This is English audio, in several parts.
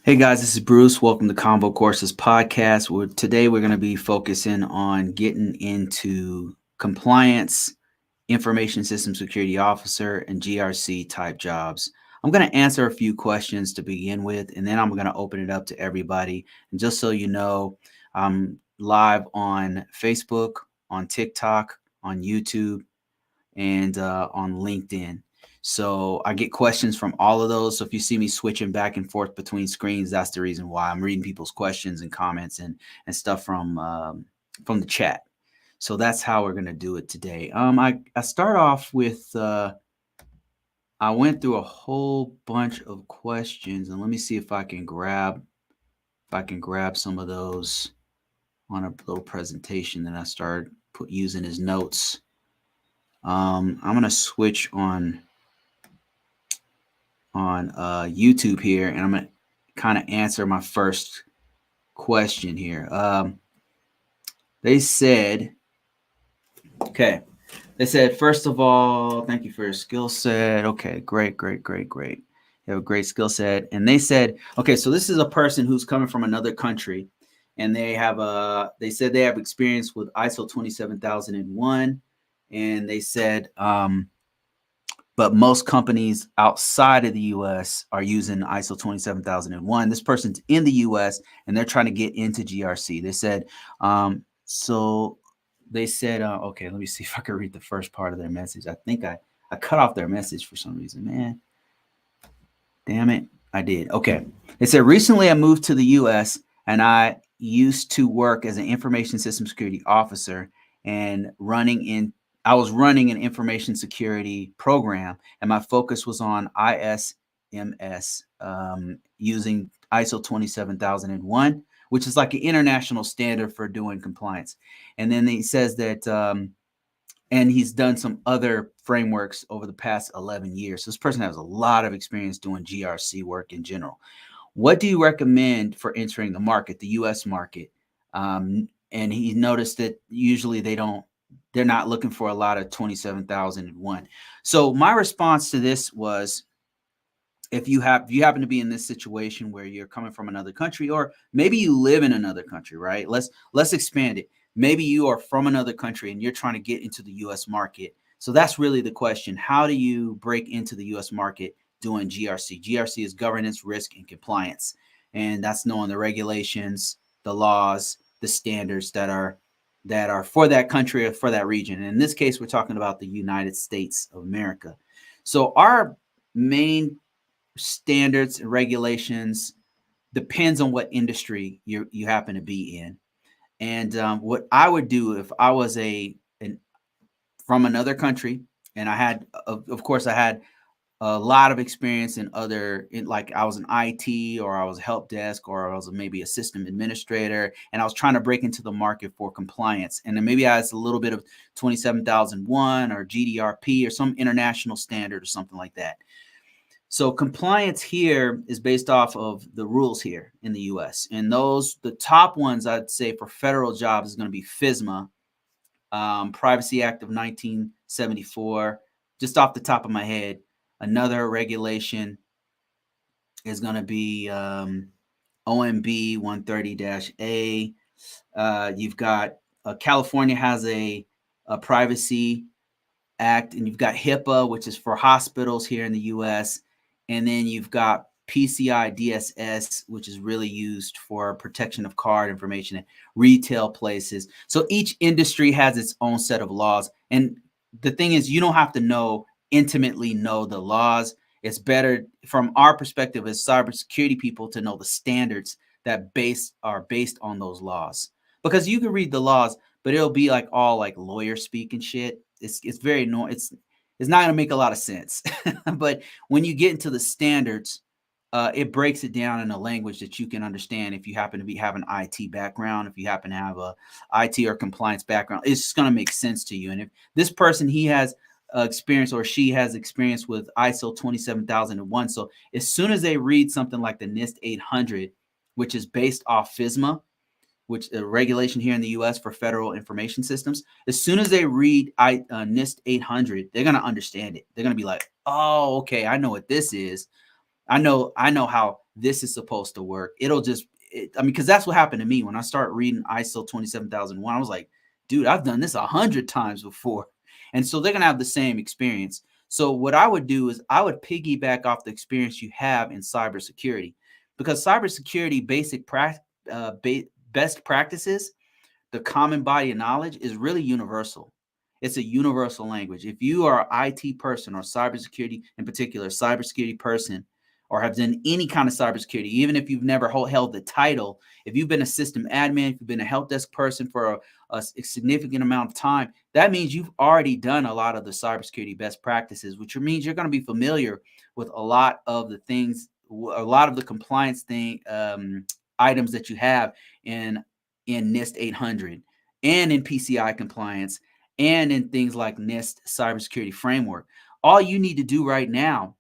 Hey guys, this is Bruce. Welcome to Convocourses podcast. Today we're going to be focusing on getting into compliance, information system security officer, and GRC type jobs. I'm going to answer a few questions to begin with, and then I'm going to open it up to everybody. And just so you know, I'm live on Facebook, on TikTok, on YouTube, and on LinkedIn. So I get questions from all of those. So if you see me switching back and forth between screens, that's the reason why. I'm reading people's questions and comments and stuff from the chat. So that's how we're gonna do it today. I start off with I went through a whole bunch of questions, and let me see if I can grab some of those on a little presentation that I started using as notes. I'm gonna switch on YouTube here, and I'm gonna kind of answer my first question here. They said, okay, they said, first of all, thank you for your skill set. Okay, great. You have a great skill set. And they said, okay, so this is a person who's coming from another country, and they said they have experience with ISO 27001, and they said, but most companies outside of the US are using ISO 27001. This person's in the US and they're trying to get into GRC. They said, okay, let me see if I can read the first part of their message. I think I cut off their message for some reason, man. Damn it. I did. Okay. They said, recently I moved to the US and I used to work as an information system security officer and I was running an information security program, and my focus was on ISMS using ISO 27001, which is like an international standard for doing compliance. And then he says that, and he's done some other frameworks over the past 11 years. So this person has a lot of experience doing GRC work in general. What do you recommend for entering the market, the US market? And he noticed that usually they're not looking for a lot of 27,001. So my response to this was, if you happen to be in this situation where you're coming from another country, or maybe you live in another country, right? Let's expand it. Maybe you are from another country and you're trying to get into the US market. So that's really the question. How do you break into the US market doing GRC? GRC is governance, risk, and compliance. And that's knowing the regulations, the laws, the standards that are for that country or for that region. And in this case, we're talking about the United States of America. So our main standards and regulations depends on what industry you happen to be in. And what I would do if I was from another country, and I had, of course, I had a lot of experience like I was an IT, or I was help desk, or I was maybe a system administrator, and I was trying to break into the market for compliance. And then maybe I had a little bit of 27,001 or GDRP or some international standard or something like that. So compliance here is based off of the rules here in the US. And the top ones I'd say for federal jobs is going to be FISMA, Privacy Act of 1974, just off the top of my head. Another regulation is going to be OMB 130-A. You've got California has a Privacy Act, and you've got HIPAA, which is for hospitals here in the U.S. And then you've got PCI DSS, which is really used for protection of card information at retail places. So each industry has its own set of laws. And the thing is, you don't have to intimately know the laws. It's better from our perspective as cybersecurity people to know the standards that are based on those laws. Because you can read the laws, but it'll be like all like lawyer speak and shit. It's very annoying. It's not going to make a lot of sense. But when you get into the standards, it breaks it down in a language that you can understand. If you happen to have an IT background, if you happen to have a IT or compliance background, it's just going to make sense to you. And if this person, he has experience, or she has experience with ISO 27001. So as soon as they read something like the NIST 800, which is based off FISMA, which is a regulation here in the US for federal information systems, as soon as they read NIST 800, they're going to understand it. They're going to be like, oh, okay, I know what this is. I know how this is supposed to work. It'll just, I mean, because that's what happened to me when I started reading ISO 27001. I was like, dude, I've done this 100 times before. And so they're going to have the same experience. So what I would do is I would piggyback off the experience you have in cybersecurity, because cybersecurity best practices, the common body of knowledge is really universal. It's a universal language. If you are an IT person or cybersecurity, in particular, cybersecurity person, or have done any kind of cybersecurity, even if you've never held the title, if you've been a system admin, if you've been a help desk person for a significant amount of time, that means you've already done a lot of the cybersecurity best practices, which means you're going to be familiar with a lot of the things, a lot of the compliance items that you have in NIST 800 and in PCI compliance and in things like NIST cybersecurity framework. All you need to do right now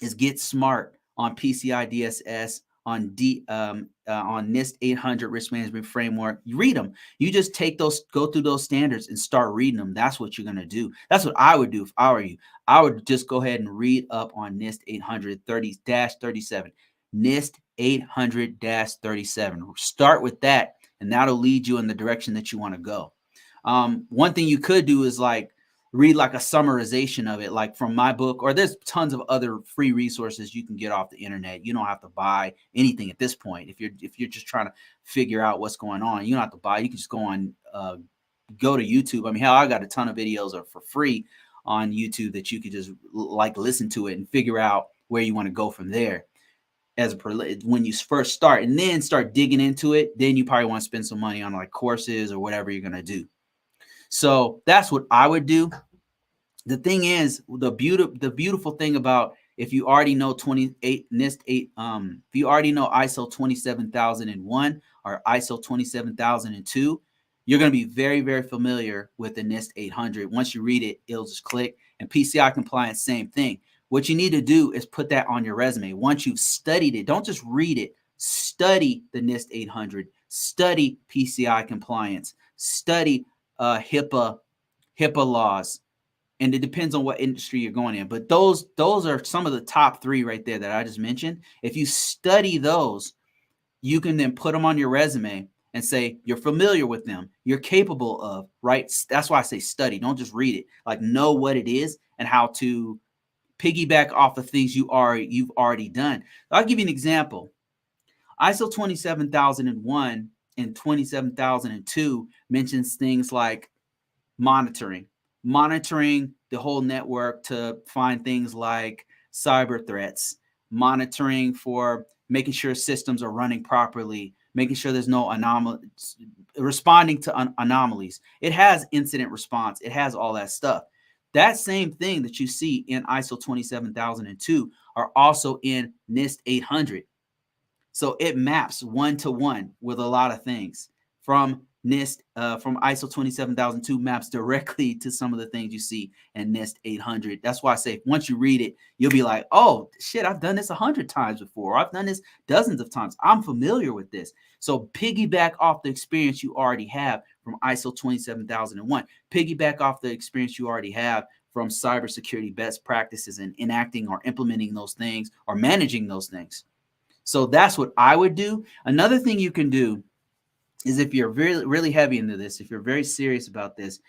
is get smart on PCI DSS, on NIST 800 risk management framework. You read them. You just take those, go through those standards and start reading them. That's what you're going to do. That's what I would do if I were you. I would just go ahead and read up on NIST 800-37. NIST 800-37. Start with that, and that'll lead you in the direction that you want to go. One thing you could do is like read like a summarization of it, like from my book, or there's tons of other free resources you can get off the internet. You don't have to buy anything at this point. If you're just trying to figure out what's going on, you don't have to buy. You can just go on, go to YouTube. I mean, hell, I got a ton of videos for free on YouTube that you could just like listen to it and figure out where you want to go from there. As when you first start, and then start digging into it, then you probably want to spend some money on like courses or whatever you're going to do. So that's what I would do. The thing is, the beautiful thing about, if you already know 28 NIST 8, if you already know ISO 27001 or ISO 27002, you're going to be very, very familiar with the NIST 800. Once you read it, it'll just click. And PCI compliance, same thing. What you need to do is put that on your resume. Once you've studied it, don't just read it. Study the NIST 800. Study PCI compliance. Study HIPAA laws, and it depends on what industry you're going in. But those are some of the top 3 right there that I just mentioned. If you study those, you can then put them on your resume and say you're familiar with them, you're capable of, right? That's why I say study. Don't just read it. Like, know what it is and how to piggyback off the things you've already done. I'll give you an example. ISO 27001 and 27002 mentions things like monitoring the whole network to find things like cyber threats, monitoring for making sure systems are running properly, making sure there's no anomalies, responding to anomalies. It has incident response. It has all that stuff. That same thing that you see in ISO 27002 are also in NIST 800. So it maps one-to-one with a lot of things. From NIST, from ISO 27002 maps directly to some of the things you see in NIST 800. That's why I say once you read it, you'll be like, oh, shit, I've done this 100 times before. I've done this dozens of times. I'm familiar with this. So piggyback off the experience you already have from ISO 27001. Piggyback off the experience you already have from cybersecurity best practices and enacting or implementing those things or managing those things. So that's what I would do. Another thing you can do is, if you're really, really heavy into this, if you're very serious about this,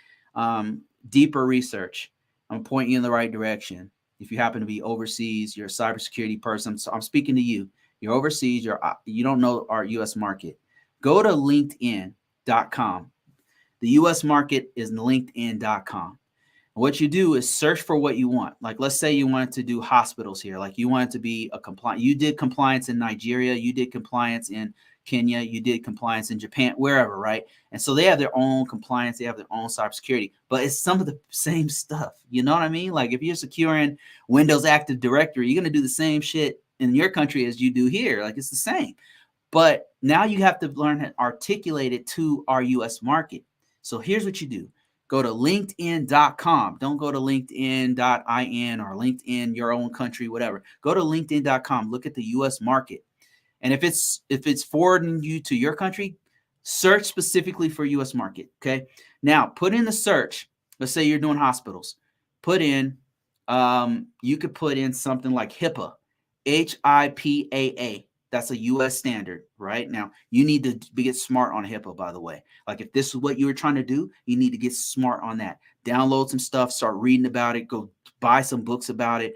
deeper research. I'm pointing you in the right direction. If you happen to be overseas, you're a cybersecurity person, so I'm speaking to you. You're overseas, you don't know our U.S. market. Go to LinkedIn.com. The U.S. market is LinkedIn.com. What you do is search for what you want. Like, let's say you wanted to do hospitals here. Like, you wanted to be a compliant. You did compliance in Nigeria. You did compliance in Kenya. You did compliance in Japan, wherever, right? And so they have their own compliance. They have their own cybersecurity, but it's some of the same stuff. You know what I mean? Like, if you're securing Windows Active Directory, you're going to do the same shit in your country as you do here. Like, it's the same. But now you have to learn how to articulate it to our U.S. market. So here's what you do. Go to LinkedIn.com. Don't go to LinkedIn.in or LinkedIn, your own country, whatever. Go to LinkedIn.com. Look at the U.S. market. And if it's forwarding you to your country, search specifically for U.S. market, okay? Now, put in the search. Let's say you're doing hospitals. Put in, you could put in something like HIPAA. HIPAA. That's a U.S. standard, right? Now, you need to get smart on HIPAA, by the way. Like, if this is what you were trying to do, you need to get smart on that. Download some stuff, start reading about it, go buy some books about it.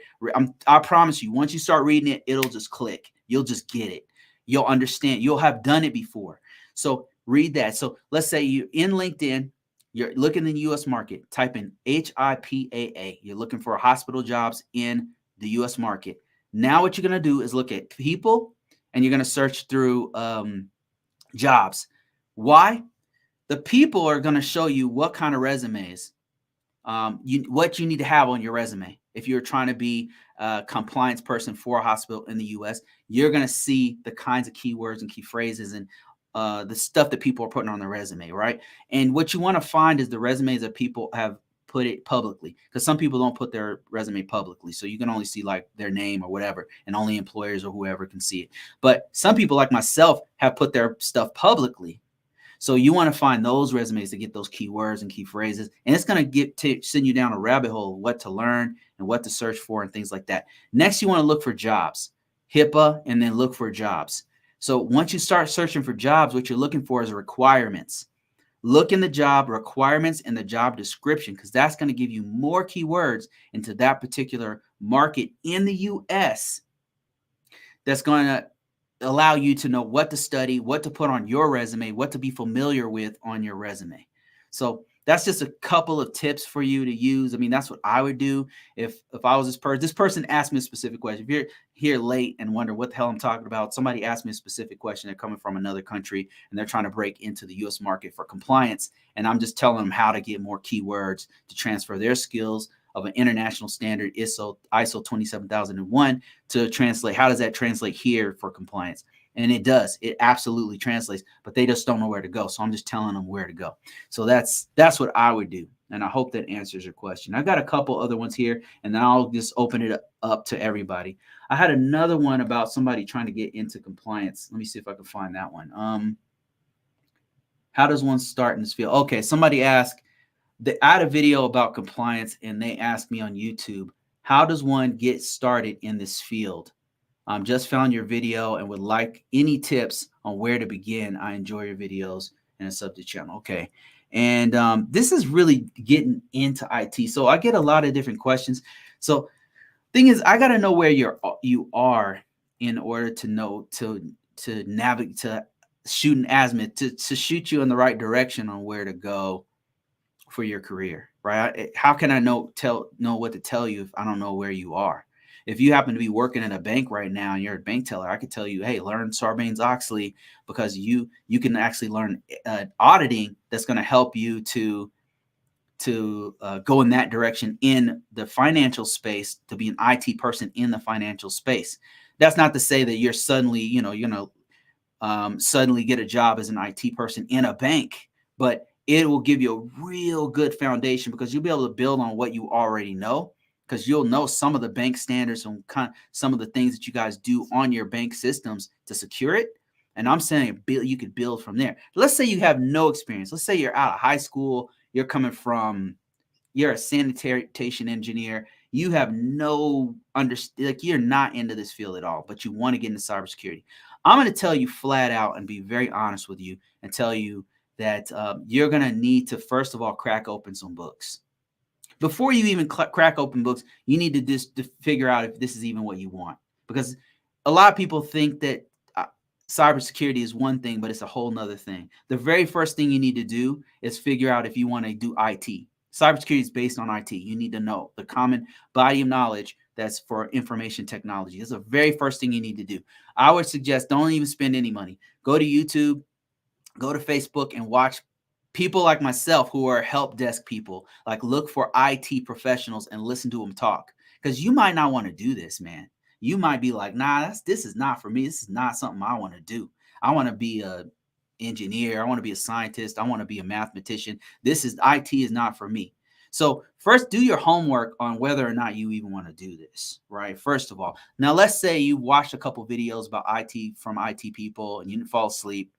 I promise you, once you start reading it, it'll just click. You'll just get it. You'll understand. You'll have done it before. So read that. So let's say you're in LinkedIn, you're looking in the U.S. market, type in HIPAA. You're looking for hospital jobs in the U.S. market. Now what you're going to do is look at people, and you're going to search through jobs. Why? The people are going to show you what kind of resumes, what you need to have on your resume. If you're trying to be a compliance person for a hospital in the U.S., you're going to see the kinds of keywords and key phrases and the stuff that people are putting on their resume, right? And what you want to find is the resumes that people have put it publicly, because some people don't put their resume publicly. So you can only see like their name or whatever, and only employers or whoever can see it. But some people like myself have put their stuff publicly. So you want to find those resumes to get those keywords and key phrases. And it's going to send you down a rabbit hole of what to learn and what to search for and things like that. Next, you want to look for jobs, HIPAA, and then look for jobs. So once you start searching for jobs, what you're looking for is requirements. Look in the job requirements and the job description, because that's going to give you more keywords into that particular market in the U.S. that's going to allow you to know what to study, what to put on your resume, what to be familiar with on your resume. So that's just a couple of tips for you to use. I mean, that's what I would do if I was this person. This person asked me a specific question. If you're here late and wonder what the hell I'm talking about, somebody asked me a specific question. They're coming from another country and they're trying to break into the U.S. market for compliance. And I'm just telling them how to get more keywords to transfer their skills of an international standard, ISSO 27001, to translate. How does that translate here for compliance? And it does. It absolutely translates, but they just don't know where to go. So I'm just telling them where to go. So that's what I would do. And I hope that answers your question. I've got a couple other ones here, and then I'll just open it up to everybody. I had another one about somebody trying to get into compliance. Let me see if I can find that one. How does one start in this field? Okay, somebody asked, I had a video about compliance, and they asked me on YouTube, how does one get started in this field? Just found your video and would like any tips on where to begin. I enjoy your videos and a sub to channel. Okay. And this is really getting into IT. So I get a lot of different questions. So thing is, I got to know where you are in order to know to navigate, to shoot an azimuth, to shoot you in the right direction on where to go for your career, right? How can I know what to tell you if I don't know where you are? If you happen to be working in a bank right now and you're a bank teller, I could tell you, hey, learn Sarbanes-Oxley, because you can actually learn auditing that's going to help you to go in that direction in the financial space, to be an IT person in the financial space. That's not to say that you're suddenly, suddenly get a job as an IT person in a bank, but it will give you a real good foundation, because you'll be able to build on what you already know, because you'll know some of the bank standards and some of the things that you guys do on your bank systems to secure it. And I'm saying you could build from there. Let's say you have no experience. Let's say you're out of high school. You're a sanitation engineer. You have no you're not into this field at all, but you want to get into cybersecurity. I'm going to tell you flat out and be very honest with you and tell you that you're going to need to, first of all, crack open some books. Before you even crack open books, you need to figure out if this is even what you want. Because a lot of people think that cybersecurity is one thing, but it's a whole nother thing. The very first thing you need to do is figure out if you want to do IT. Cybersecurity is based on IT. You need to know the common body of knowledge that's for information technology. That's the very first thing you need to do. I would suggest don't even spend any money. Go to YouTube, go to Facebook, and watch people like myself who are help desk people. Like, look for IT professionals and listen to them talk, because you might not want to do this, man. You might be like, nah, this is not for me. This is not something I want to do. I want to be a engineer. I want to be a scientist. I want to be a mathematician. IT is not for me. So first, do your homework on whether or not you even want to do this, right? First of all. Now, let's say you watched a couple videos about IT from IT people and you didn't fall asleep.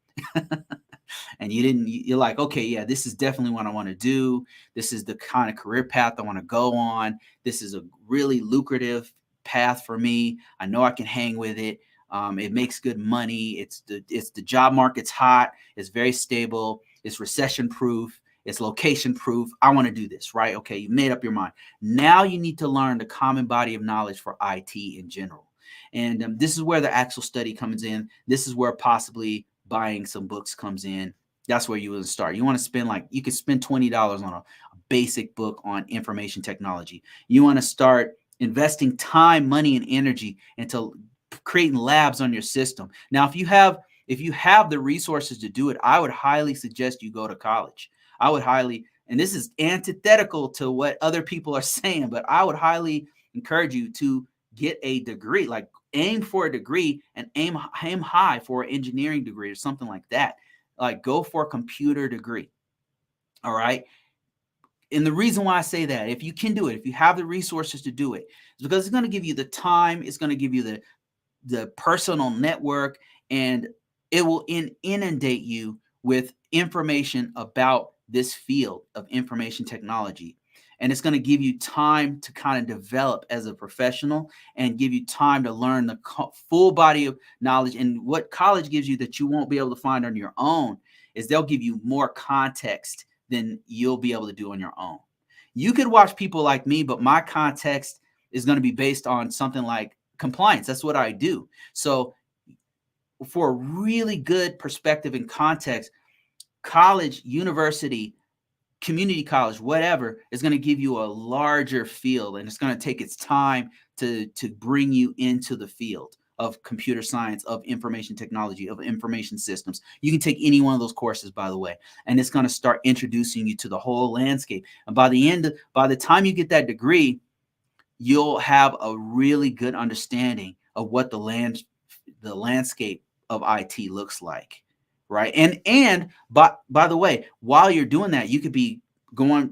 And you're like, okay, yeah, this is definitely what I want to do. This is the kind of career path I want to go on. This is a really lucrative path for me. I know I can hang with it. It makes good money. It's the job market's hot. It's very stable. It's recession proof. It's location proof. I want to do this, right? Okay, you made up your mind. Now you need to learn the common body of knowledge for IT in general. And this is where the actual study comes in. This is where possibly buying some books comes in. That's where you will start. You want to spend you could spend $20 on a basic book on information technology. You want to start investing time, money, and energy into creating labs on your system. Now, if you have the resources to do it, I would highly suggest you go to college. I would highly, and this is antithetical to what other people are saying, but I would highly encourage you to get a degree, like aim for a degree and aim high for an engineering degree or something like that. Like go for a computer degree. All right. And the reason why I say that, if you can do it, if you have the resources to do it, is because it's going to give you the time, it's going to give you the personal network, and it will inundate you with information about this field of information technology. And it's going to give you time to kind of develop as a professional and give you time to learn the full body of knowledge. And what college gives you that you won't be able to find on your own is they'll give you more context than you'll be able to do on your own. You could watch people like me, but my context is going to be based on something like compliance. That's what I do. So for a really good perspective and context, college, university, community college, whatever, is going to give you a larger field, and it's going to take its time to bring you into the field of computer science, of information technology, of information systems. You can take any one of those courses, by the way, and it's going to start introducing you to the whole landscape. And by the time you get that degree, you'll have a really good understanding of what the landscape of IT looks like, right? And by the way, while you're doing that, you could be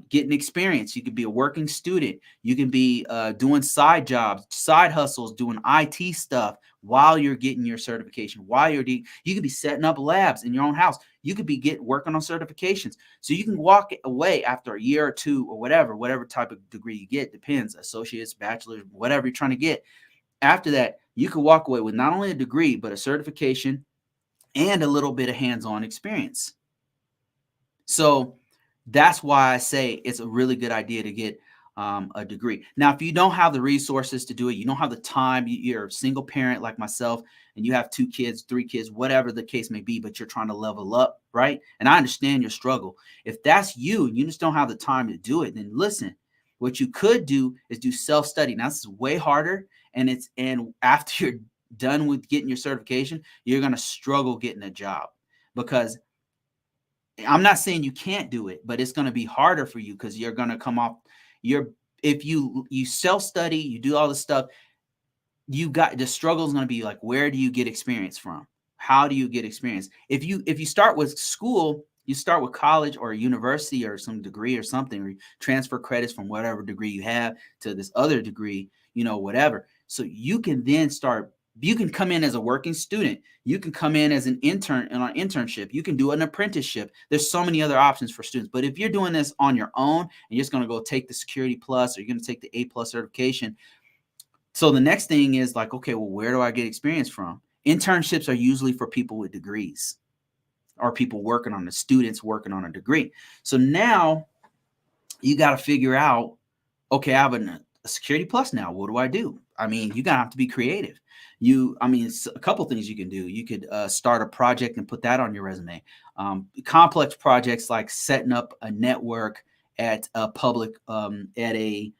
getting experience. You could be a working student. You can be doing side jobs, side hustles, doing IT stuff while you're getting your certification. You could be setting up labs in your own house. You could be working on certifications. So you can walk away after a year or two or whatever type of degree you get, depends, associates, bachelor's, whatever you're trying to get. After that, you could walk away with not only a degree, but a certification and a little bit of hands-on experience. So that's why I say it's a really good idea to get a degree. Now, if you don't have the resources to do it, you don't have the time, you're a single parent like myself, and you have 2 kids, 3 kids, whatever the case may be, but you're trying to level up, right? And I understand your struggle. If that's you and you just don't have the time to do it, then listen, what you could do is do self-study. Now, this is way harder, and after you're done with getting your certification, you're going to struggle getting a job, because I'm not saying you can't do it, but it's going to be harder for you because you're going to come off if you self-study, you do all this stuff, the struggle is going to be like, where do you get experience from? How do you get experience? If you start with school, you start with college or university or some degree or something, or you transfer credits from whatever degree you have to this other degree, whatever. So you can then you can come in as a working student. You can come in as an intern on an internship. You can do an apprenticeship. There's so many other options for students. But if you're doing this on your own and you're just going to go take the Security Plus, or you're going to take the A+ certification. So the next thing is like, okay, well, where do I get experience from? Internships are usually for people with degrees, or people students working on a degree. So now you got to figure out, okay, I have a Security Plus now. What do I do? I mean, you're going to have to be creative. It's a couple things you can do. You could start a project and put that on your resume. Complex projects like setting up a network at a public, at a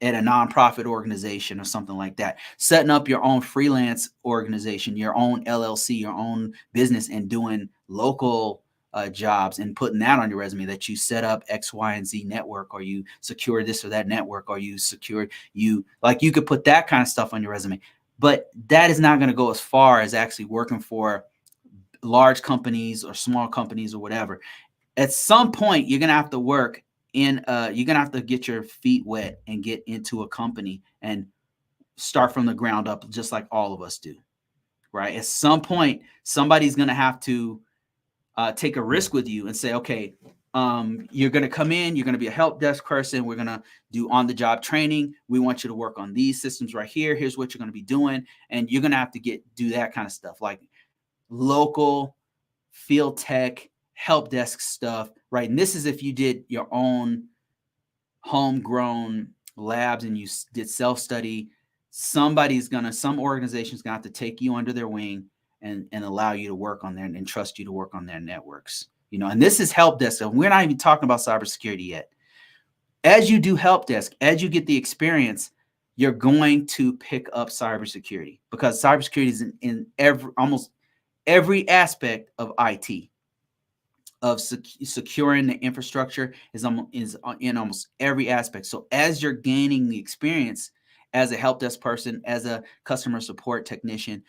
nonprofit organization or something like that. Setting up your own freelance organization, your own LLC, your own business, and doing local jobs and putting that on your resume, that you set up X, Y, and Z network, or you secure this or that network, or you could put that kind of stuff on your resume. But that is not going to go as far as actually working for large companies or small companies or whatever. At some point, you're going to have to work you're going to have to get your feet wet and get into a company and start from the ground up, just like all of us do, right? At some point, somebody's going to have to take a risk with you and say, okay, You're going to come in, you're going to be a help desk person. We're going to do on-the-job training. We want you to work on these systems right here. Here's what you're going to be doing. And you're going to have to do that kind of stuff, like local field tech, help desk stuff, right? And this is if you did your own homegrown labs and you did self-study. Some organization's going to have to take you under their wing and allow you to work on there and trust you to work on their networks. And this is help desk. So we're not even talking about cybersecurity yet. As you do help desk, as you get the experience, you're going to pick up cybersecurity, because cybersecurity is in almost every aspect of IT, of securing the infrastructure is in almost every aspect. So as you're gaining the experience as a help desk person, as a customer support technician,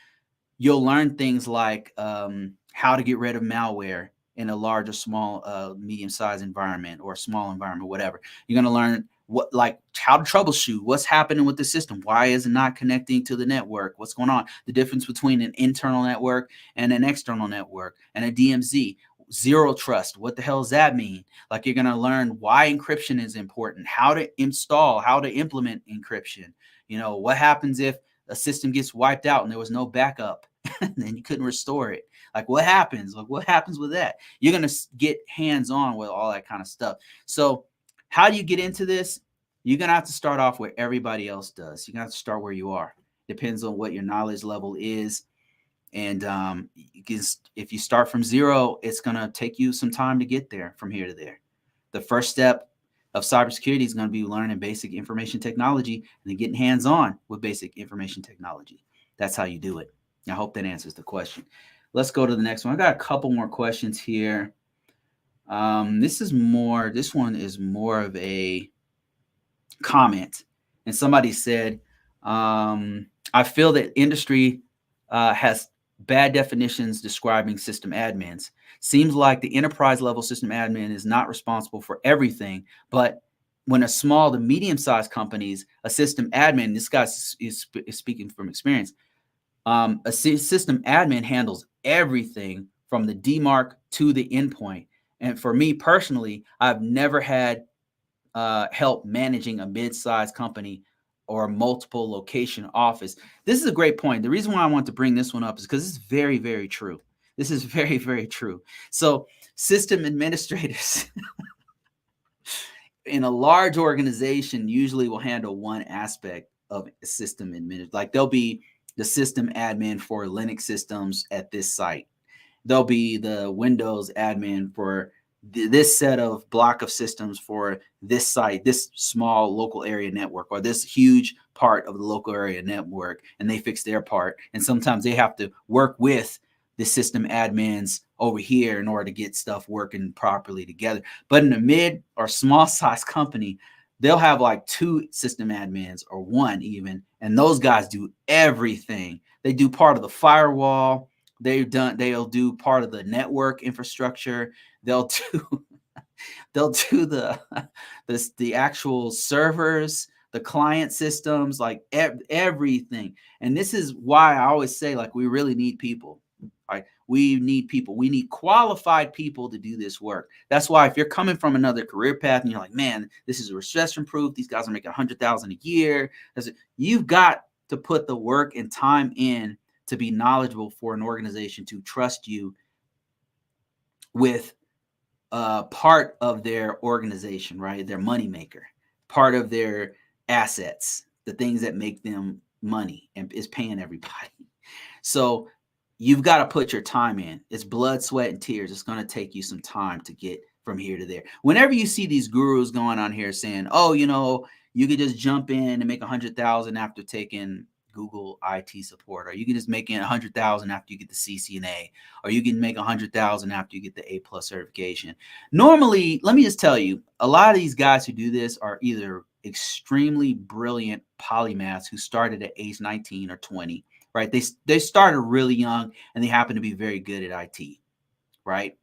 you'll learn things like how to get rid of malware in a large or small, medium-sized environment or small environment, whatever. You're going to learn how to troubleshoot, what's happening with the system, why is it not connecting to the network, what's going on, the difference between an internal network and an external network, and a DMZ, zero trust. What the hell does that mean? Like, you're going to learn why encryption is important, how to install, how to implement encryption. What happens if a system gets wiped out and there was no backup and then you couldn't restore it. Like, what happens? Like, what happens with that? You're going to get hands-on with all that kind of stuff. So how do you get into this? You're going to have to start off where everybody else does. You're going to have to start where you are. Depends on what your knowledge level is. And if you start from zero, it's going to take you some time to get there from here to there. The first step of cybersecurity is going to be learning basic information technology and then getting hands-on with basic information technology. That's how you do it. I hope that answers the question. Let's go to the next one. I got a couple more questions here. This one is more of a comment. And somebody said, I feel that industry has bad definitions describing system admins. Seems like the enterprise level system admin is not responsible for everything, but when a small to medium-sized companies, a system admin, this guy is speaking from experience, a system admin handles everything from the DMARC to the endpoint. And for me personally, I've never had help managing a mid-sized company or a multiple location office. This is a great point. The reason why I want to bring this one up is because it's very, very true. This is very, very true. So system administrators in a large organization usually will handle one aspect of a system administrator. Like, they'll be the system admin for Linux systems at this site. They'll be the Windows admin for this set of block of systems for this site, this small local area network, or this huge part of the local area network, and they fix their part. And sometimes they have to work with the system admins over here in order to get stuff working properly together. But in a mid or small size company, they'll have like 2 system admins or 1 even, and those guys do everything. They do part of the firewall. They'll do part of the network infrastructure. They'll do the actual servers, the client systems, like everything. And this is why I always say, like, we really need people. Right? We need people. We need qualified people to do this work. That's why if you're coming from another career path and you're like, man, this is recession proof, these guys are making $100,000 a year, you've got to put the work and time in to be knowledgeable for an organization to trust you with part of their organization, right? Their moneymaker, part of their assets, the things that make them money and is paying everybody. So you've got to put your time in. It's blood, sweat, and tears. It's going to take you some time to get from here to there. Whenever you see these gurus going on here saying, oh, you could just jump in and make 100,000 after taking Google IT support, or you can just make 100,000 after you get the CCNA, or you can make 100,000 after you get the A+ certification. Normally, let me just tell you, a lot of these guys who do this are either extremely brilliant polymaths who started at age 19 or 20, right? They started really young and they happen to be very good at IT, right?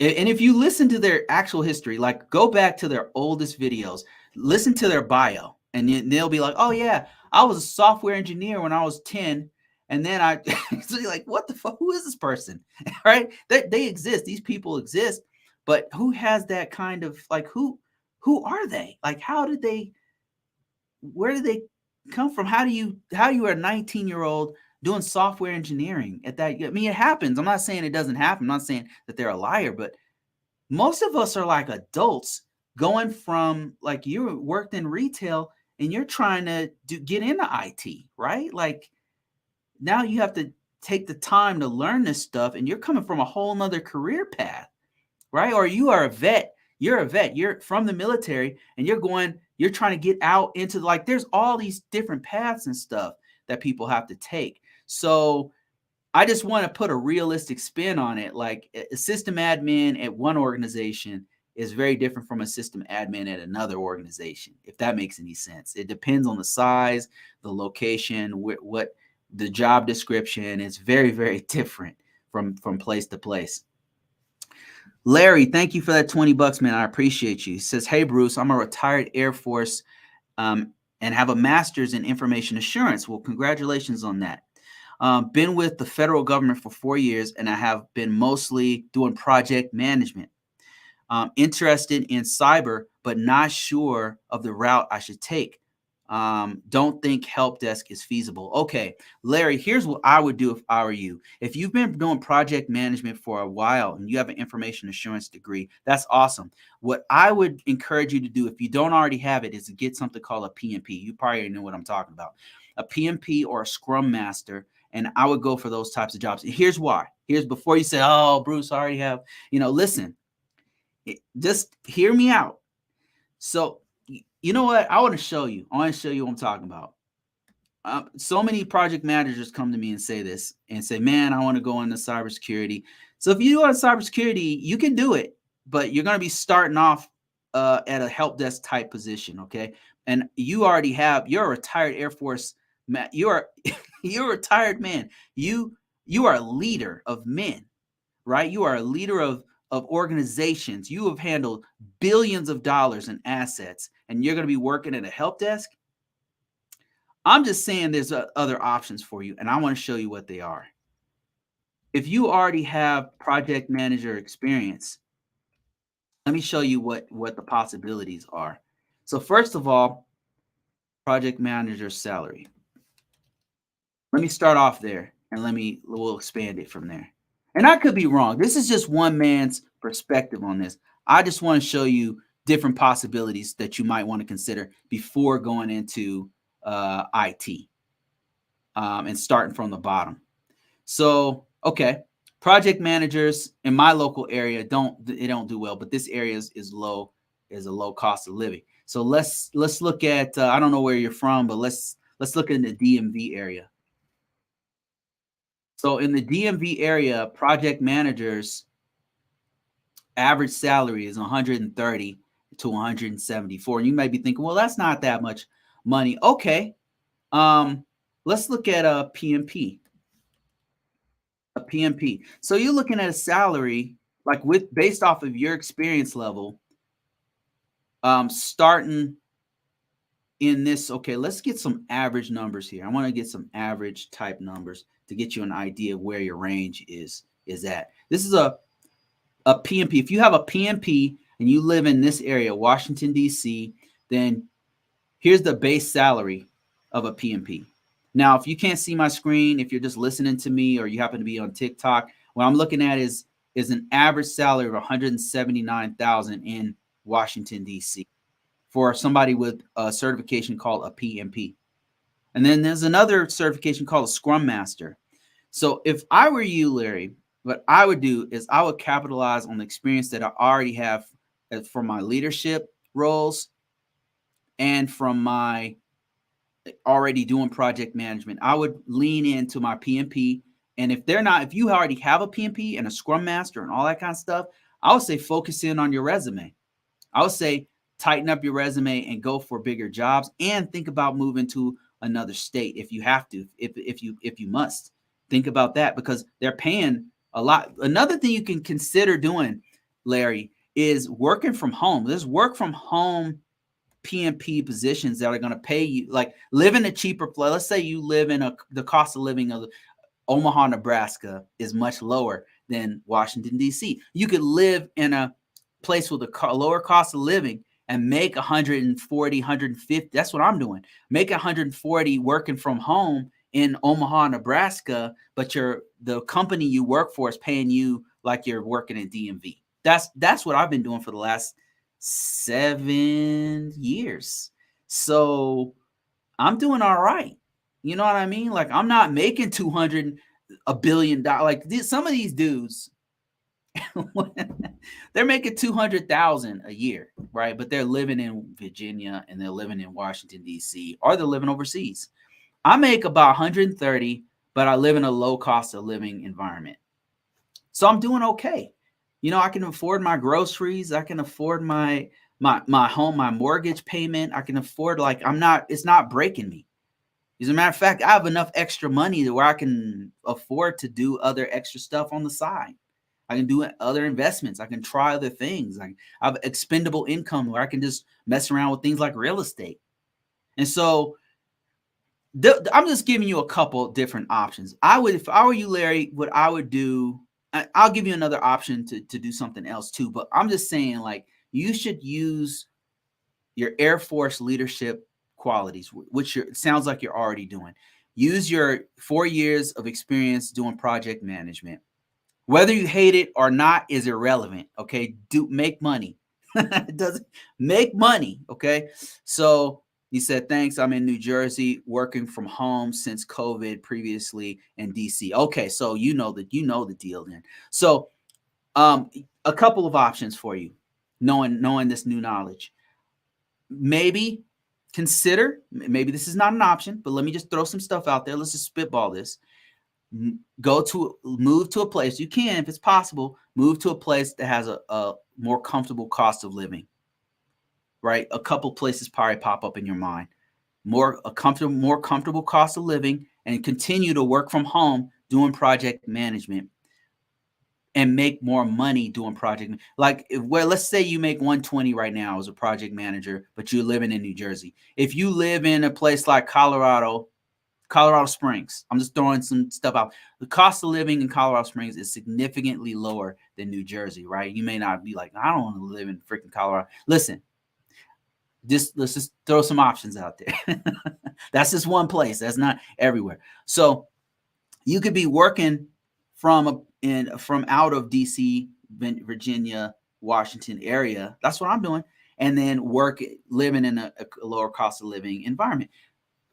And if you listen to their actual history, like go back to their oldest videos, listen to their bio, and they'll be like, oh yeah, I was a software engineer when I was 10. And then so you're like, what the fuck? Who is this person? Right? They exist. These people exist. But who has that kind of like who are they? Like where did they come from? How you are a 19-year-old doing software engineering at that? I mean, it happens. I'm not saying it doesn't happen. I'm not saying that they're a liar, but most of us are like adults going from like you worked in retail and you're trying to get into IT, right? Like now you have to take the time to learn this stuff and you're coming from a whole nother career path, right? Or you are a vet. You're a vet. You're from the military and you're trying to get out into like, there's all these different paths and stuff that people have to take. So I just want to put a realistic spin on it. Like a system admin at one organization is very different from a system admin at another organization, if that makes any sense. It depends on the size, the location, what the job description. It's very, very different from place to place. Larry, thank you for that $20, man. I appreciate you. He says, hey, Bruce, I'm a retired Air Force and have a master's in information assurance. Well, congratulations on that. Been with the federal government for 4 years, and I have been mostly doing project management. Interested in cyber, but not sure of the route I should take. Don't think help desk is feasible. Okay, Larry, here's what I would do if I were you. If you've been doing project management for a while and you have an information assurance degree, that's awesome. What I would encourage you to do, if you don't already have it, is to get something called a PMP. You probably already know what I'm talking about. A PMP or a Scrum Master, and I would go for those types of jobs. And here's why. Here's before you say, oh, Bruce, I already have, listen, just hear me out. So, you know what? I want to show you. I want to show you what I'm talking about. So many project managers come to me and say this and say, man, I want to go into cybersecurity. So if you go into cybersecurity, you can do it, but you're going to be starting off at a help desk type position. Okay. And you're a retired Air Force. You're a retired man. You are a leader of men, right? You are a leader of organizations. You have handled billions of dollars in assets, and you're going to be working at a help desk. I'm just saying there's other options for you, and I want to show you what they are. If you already have project manager experience, let me show you what the possibilities are. So first of all, project manager salary. Let me start off there, and we'll expand it from there. And I could be wrong. This is just one man's perspective on this. I just want to show you different possibilities that you might want to consider before going into IT and starting from the bottom. So, okay, project managers in my local area don't do well, but this area is a low cost of living. So let's look at I don't know where you're from, but let's look in the DMV area. So in the DMV area, project managers average salary is 130 to 174. And you might be thinking, well, that's not that much money. Okay. Let's look at a PMP. A PMP. So you're looking at a salary like based off of your experience level, starting in this. Okay, let's get some average numbers here. I want to get some average type numbers to get you an idea of where your range is at. This is a PMP. If you have a PMP and you live in this area, Washington, D.C., then here's the base salary of a PMP. Now, if you can't see my screen, if you're just listening to me or you happen to be on TikTok, what I'm looking at is an average salary of $179,000 in Washington, D.C. for somebody with a certification called a PMP. And then there's another certification called a Scrum Master. So if I were you, Larry, what I would do is I would capitalize on the experience that I already have from my leadership roles and from my already doing project management. I would lean into my PMP. And if you already have a PMP and a Scrum Master and all that kind of stuff, I would say focus in on your resume. I would say tighten up your resume and go for bigger jobs and think about moving to another state if you have to, if you must. Think about that because they're paying a lot. Another thing you can consider doing, Larry, is working from home. There's work from home PMP positions that are going to pay you, like live in a cheaper place. Let's say you live in the cost of living of Omaha, Nebraska is much lower than Washington, D.C. You could live in a place with a lower cost of living and make 140, 150. That's what I'm doing. Make 140 working from home in Omaha, Nebraska, but the company you work for is paying you like you're working in DMV. That's what I've been doing for the last 7 years. So I'm doing all right. You know what I mean? Like, I'm not making $200 billion. Like some of these dudes, they're making 200,000 a year, right? But they're living in Virginia and they're living in Washington, D.C., or they're living overseas. I make about 130, but I live in a low cost of living environment. So I'm doing okay. You know, I can afford my groceries. I can afford my home, my mortgage payment. I can afford, like, it's not breaking me. As a matter of fact, I have enough extra money to where I can afford to do other extra stuff on the side. I can do other investments. I can try other things. I have expendable income where I can just mess around with things like real estate. And so I'm just giving you a couple different options. If I were you, Larry, what I would do, I'll give you another option to do something else too. But I'm just saying, like, you should use your Air Force leadership qualities, which it sounds like you're already doing. Use your 4 years of experience doing project management. Whether you hate it or not is irrelevant. Okay, make money. It doesn't make money. Okay, so he said, thanks. I'm in New Jersey, working from home since COVID, previously in DC. Okay, so you know the deal then. So a couple of options for you, knowing this new knowledge. Maybe consider, maybe this is not an option, but let me just throw some stuff out there. Let's just spitball this. Move to a place, you can, if it's possible, move to a place that has a more comfortable cost of living, right? A couple places probably pop up in your mind. More comfortable cost of living, and continue to work from home doing project management and make more money doing project. Like, let's say you make 120 right now as a project manager, but you're living in New Jersey. If you live in a place like Colorado Springs, I'm just throwing some stuff out. The cost of living in Colorado Springs is significantly lower than New Jersey, right? You may not be like, I don't want to live in freaking Colorado. Listen, let's just throw some options out there. That's just one place. That's not everywhere. So you could be working from out of DC, Virginia, Washington area. That's what I'm doing. And then living in a lower cost of living environment.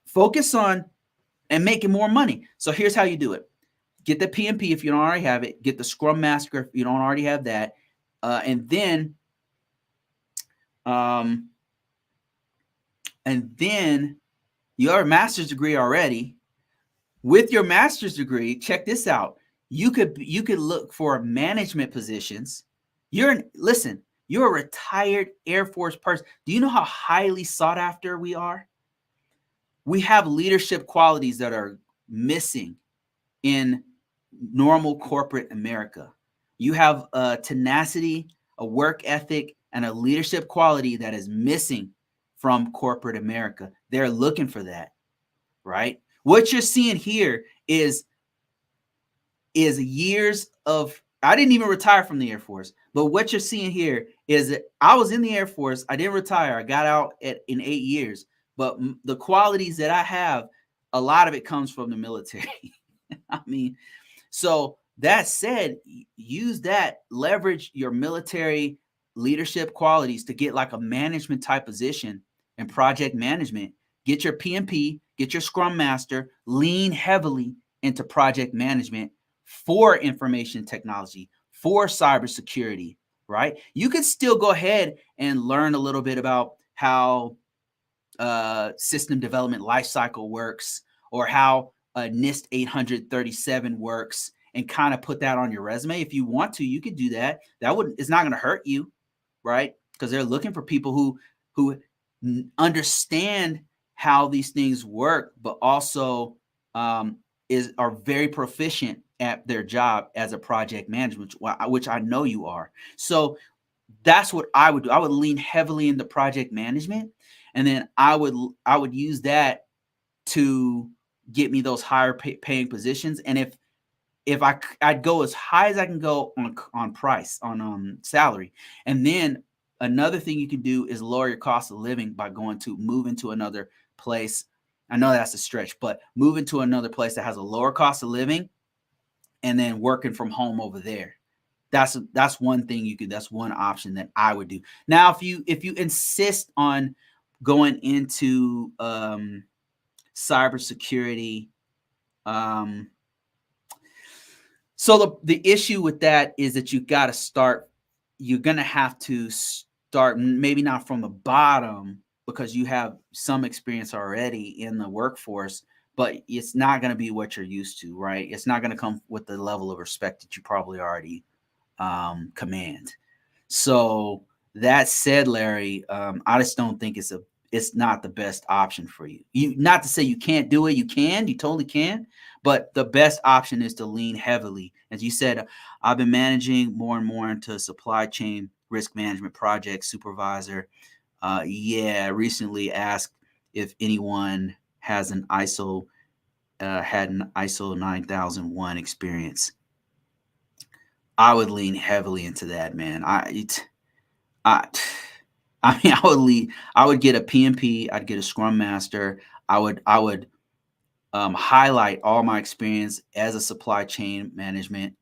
Focus on and making more money. So here's how you do it. Get the PMP if you don't already have it. Get the Scrum Master if you don't already have that. And then you have a master's degree already. With your master's degree, check this out. You could look for management positions. You're a retired Air Force person. Do you know how highly sought after we are? We have leadership qualities that are missing in normal corporate America. You have a tenacity, a work ethic, and a leadership quality that is missing from corporate America. They're looking for that, right? What you're seeing here is years of, I didn't even retire from the Air Force, but what you're seeing here is that I was in the Air Force. I didn't retire. I got out in 8 years, but the qualities that I have, a lot of it comes from the military. I mean, so that said, use that, leverage your military leadership qualities to get like a management type position in project management. Get your PMP, get your Scrum Master, lean heavily into project management for information technology, for cybersecurity, right? You could still go ahead and learn a little bit about how system development lifecycle works, or how NIST 837 works, and kind of put that on your resume. If you want to, you could do that. It's not going to hurt you, right? Because they're looking for people who understand how these things work, but also are very proficient at their job as a project manager, which I know you are. So that's what I would do. I would lean heavily into project management, and then I would use that to get me those higher paying positions. And if I'd go as high as I can go on price, on salary. And then another thing you can do is lower your cost of living by moving to another place. I know that's a stretch, but moving to another place that has a lower cost of living and then working from home over there. That's one thing you could, that's one option that I would do. Now, if you insist on going into cybersecurity, so the issue with that is that you're going to have to start, maybe not from the bottom because you have some experience already in the workforce, but it's not going to be what you're used to, right? It's not going to come with the level of respect that you probably already command. So that said, Larry, I just don't think it's not the best option for you. Not to say you can't do it, you totally can, but the best option is to lean heavily. As you said, I've been managing more and more into supply chain risk management project supervisor. Recently asked if anyone has an ISO had an ISO 9001 experience. I would lean heavily into that, man. I mean, I would get a PMP. I'd get a Scrum Master. I would highlight all my experience as a supply chain management.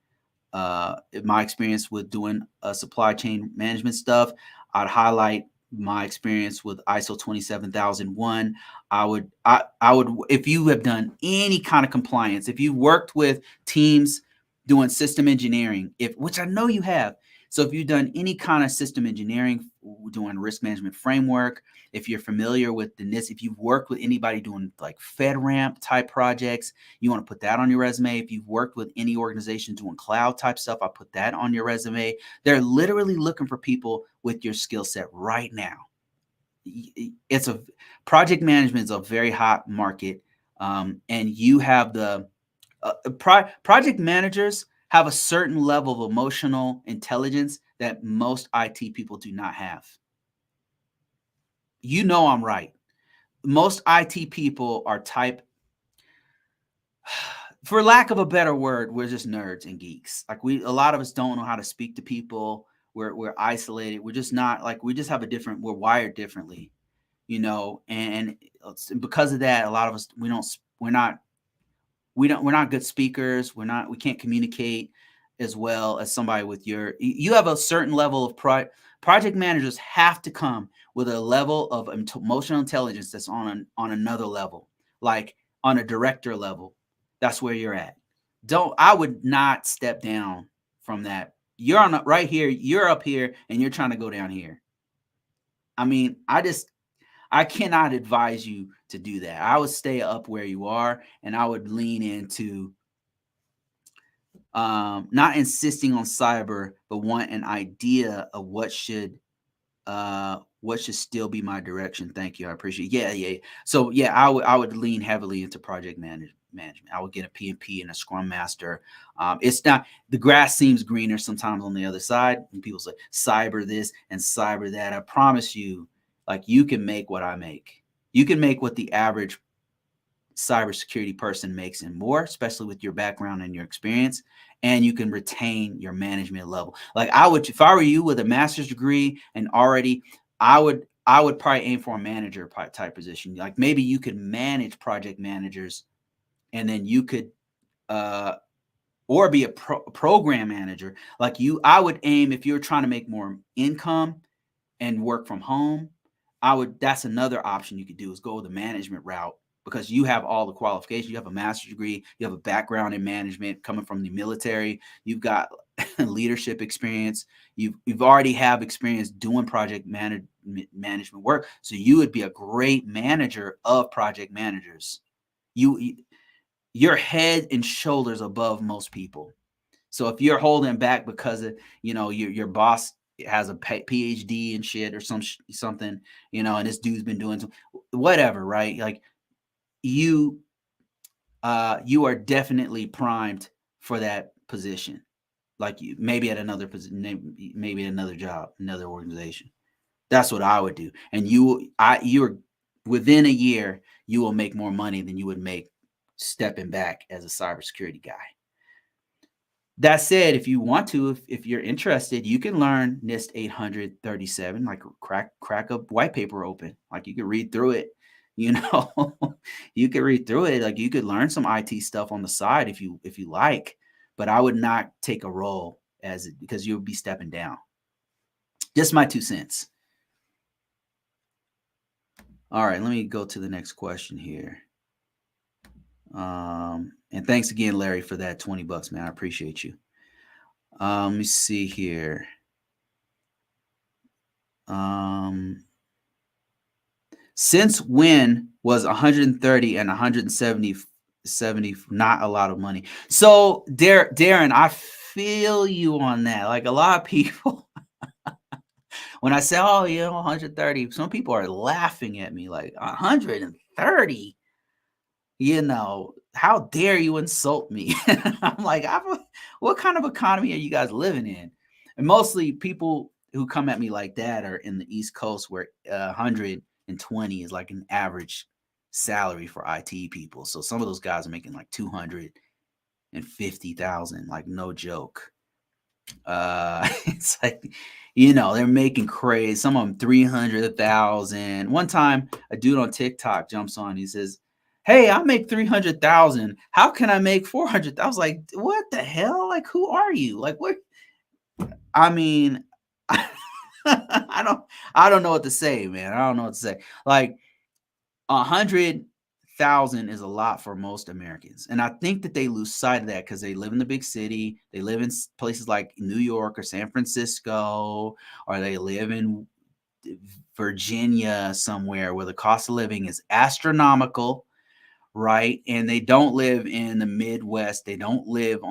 My experience with doing supply chain management stuff. I'd highlight my experience with ISO 27001. I would, if you have done any kind of compliance, if you worked with teams doing system engineering, which I know you have. So if you've done any kind of system engineering, doing risk management framework, if you're familiar with the NIST, if you've worked with anybody doing like FedRAMP type projects, you want to put that on your resume. If you've worked with any organization doing cloud type stuff, I put that on your resume. They're literally looking for people with your skill set right now. Project management is a very hot market, and you have project managers have a certain level of emotional intelligence that most IT people do not have. You know I'm right. Most IT people are for lack of a better word, we're just nerds and geeks. Like a lot of us don't know how to speak to people. We're isolated. We're just not we just have we're wired differently, and because of that, a lot of us, we're not good speakers. We can't communicate as well as somebody with you have a certain level of project managers have to come with a level of emotional intelligence that's on another level, like on a director level. That's where you're at. I would not step down from that. You're right here, you're up here, and you're trying to go down here. I mean, I cannot advise you to do that. I would stay up where you are, and I would lean into not insisting on cyber, but want an idea of what should still be my direction. Thank you. I appreciate it. Yeah. So yeah, I would lean heavily into project management. I would get a PMP and a Scrum Master. It's not, the grass seems greener sometimes on the other side. And people say cyber this and cyber that. I promise you, you can make what I make. You can make what the average cybersecurity person makes and more, especially with your background and your experience, and you can retain your management level. If I were you with a master's degree and already, I would probably aim for a manager type position. Like maybe you could manage project managers, and then you could, or be a program manager. I would aim, if you're trying to make more income and work from home, that's another option you could do, is go the management route, because you have all the qualifications. You have a master's degree, you have a background in management coming from the military, you've got leadership experience, you've already have experience doing project management work. So you would be a great manager of project managers. You're head and shoulders above most people. So if you're holding back because of, your boss has a PhD and shit or something, and this dude's been doing whatever, right? You are definitely primed for that position. Maybe at another position, maybe another job, another organization. That's what I would do. And you're within a year, you will make more money than you would make stepping back as a cybersecurity guy. That said, if you want to, if you're interested, you can learn NIST 837, like crack a white paper open. Like you could read through it, you know, you could read through it. Like you could learn some IT stuff on the side if you like, but I would not take a role because you'll be stepping down. Just my 2 cents. All right, let me go to the next question here. And thanks again, Larry, for that $20, man. I appreciate you. Let me see here. Since when was 130 and 170 not a lot of money? So, Darren, I feel you on that. Like a lot of people, when I say, oh, 130, some people are laughing at me like 130. How dare you insult me? I'm like, what kind of economy are you guys living in? And mostly people who come at me like that are in the East Coast, where 120 is like an average salary for IT people. So some of those guys are making like 250,000, like no joke. It's like, they're making crazy. Some of them 300,000. One time, a dude on TikTok jumps on. He says, "Hey, I make 300,000. How can I make 400?" I was like, "What the hell? Like, who are you? Like, what?" I mean, I don't know what to say, man. I don't know what to say. Like, 100,000 is a lot for most Americans, and I think that they lose sight of that because they live in the big city. They live in places like New York or San Francisco, or they live in Virginia somewhere where the cost of living is astronomical, right? And they don't live in the Midwest. They don't live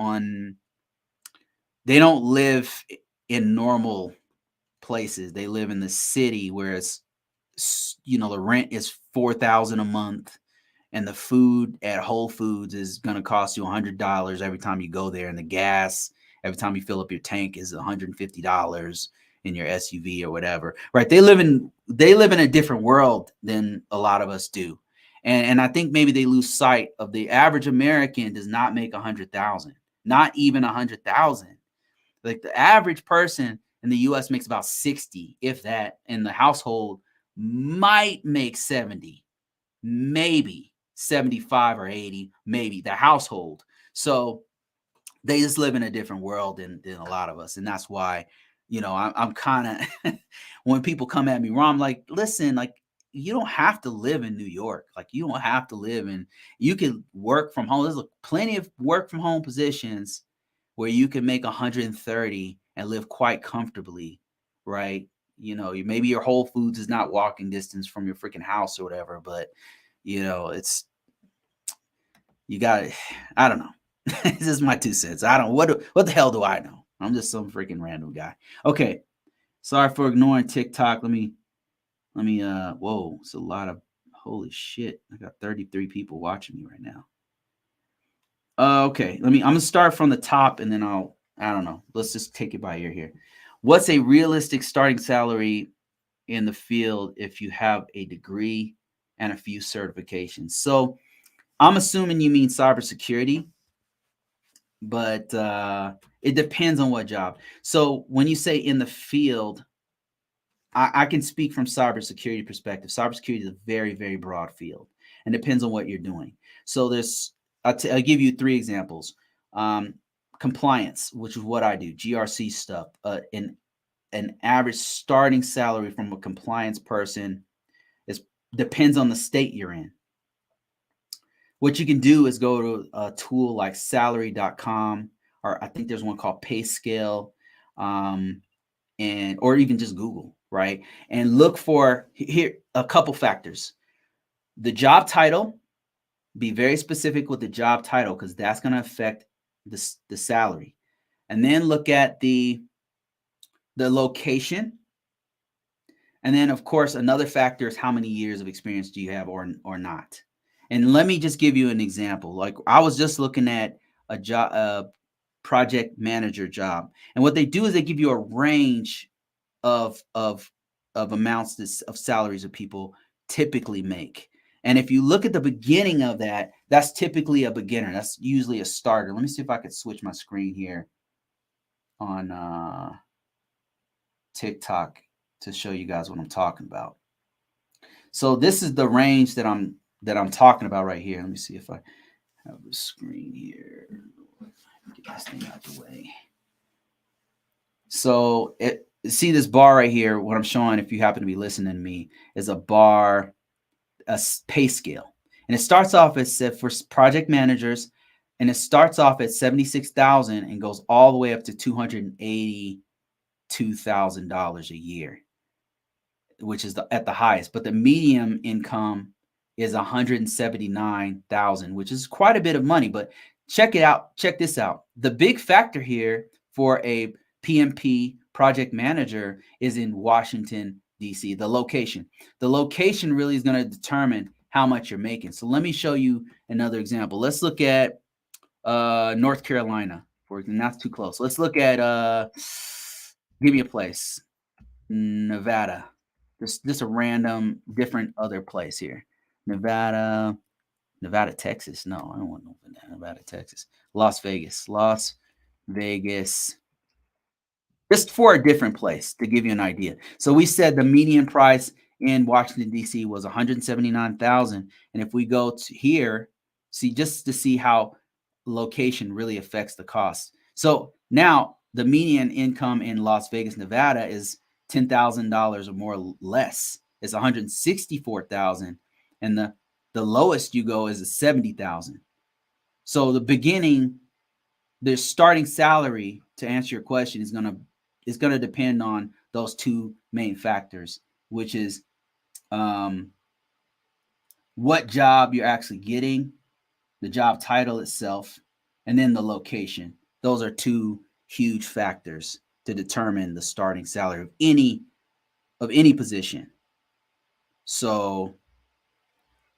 in normal places. They live in the city where it's, the rent is $4,000 a month, and the food at Whole Foods is going to cost you $100 every time you go there, and the gas every time you fill up your tank is $150 in your SUV or whatever, right? They live in a different world than a lot of us do, and I think maybe they lose sight of the average American does not make 100,000, not even 100,000. Like the average person in the U.S. makes about 60, if that, and the household might make 70, maybe 75 or 80, maybe the household. So they just live in a different world than a lot of us. And that's why, I'm kind of, when people come at me wrong, I'm like, listen, like, you don't have to live in New York. Like, you don't have to you can work from home. There's plenty of work from home positions where you can make 130 and live quite comfortably, right? Maybe your Whole Foods is not walking distance from your freaking house or whatever, but it's, you got it. I don't know. This is my 2 cents. I don't, what the hell do I know? I'm just some freaking random guy. Okay. Sorry for ignoring TikTok. Let me, whoa, it's a lot of, holy shit. I got 33 people watching me right now. Okay. I'm going to start from the top and then I don't know. Let's just take it by ear here. What's a realistic starting salary in the field if you have a degree and a few certifications? So I'm assuming you mean cybersecurity, but it depends on what job. So when you say in the field, I can speak from cybersecurity perspective. Cybersecurity is a very, very broad field and depends on what you're doing. So I'll give you 3 examples. Compliance, which is what I do, GRC stuff. An average starting salary from a compliance person depends on the state you're in. What you can do is go to a tool like salary.com, or I think there's one called PayScale, or even just Google, right? And look for here a couple factors. The job title, be very specific with the job title because that's going to affect the salary. And then look at the location. And then, of course, another factor is how many years of experience do you have or not. And let me just give you an example. Like I was just looking at a project manager job, and what they do is they give you a range of amounts of salaries that people typically make. And if you look at the beginning of that, that's typically a beginner. That's usually a starter. Let me see if I could switch my screen here TikTok to show you guys what I'm talking about. So this is the range that I'm talking about right here. Let me see if I have the screen here. Get this thing out the way. So see this bar right here. What I'm showing, if you happen to be listening to me, is a bar, a pay scale, and it starts off as for project managers, and it starts off at $76,000 and goes all the way up to $282,000 a year, which is at the highest. But the medium income is $179,000, which is quite a bit of money. But check it out. Check this out. The big factor here for a PMP project manager is in Washington, D.C., the location. The location really is going to determine how much you're making. So let me show you another example. Let's look at North Carolina. Not too close. Let's look at, give me a place, Nevada. Just a random, different other place here. Nevada, Texas. No, I don't want Nevada, Texas. Las Vegas. Just for a different place to give you an idea. So we said the median price in Washington, D.C. was $179,000. And if we go to here, just to see how location really affects the cost. So now the median income in Las Vegas, Nevada is $10,000 or more or less. It's $164,000. And the lowest you go is $70,000. So the starting salary, to answer your question, is going to depend on those two main factors, which is what job you're actually getting, the job title itself, and then the location. Those are two huge factors to determine the starting salary of any position. So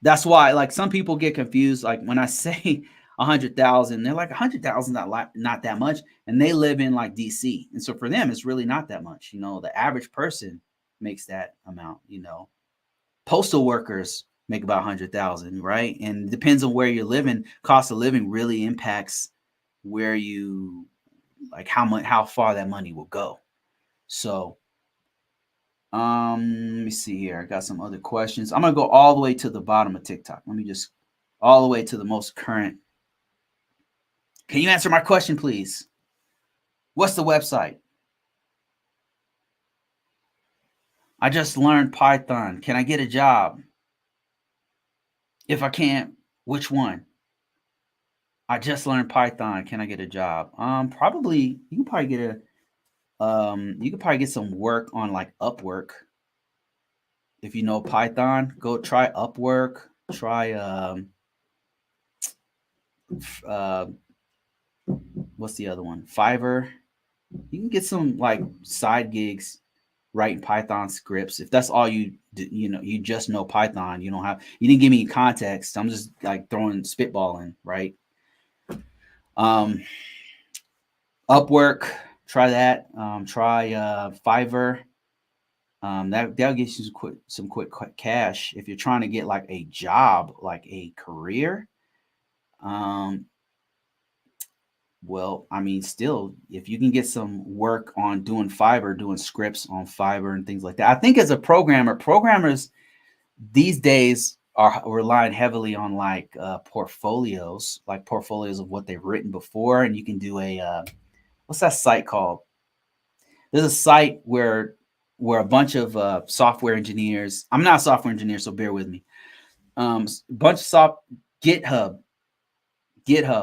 that's why, like, some people get confused. Like when I say 100,000, they're like, 100,000 not that much, and they live in like DC, and so for them it's really not that much. The average person makes that amount. Postal workers make about 100,000, right? And it depends on where you're living. Cost of living really impacts where you, like, how far that money will go. So let me see here. I got some other questions. I'm gonna go all the way to the bottom of TikTok. Let me just all the way to the most current. Can you answer my question, please? What's the website? I just learned Python. Can I get a job? If I can't, which one? I just learned Python. Can I get a job? Probably. You can probably get you could probably get some work on like Upwork. If you know Python, go try Upwork. Try what's the other one? Fiverr. You can get some like side gigs writing Python scripts. If that's all you just know Python, you didn't give me context. I'm just like spitballing, right? Upwork, try that. Try Fiverr. That'll get you some quick cash if you're trying to get like a job, like a career. Well, I mean, still, if you can get some work on doing Fiverr, doing scripts on Fiverr and things like that. I think as a programmers these days are relying heavily on like portfolios of what they've written before. And you can do what's that site called? There's a site where a bunch of software engineers, I'm not a software engineer, so bear with me. Bunch of GitHub,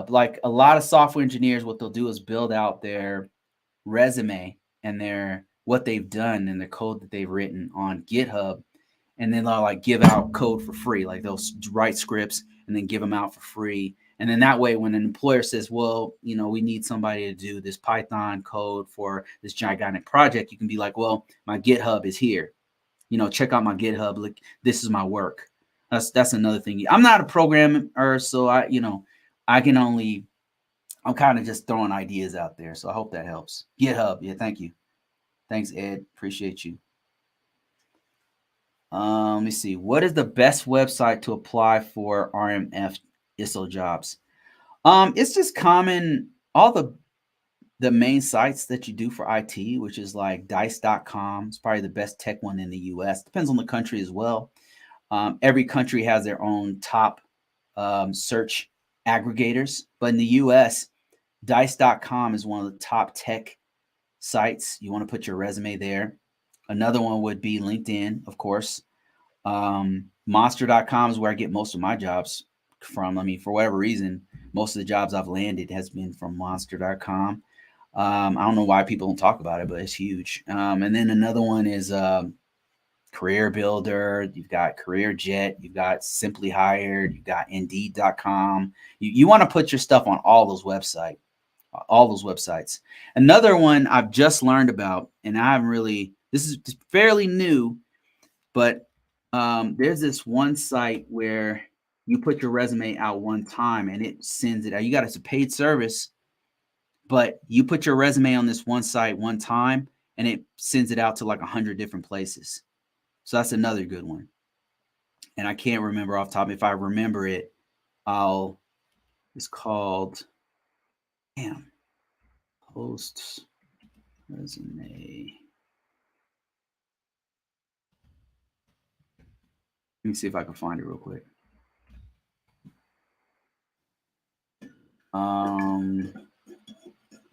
like a lot of software engineers, what they'll do is build out their resume and what they've done and the code that they've written on GitHub. And then they'll like give out code for free. Like they'll write scripts and then give them out for free. And then that way, when an employer says, well, we need somebody to do this Python code for this gigantic project, you can be like, well, my GitHub is here. Check out my GitHub. Look, this is my work. That's another thing. I'm not a programmer, so I'm kind of just throwing ideas out there. So I hope that helps. GitHub. Yeah, thank you. Thanks, Ed. Appreciate you. Let me see. What is the best website to apply for RMF ISSO jobs? It's just common. the main sites that you do for IT, which is like dice.com. It's probably the best tech one in the US. Depends on the country as well. Every country has their own top search aggregators. But in the US, dice.com is one of the top tech sites. You want to put your resume there. Another one would be LinkedIn, of course. Monster.com is where I get most of my jobs from. I mean, for whatever reason, most of the jobs I've landed has been from monster.com. I don't know why people don't talk about it, but it's huge. And then another one is Career Builder. You've got CareerJet. You've got Simply Hired. You've got Indeed.com. You want to put your stuff on all those websites. Another one I've just learned about, and I haven't really, this is fairly new, but there's this one site where you put your resume out one time and it sends it out. You got it's a paid service, but you put your resume on this one site one time and it sends it out to like 100 different places. So that's another good one. And I can't remember off top. If I remember it, it's called, post resume. Let me see if I can find it real quick.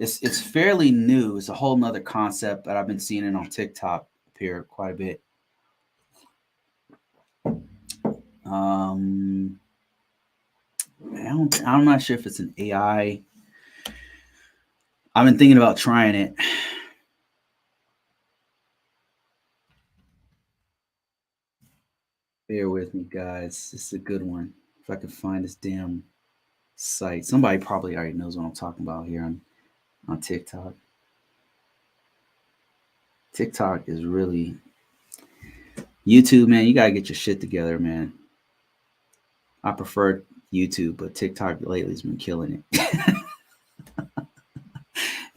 It's fairly new. It's a whole nother concept, but I've been seeing it on TikTok appear quite a bit. I'm not sure if it's an AI. I've been thinking about trying it. Bear with me, guys. This is a good one. If I can find this damn site. Somebody probably already knows what I'm talking about here on TikTok. TikTok is really YouTube, man. You gotta get your shit together, man. I prefer YouTube, but TikTok lately has been killing it.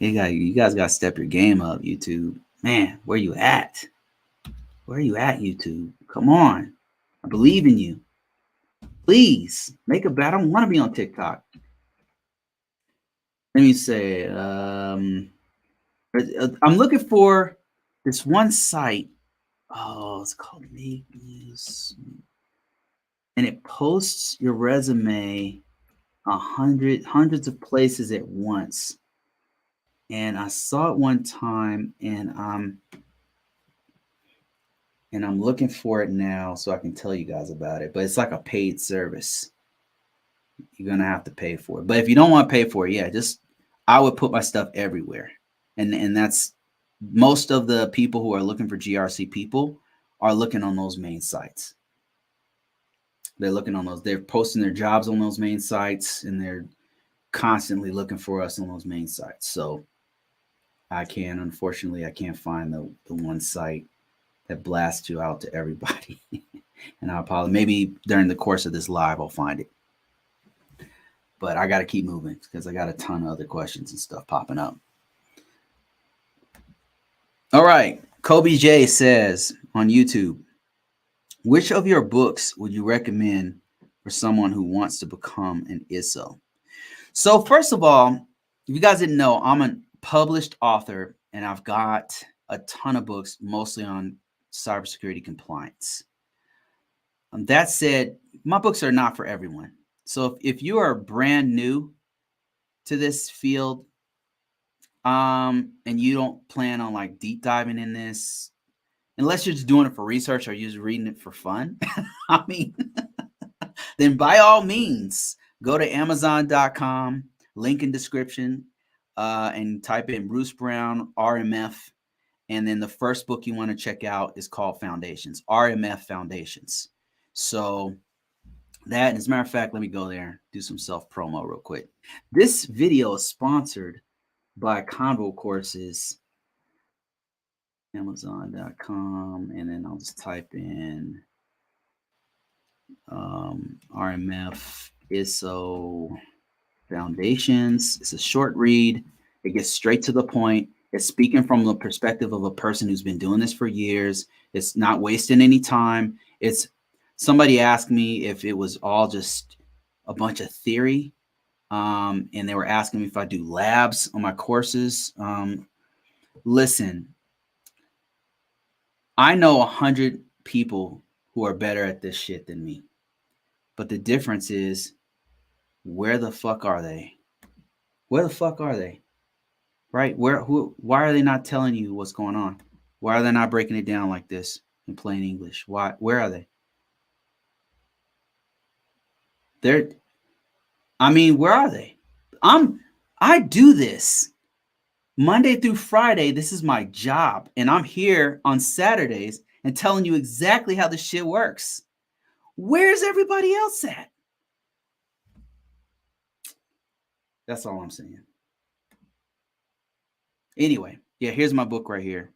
You guys gotta step your game up, YouTube. Man, where you at? Where are you at, YouTube? Come on. I believe in you. Please make a bet. I don't want to be on TikTok. Let me say, I'm looking for this one site. Oh, it's called Make News. And it posts your resume hundreds of places at once. And I saw it one time, and I'm looking for it now so I can tell you guys about it. But it's like a paid service. You're gonna have to pay for it. But if you don't want to pay for it, yeah, I would put my stuff everywhere. And that's most of the people who are looking for GRC people are looking on those main sites. They're looking on those, they're posting their jobs on those main sites, and they're constantly looking for us on those main sites. So unfortunately, I can't find the one site that blasts you out to everybody. And I apologize. Maybe during the course of this live, I'll find it. But I got to keep moving because I got a ton of other questions and stuff popping up. All right. Kobe J says on YouTube, which of your books would you recommend for someone who wants to become an ISSO? So first of all, if you guys didn't know, I'm a published author, and I've got a ton of books, mostly on cybersecurity compliance. That said, my books are not for everyone. So if you are brand new to this field, and you don't plan on like deep diving in this, unless you're just doing it for research or you're just reading it for fun, I mean, then by all means, go to Amazon.com, link in description, and type in Bruce Brown, RMF. And then the first book you want to check out is called Foundations, RMF Foundations. So that, as a matter of fact, let me go there, do some self-promo real quick. This video is sponsored by Convocourses, Amazon.com, and then I'll just type in RMF ISSO Foundations. It's a short read. It gets straight to the point. It's speaking from the perspective of a person who's been doing this for years. It's not wasting any time. Somebody asked me if it was all just a bunch of theory. And they were asking me if I do labs on my courses. Listen, I know 100 people who are better at this shit than me. But the difference is, where the fuck are they? Where the fuck are they? Right? Why are they not telling you what's going on? Why are they not breaking it down like this in plain English? Where are they? Where are they? I do this Monday through Friday. This is my job. And I'm here on Saturdays and telling you exactly how this shit works. Where's everybody else at? That's all I'm saying. Anyway, yeah, here's my book right here.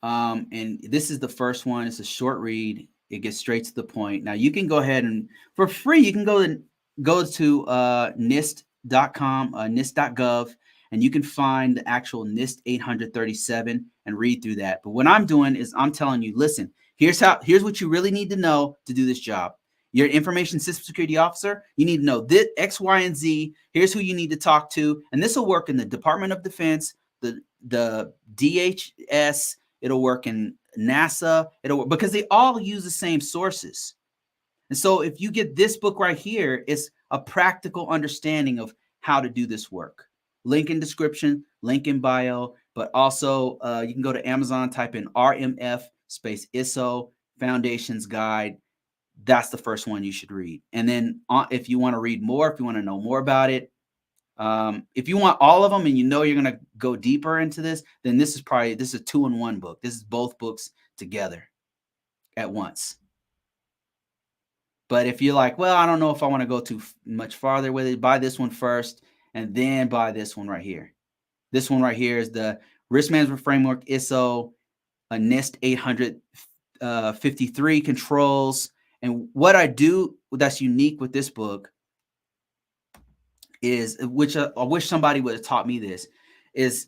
And this is the first one. It's a short read. It gets straight to the point. Now you can go ahead and for free, you can go to NIST.com, NIST.gov, and you can find the actual NIST 837 and read through that. But what I'm doing is I'm telling you, listen, here's what you really need to know to do this job. You're an information system security officer. You need to know this X, Y, and Z. Here's who you need to talk to. And this will work in the Department of Defense, the DHS, it'll work in NASA, it'll work because they all use the same sources. And so if you get this book right here, it's a practical understanding of how to do this work. Link in description, link in bio, but also you can go to Amazon, type in RMF space ISSO Foundations Guide. That's the first one you should read. And then if you want to read more, if you want to know more about it, if you want all of them and you know you're going to go deeper into this, then this is a 2-in-1 book. This is both books together at once. But if you're like, well, I don't know if I want to go too much farther with it, buy this one first and then buy this one right here. This one right here is the Risk Management Framework ISSO NIST 853 controls. And what I do that's unique with this book is, which I wish somebody would have taught me this, is,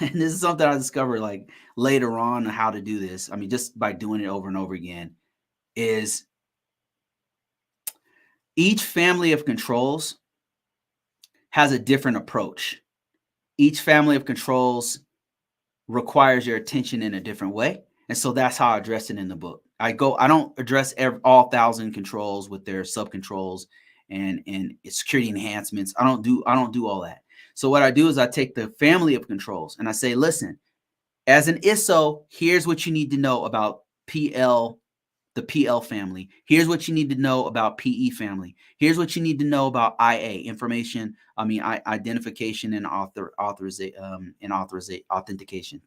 and this is something I discovered like later on how to do this. I mean, just by doing it over and over again, is each family of controls has a different approach. Each family of controls requires your attention in a different way. And so that's how I address it in the book. I don't address all 1,000 controls with their sub-controls and security enhancements. I don't do all that. So what I do is I take the family of controls and I say, listen, as an ISSO, here's what you need to know about the PL family. Here's what you need to know about PE family. Here's what you need to know about IA, identification and authentication.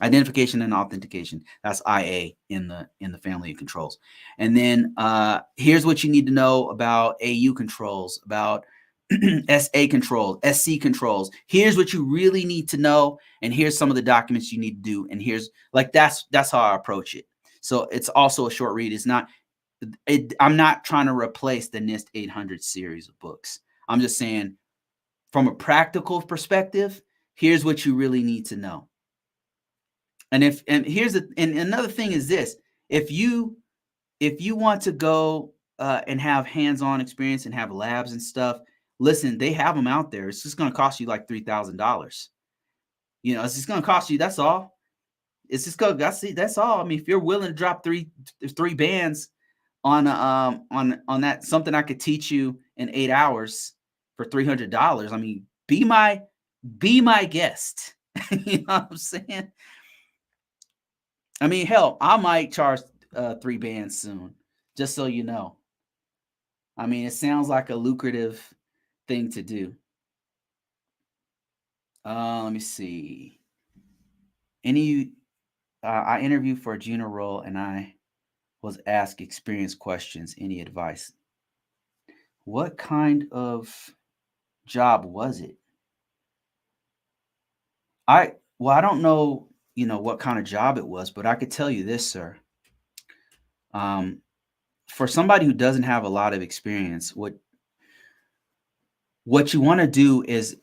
Identification and authentication. That's IA in the family of controls. And then here's what you need to know about AU controls, about SA controls, SC controls. Here's what you really need to know, and here's some of the documents you need to do. And here's that's how I approach it. So it's also a short read. I'm not trying to replace the NIST 800 series of books. I'm just saying, from a practical perspective, here's what you really need to know. And another thing is this: if you want to go and have hands-on experience and have labs and stuff, listen, they have them out there. It's just going to cost you like $3,000. It's just going to cost you. That's all. It's just going. That's all. I mean, if you're willing to drop three bands on that, something I could teach you in 8 hours for $300. I mean, be my guest. You know what I'm saying? I mean, hell, I might charge 3 bands soon, just so you know. I mean, it sounds like a lucrative thing to do. Let me see. I interviewed for a junior role and I was asked experience questions. Any advice? What kind of job was it? I don't know, what kind of job it was, but I could tell you this, sir. For somebody who doesn't have a lot of experience, what you want to do is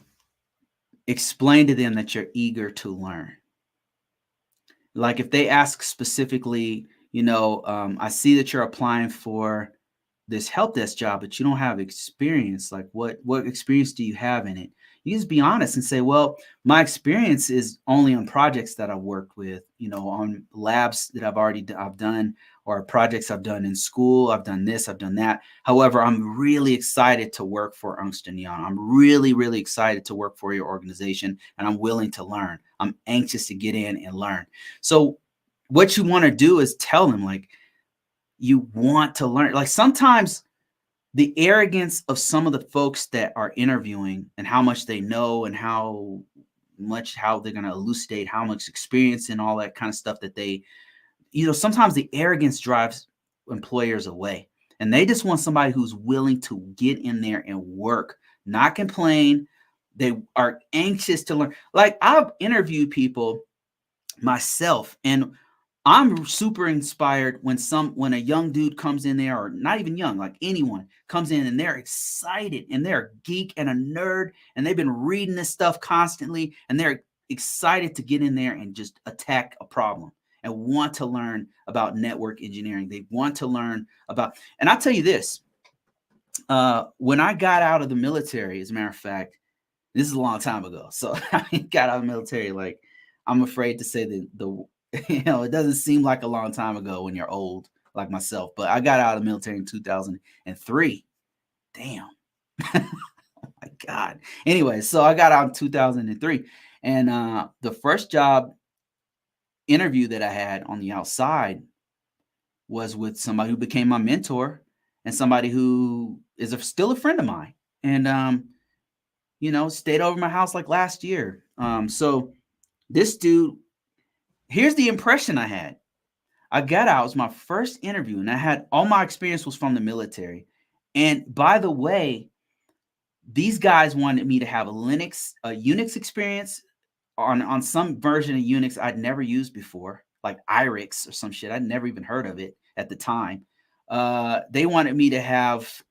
explain to them that you're eager to learn. Like if they ask specifically, I see that you're applying for this help desk job, but you don't have experience. Like what experience do you have in it? You just be honest and say, well, my experience is only on projects that I've worked with, on labs that I've done, or projects I've done in school. I've done this, I've done that. However, I'm really excited to work for Ernst & Young. I'm really, really excited to work for your organization, and I'm willing to learn. I'm anxious to get in and learn. So what you want to do is tell them, like, you want to learn. Like, sometimes the arrogance of some of the folks that are interviewing and how much they know and how they're going to elucidate how much experience and all that kind of stuff that they, sometimes the arrogance drives employers away, and they just want somebody who's willing to get in there and work, not complain. They are anxious to learn. Like, I've interviewed people myself, and I'm super inspired when a young dude comes in there, or not even young, like anyone comes in and they're excited and they're a geek and a nerd and they've been reading this stuff constantly and they're excited to get in there and just attack a problem and want to learn about network engineering. They want to learn about, and I'll tell you this, when I got out of the military, as a matter of fact, this is a long time ago. So I got out of the military, like, I'm afraid to say the it doesn't seem like a long time ago when you're old like myself, but I got out of the military in 2003. Damn. Oh my God. Anyway, so I got out in 2003, and the first job interview that I had on the outside was with somebody who became my mentor and somebody who is still a friend of mine, and stayed over my house like last year. So this dude, here's the impression I had. I got out. It was my first interview, and I had all my experience was from the military. And by the way, these guys wanted me to have a Unix experience on some version of Unix I'd never used before, like IRIX or some shit. I'd never even heard of it at the time. They wanted me to have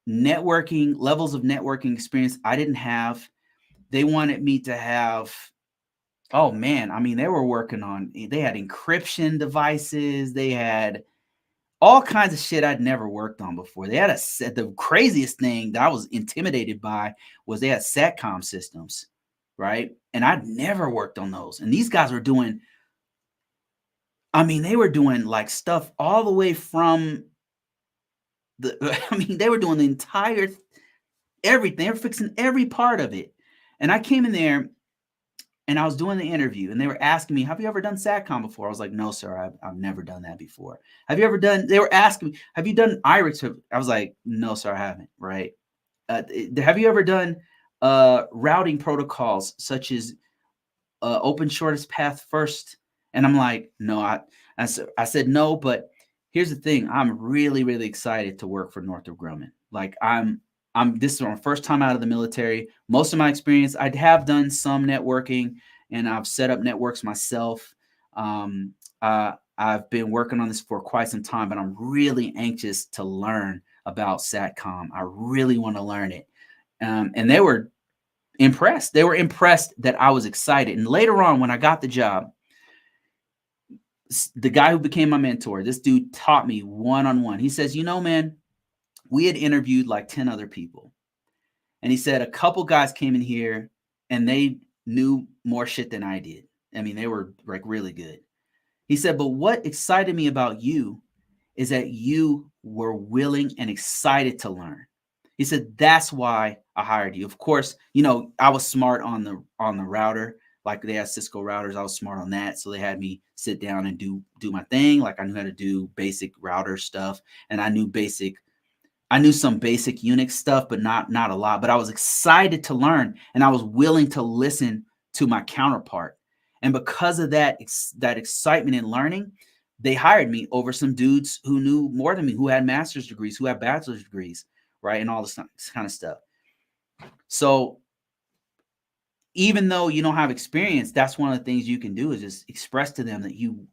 levels of networking experience I didn't have. They wanted me to have, oh man, I mean, they had encryption devices. They had all kinds of shit I'd never worked on before. They had the craziest thing that I was intimidated by was they had SATCOM systems, right? And I'd never worked on those. And these guys were doing, they were doing like stuff all the way from they were doing the entire everything. They were fixing every part of it. And I came in there and I was doing the interview, and they were asking me, have you ever done SATCOM before? I was like, no, sir, I've never done that before. They were asking me, have you done IRIX? I was like, no, sir, I haven't, right? Have you ever done routing protocols such as open shortest path first? And I'm like, no, I said no, but here's the thing. I'm really, really excited to work for Northrop Grumman. Like, this is my first time out of the military. Most of my experience, I have done some networking, and I've set up networks myself. I've been working on this for quite some time, but I'm really anxious to learn about SATCOM. I really want to learn it. And they were impressed. They were impressed that I was excited. And later on, when I got the job, the guy who became my mentor, this dude taught me one-on-one. He says, man, we had interviewed like 10 other people. And he said a couple guys came in here and they knew more shit than I did. They were like really good. He said, but what excited me about you is that you were willing and excited to learn. He said, that's why I hired you. Of course, I was smart on the router. Like, they had Cisco routers. I was smart on that. So they had me sit down and do my thing. Like, I knew how to do basic router stuff, and I knew some basic Unix stuff, but not a lot. But I was excited to learn, and I was willing to listen to my counterpart. And because of that excitement in learning, they hired me over some dudes who knew more than me, who had master's degrees, who had bachelor's degrees, right? And all this kind of stuff. So even though you don't have experience, that's one of the things you can do is just express to them that you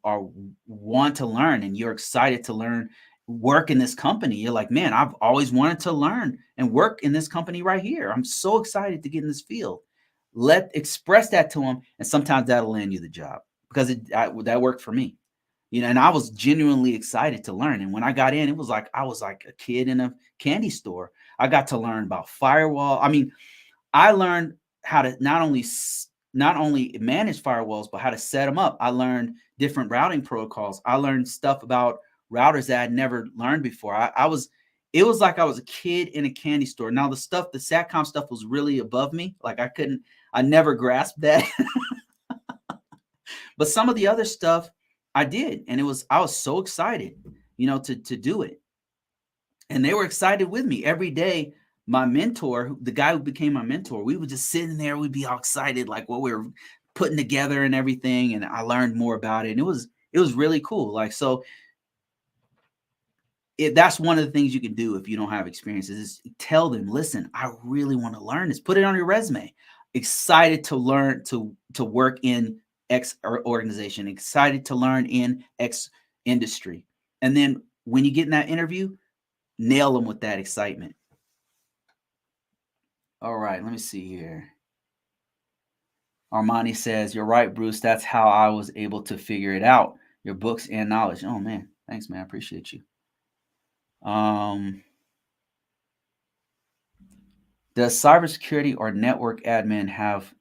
want to learn and you're excited to learn, work in this company. You're like, man, I've always wanted to learn and work in this company right here. I'm so excited to get in this field. Express that to them, and sometimes that'll land you the job, because that worked for me. and I was genuinely excited to learn. And when I got in, it was like I was like a kid in a candy store. I got to learn about firewall. I mean, I learned how to not only manage firewalls, but how to set them up. I learned different routing protocols. I learned stuff about routers that I'd never learned before. It was like I was a kid in a candy store. Now the SATCOM stuff was really above me. Like I never grasped that. But some of the other stuff I did, and I was so excited, to do it. And they were excited with me every day. My mentor, the guy who became my mentor, we would just sit in there. We'd be all excited, like what we were putting together and everything. And I learned more about it. And it was really cool. Like, so that's one of the things you can do if you don't have experiences is tell them, listen, I really want to learn this. Put it on your resume. Excited to learn to work in X organization, excited to learn in X industry. And then when you get in that interview, nail them with that excitement. All right, let me see here. Armani says, you're right, Bruce. That's how I was able to figure it out. Your books and knowledge. Oh, man. Thanks, man. I appreciate you. Does cybersecurity or network admin have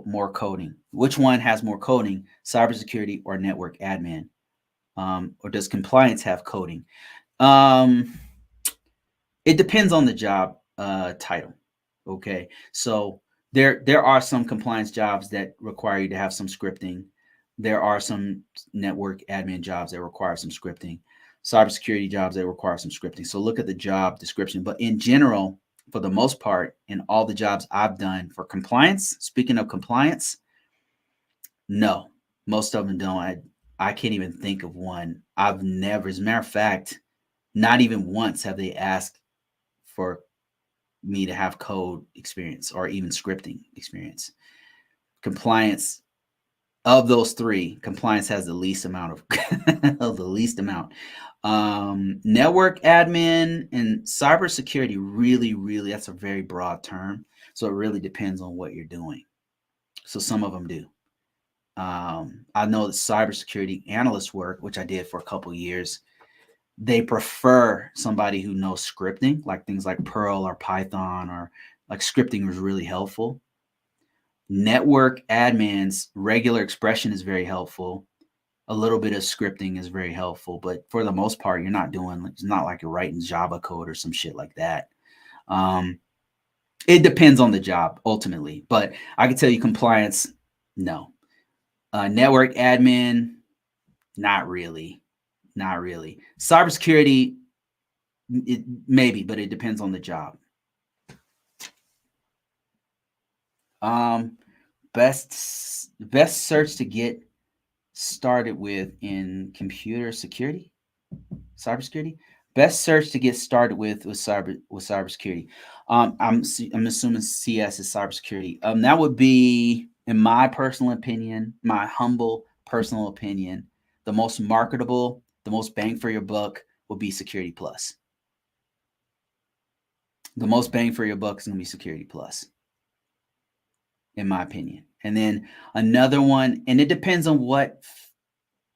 more coding? Which one has more coding, cybersecurity or network admin? Or does compliance have coding? It depends on the job title. Okay, so there are some compliance jobs that require you to have some scripting. There are some network admin jobs that require some scripting. Cybersecurity jobs that require some scripting. So look at the job description. But in general, for the most part, in all the jobs I've done for compliance, speaking of compliance, no, most of them don't. I can't even think of one. I've never, as a matter of fact, not even once have they asked for me to have code experience or even scripting experience. Compliance, of those three, compliance has the least amount of the least amount. Network admin and cybersecurity really, that's a very broad term. So it really depends on what you're doing. So some of them do. I know that cybersecurity analyst work, which I did for a couple of years, they prefer somebody who knows scripting, like things like Perl or Python, or like scripting was really helpful. Network admins, regular expression is very helpful. A little bit of scripting is very helpful, but for the most part, you're not doing, it's not like you're writing Java code or some shit like that. It depends on the job ultimately, but I can tell you compliance, no. Network admin, not really. Cybersecurity, maybe, but it depends on the job. Best search to get started with in computer security, cybersecurity. Best search to get started with cybersecurity. I'm assuming CS is cybersecurity. That would be, in my personal opinion, my humble personal opinion, the most marketable, the most bang for your buck would be Security Plus. The most bang for your buck is going to be Security Plus, in my opinion. And then another one, and it depends on what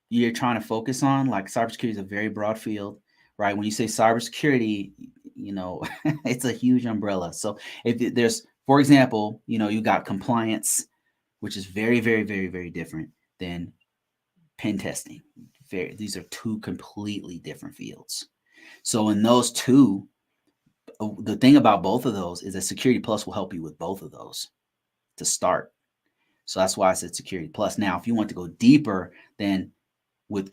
you're trying to focus on. Like cybersecurity is a very broad field, right? When you say cybersecurity, it's a huge umbrella. So if there's, for example, you got compliance, which is very, very, very, very different than pen testing. These are two completely different fields. So in those two, the thing about both of those is that Security Plus will help you with both of those to start. So that's why I said Security Plus. Now, if you want to go deeper than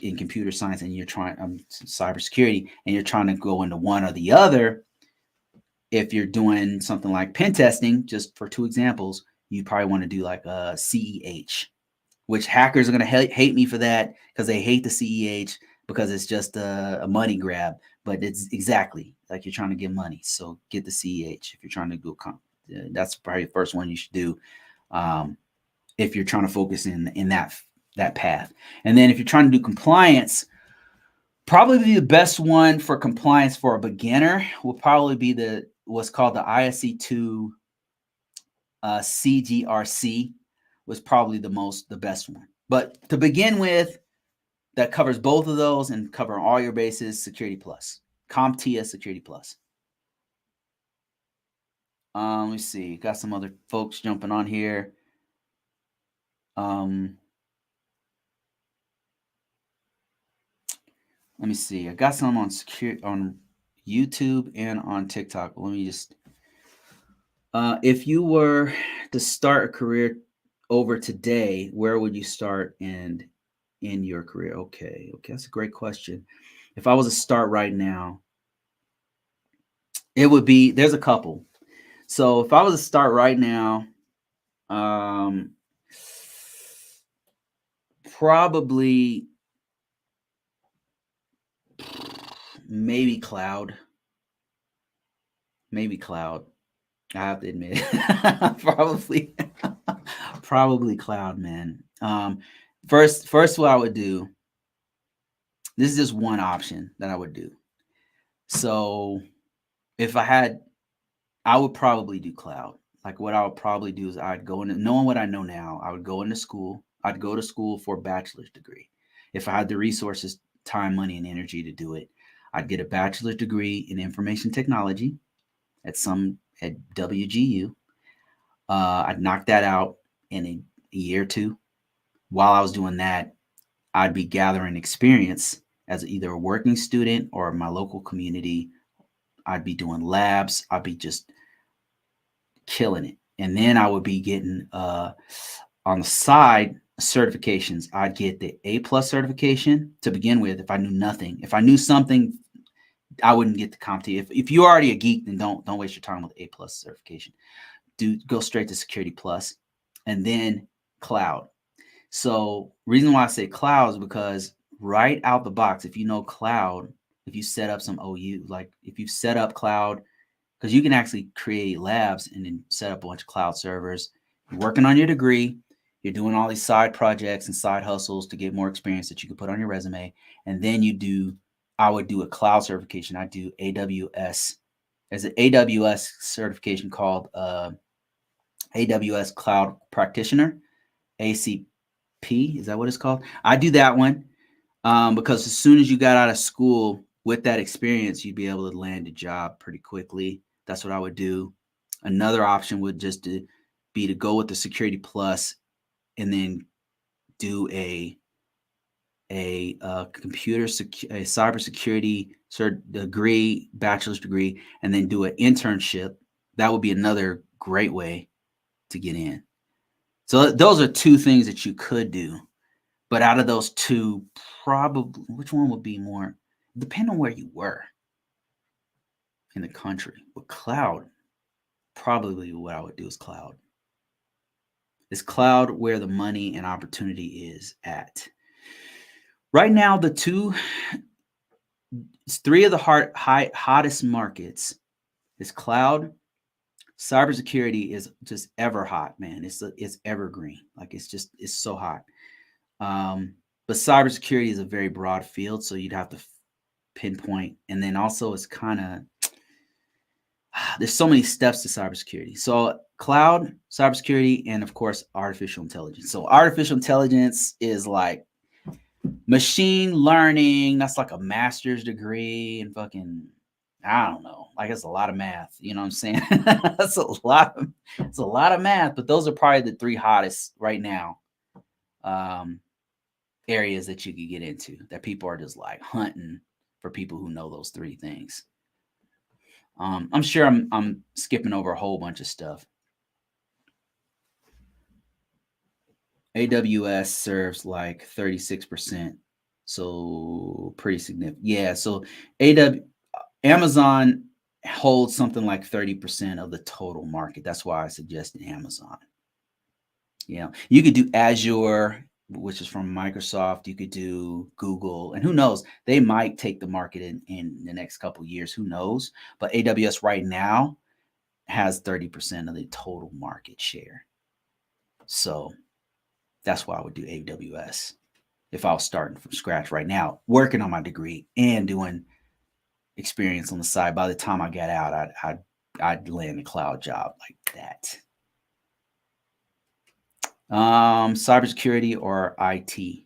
in computer science and you're trying cybersecurity and you're trying to go into one or the other, if you're doing something like pen testing, just for two examples, you probably want to do like a CEH, which hackers are going to hate me for that because they hate the CEH because it's just a money grab. But it's exactly like you're trying to get money. So get the CEH if you're trying to go. That's probably the first one you should do if you're trying to focus in that path. And then if you're trying to do compliance, probably the best one for compliance for a beginner will probably be what's called the ISSO CGRC was probably the best one. But to begin with, that covers both of those and cover all your bases. Security Plus, CompTIA Security Plus. Let me see. Got some other folks jumping on here. Let me see. I got some on YouTube and on TikTok. Let me just. If you were to start a career over today, where would you start in your career? Okay, that's a great question. If I was to start right now, it would be, there's a couple. So if I was to start right now, probably maybe cloud. Maybe cloud. I have to admit, probably cloud, man. First, what I would do. This is just one option that I would do. So, if I would probably do cloud. Like what I would probably do is I'd go into, knowing what I know now, I would go into school. I'd go to school for a bachelor's degree. If I had the resources, time, money, and energy to do it, I'd get a bachelor's degree in information technology at WGU. I'd knock that out in a year or two. While I was doing that, I'd be gathering experience as either a working student or my local community. I'd be doing labs. I'd be just killing it. And then I would be getting on the side certifications. I'd get the A+ certification to begin with. If I knew nothing, if I knew something, I wouldn't get the CompTIA. If you're already a geek, then don't waste your time with A+ certification. Go straight to Security Plus, and then cloud. So reason why I say cloud is because right out the box, if you know cloud, if you set up some OU, like if you've set up cloud, because you can actually create labs and then set up a bunch of cloud servers. You're working on your degree. You're doing all these side projects and side hustles to get more experience that you can put on your resume. And then I would do a cloud certification. I do AWS. There's an AWS certification called AWS Cloud Practitioner, ACP. Is that what it's called? I do that one because as soon as you got out of school with that experience, you'd be able to land a job pretty quickly. That's what I would do. Another option would just be to go with the Security Plus and then do a cybersecurity degree, bachelor's degree, and then do an internship. That would be another great way to get in. So those are two things that you could do. But out of those two, probably which one would be more? Depend on where you were in the country. With cloud, probably what I would do is cloud. Is cloud where the money and opportunity is at? Right now, three of the hottest markets is cloud. Cybersecurity is just ever hot, man. It's evergreen. Like it's so hot. But cybersecurity is a very broad field, so you'd have to pinpoint. And then also it's kind of, there's so many steps to cybersecurity. So cloud, cybersecurity, and of course, artificial intelligence. So artificial intelligence is like machine learning. That's like a master's degree and fucking, I don't know. Like it's a lot of math. You know what I'm saying? It's a lot of math, but those are probably the three hottest right now. Areas that you could get into that people are just like hunting for people who know those three things. I'm sure I'm skipping over a whole bunch of stuff. AWS serves like 36%, so pretty significant. Yeah, so Amazon holds something like 30% of the total market. That's why I suggested Amazon. Yeah, you could do Azure, which is from Microsoft. You could do Google, and who knows? They might take the market in the next couple of years. Who knows? But AWS right now has 30% of the total market share. So that's why I would do AWS if I was starting from scratch right now, working on my degree and doing experience on the side. By the time I got out, I'd land a cloud job like that. Cybersecurity or IT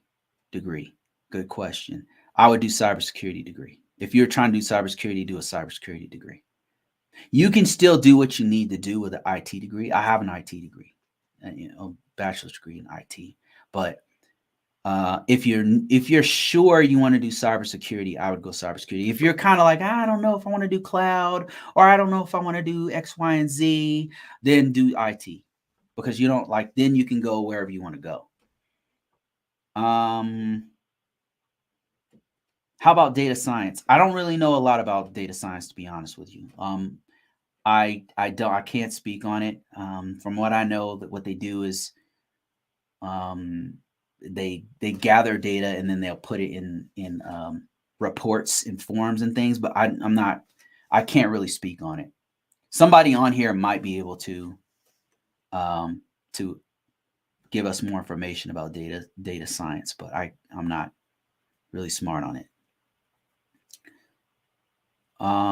degree. Good question. I would do cybersecurity degree. If you're trying to do cybersecurity, do a cybersecurity degree. You can still do what you need to do with an IT degree. I have an IT degree, a bachelor's degree in IT. But if you're sure you want to do cybersecurity, I would go cybersecurity. If you're kind of like, I don't know if I want to do cloud, or I don't know if I want to do X, Y, and Z, then do IT, because you don't like. Then you can go wherever you want to go. How about data science? I don't really know a lot about data science, to be honest with you. I can't speak on it. From what I know, that what they do is they gather data and then they'll put it in reports and forms and things. But I can't really speak on it. Somebody on here might be able to give us more information about data science, but I'm not really smart on it.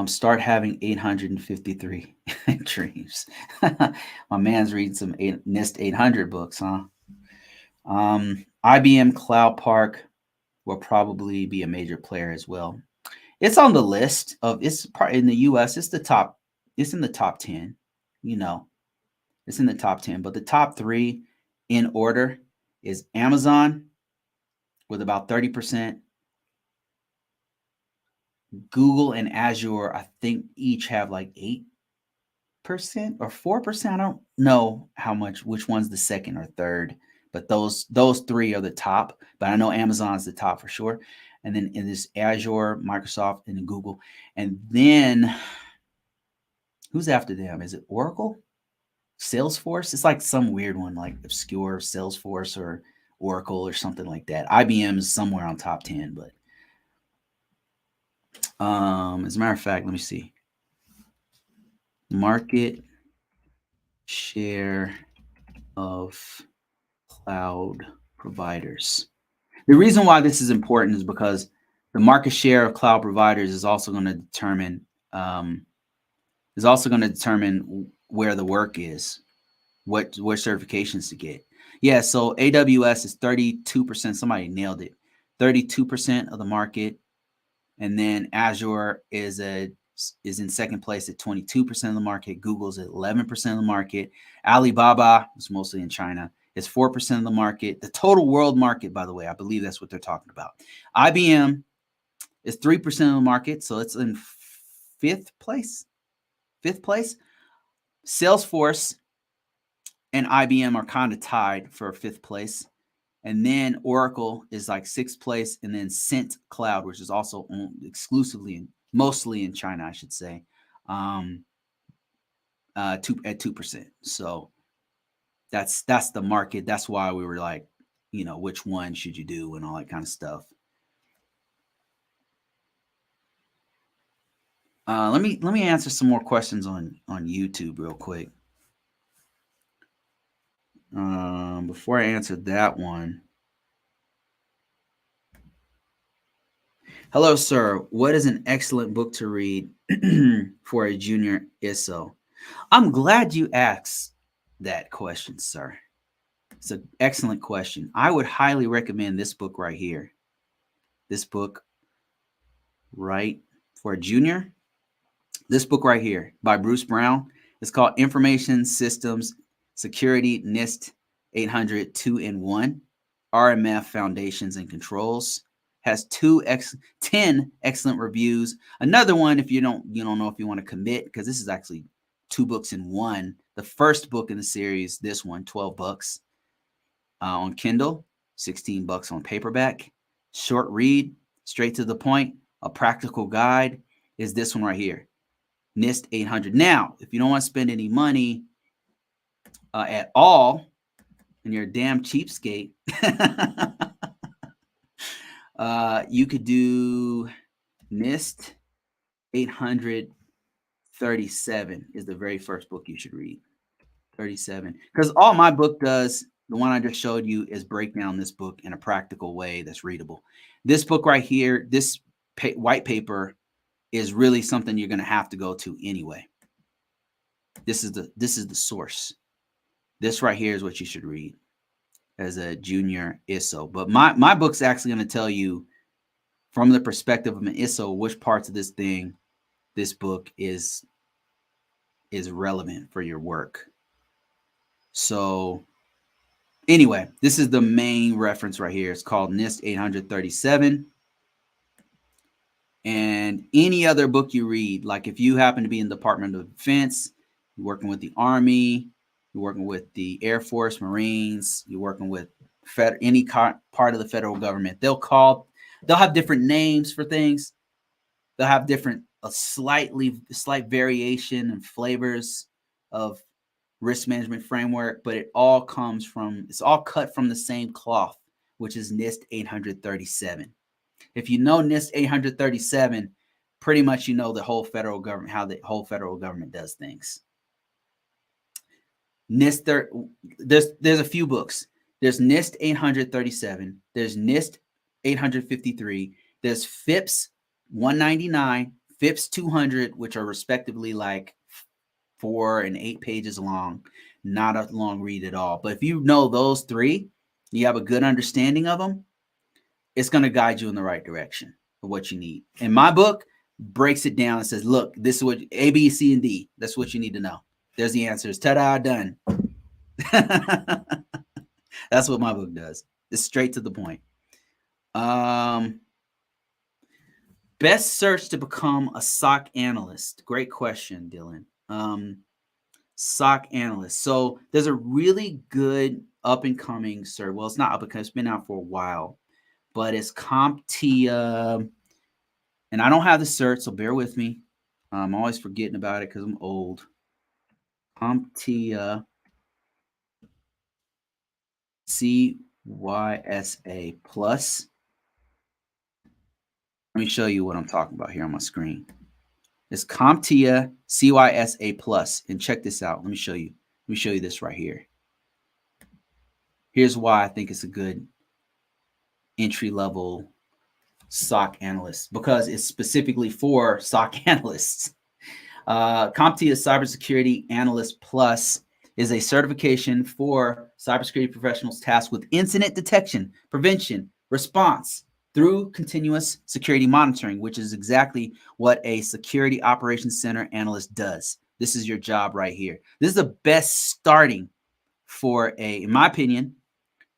Start having 853 dreams. My man's reading some NIST 800 books, huh? IBM Cloud Park will probably be a major player as well. It's on the list of, it's part in the US. It's in the top 10, it's in the top 10, but the top 3 in order is Amazon with about 30%. Google and Azure, I think each have like 8% or 4%. I don't know which one's the second or third, but those 3 are the top. But I know Amazon's the top for sure. And then in this Azure, Microsoft, and then Google. And then who's after them? Is it Oracle? Salesforce? It's like some weird one, like obscure Salesforce or Oracle or something like that. IBM is somewhere on top 10, but as a matter of fact, let me see. Market share of cloud providers. The reason why this is important is because the market share of cloud providers is also going to determine where the work is, what certifications to get. Yeah, so AWS is 32%. Somebody nailed it. 32% of the market. And then Azure is in second place at 22% of the market. Google's at 11% of the market. Alibaba, is mostly in China, is 4% of the market. The total world market, by the way, I believe that's what they're talking about. IBM is 3% of the market, so it's in fifth place. Salesforce and IBM are kind of tied for 5th place. And then Oracle is like 6th place, and then Cent Cloud, which is also exclusively, mostly in China, I should say, at 2%. So that's the market. That's why we were like, which one should you do and all that kind of stuff. Let me answer some more questions on YouTube real quick. Before I answer that one. Hello, sir. What is an excellent book to read for a junior ISSO? I'm glad you asked that question, sir. It's an excellent question. I would highly recommend this book right here. This book, right, for a junior. This book right here by Bruce Brown. It's called Information Systems Security NIST 800 2-in-1, RMF Foundations and Controls. Has 10 excellent reviews. Another one, if you don't know if you want to commit, because this is actually 2 books in one. The first book in the series, this one, $12 on Kindle, $16 on paperback. Short read, straight to the point, a practical guide is this one right here, NIST 800. Now, if you don't want to spend any money at all, and you're a damn cheapskate, you could do NIST 837 is the very first book you should read. 37. Because all my book does, the one I just showed you, is break down this book in a practical way that's readable. This book right here, this white paper, is really something you're going to have to go to anyway. This is the source. This right here is what you should read. as a junior ISSO. But my book's actually going to tell you from the perspective of an ISSO which parts of this book is relevant for your work. So anyway, this is the main reference right here. It's called NIST 837. And any other book you read, like if you happen to be in the Department of Defense, you're working with the Army, you're working with the Air Force, Marines, you're working with any part of the federal government, they'll have different names for things. They'll have a slight variation and flavors of risk management framework, but it's all cut from the same cloth, which is NIST 837. If you know NIST 837, pretty much you know the whole federal government, how the whole federal government does things. NIST, there's a few books. There's NIST 837. There's NIST 853. There's FIPS 199, FIPS 200, which are respectively like 4 and 8 pages long. Not a long read at all. But if you know those three, you have a good understanding of them, it's going to guide you in the right direction of what you need. And my book breaks it down and says, look, this is what A, B, C, and D. That's what you need to know. There's the answers. Ta-da, done. That's what my book does. It's straight to the point. Best search to become a SOC analyst. Great question, Dylan. SOC analyst. So there's a really good up-and-coming search. Well, it's not up-and-coming. It's been out for a while. But it's CompTIA, and I don't have the cert, so bear with me. I'm always forgetting about it because I'm old. CompTIA CYSA Plus. Let me show you what I'm talking about here on my screen. It's CompTIA CYSA Plus, and check this out. Let me show you. Let me show you this right here. Here's why I think it's a good entry-level SOC analyst, because it's specifically for SOC analysts. CompTIA Cybersecurity Analyst Plus is a certification for cybersecurity professionals tasked with incident detection, prevention, response through continuous security monitoring, which is exactly what a security operations center analyst does. This is your job right here. This is the best starting for in my opinion,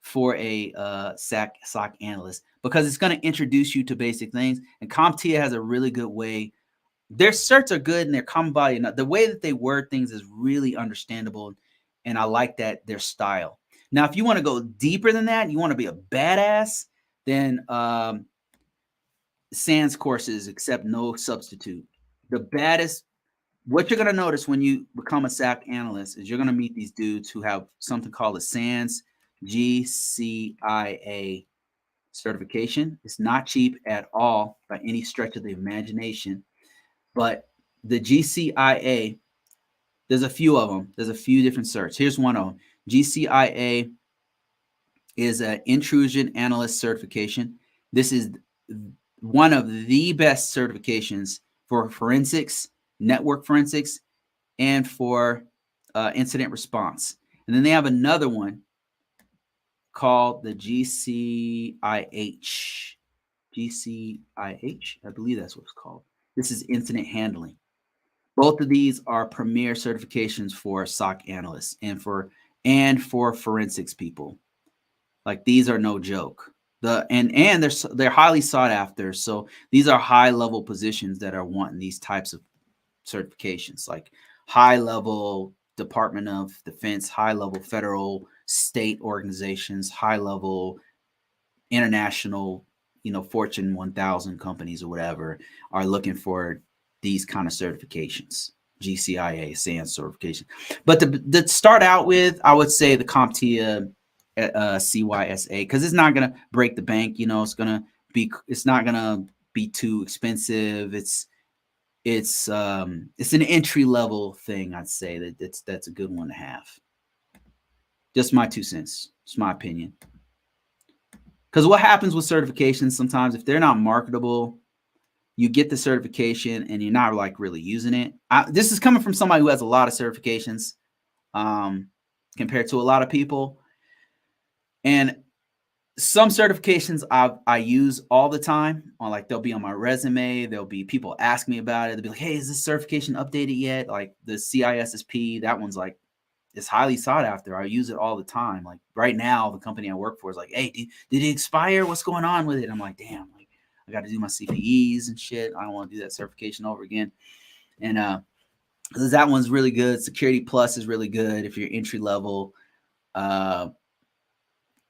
for a SOC analyst, because it's going to introduce you to basic things. And CompTIA has a really good way. Their certs are good and they're common body. The way that they word things is really understandable. And I like that, their style. Now, if you want to go deeper than that, you want to be a badass, then SANS courses accept no substitute. The baddest, what you're going to notice when you become a SOC analyst is you're going to meet these dudes who have something called a SANS GCIA certification. It's not cheap at all by any stretch of the imagination, but the GCIA, there's a few of them. There's a few different certs. Here's one of them. GCIA is an intrusion analyst certification. This is one of the best certifications for forensics, network forensics, and for incident response. And then they have another one called the GCIH. I believe that's what it's called. This is incident handling. Both of these are premier certifications for SOC analysts and for forensics people. Like, these are no joke. And they're highly sought after. So these are high level positions that are wanting these types of certifications, like high level Department of Defense, high level federal, state organizations, high level international, Fortune 1000 companies or whatever are looking for these kind of certifications, GCIA, SANS certification. But to start out with, I would say the CompTIA CYSA, because it's not going to break the bank. It's not going to be too expensive. It's an entry level thing. I'd say that's a good one to have. Just my 2 cents. It's my opinion. Because what happens with certifications sometimes, if they're not marketable, you get the certification and you're not like really using it. This is coming from somebody who has a lot of certifications compared to a lot of people. And some certifications I use all the time on, like, they'll be on my resume. There'll be people ask me about it. They'll be like, hey, is this certification updated yet? Like the CISSP, that one's like, it's highly sought after. I use it all the time. Like right now, the company I work for is like, hey, did it expire? What's going on with it? I'm like, damn, like I got to do my CPEs and shit. I don't want to do that certification over again. And that one's really good. Security Plus is really good if you're entry level.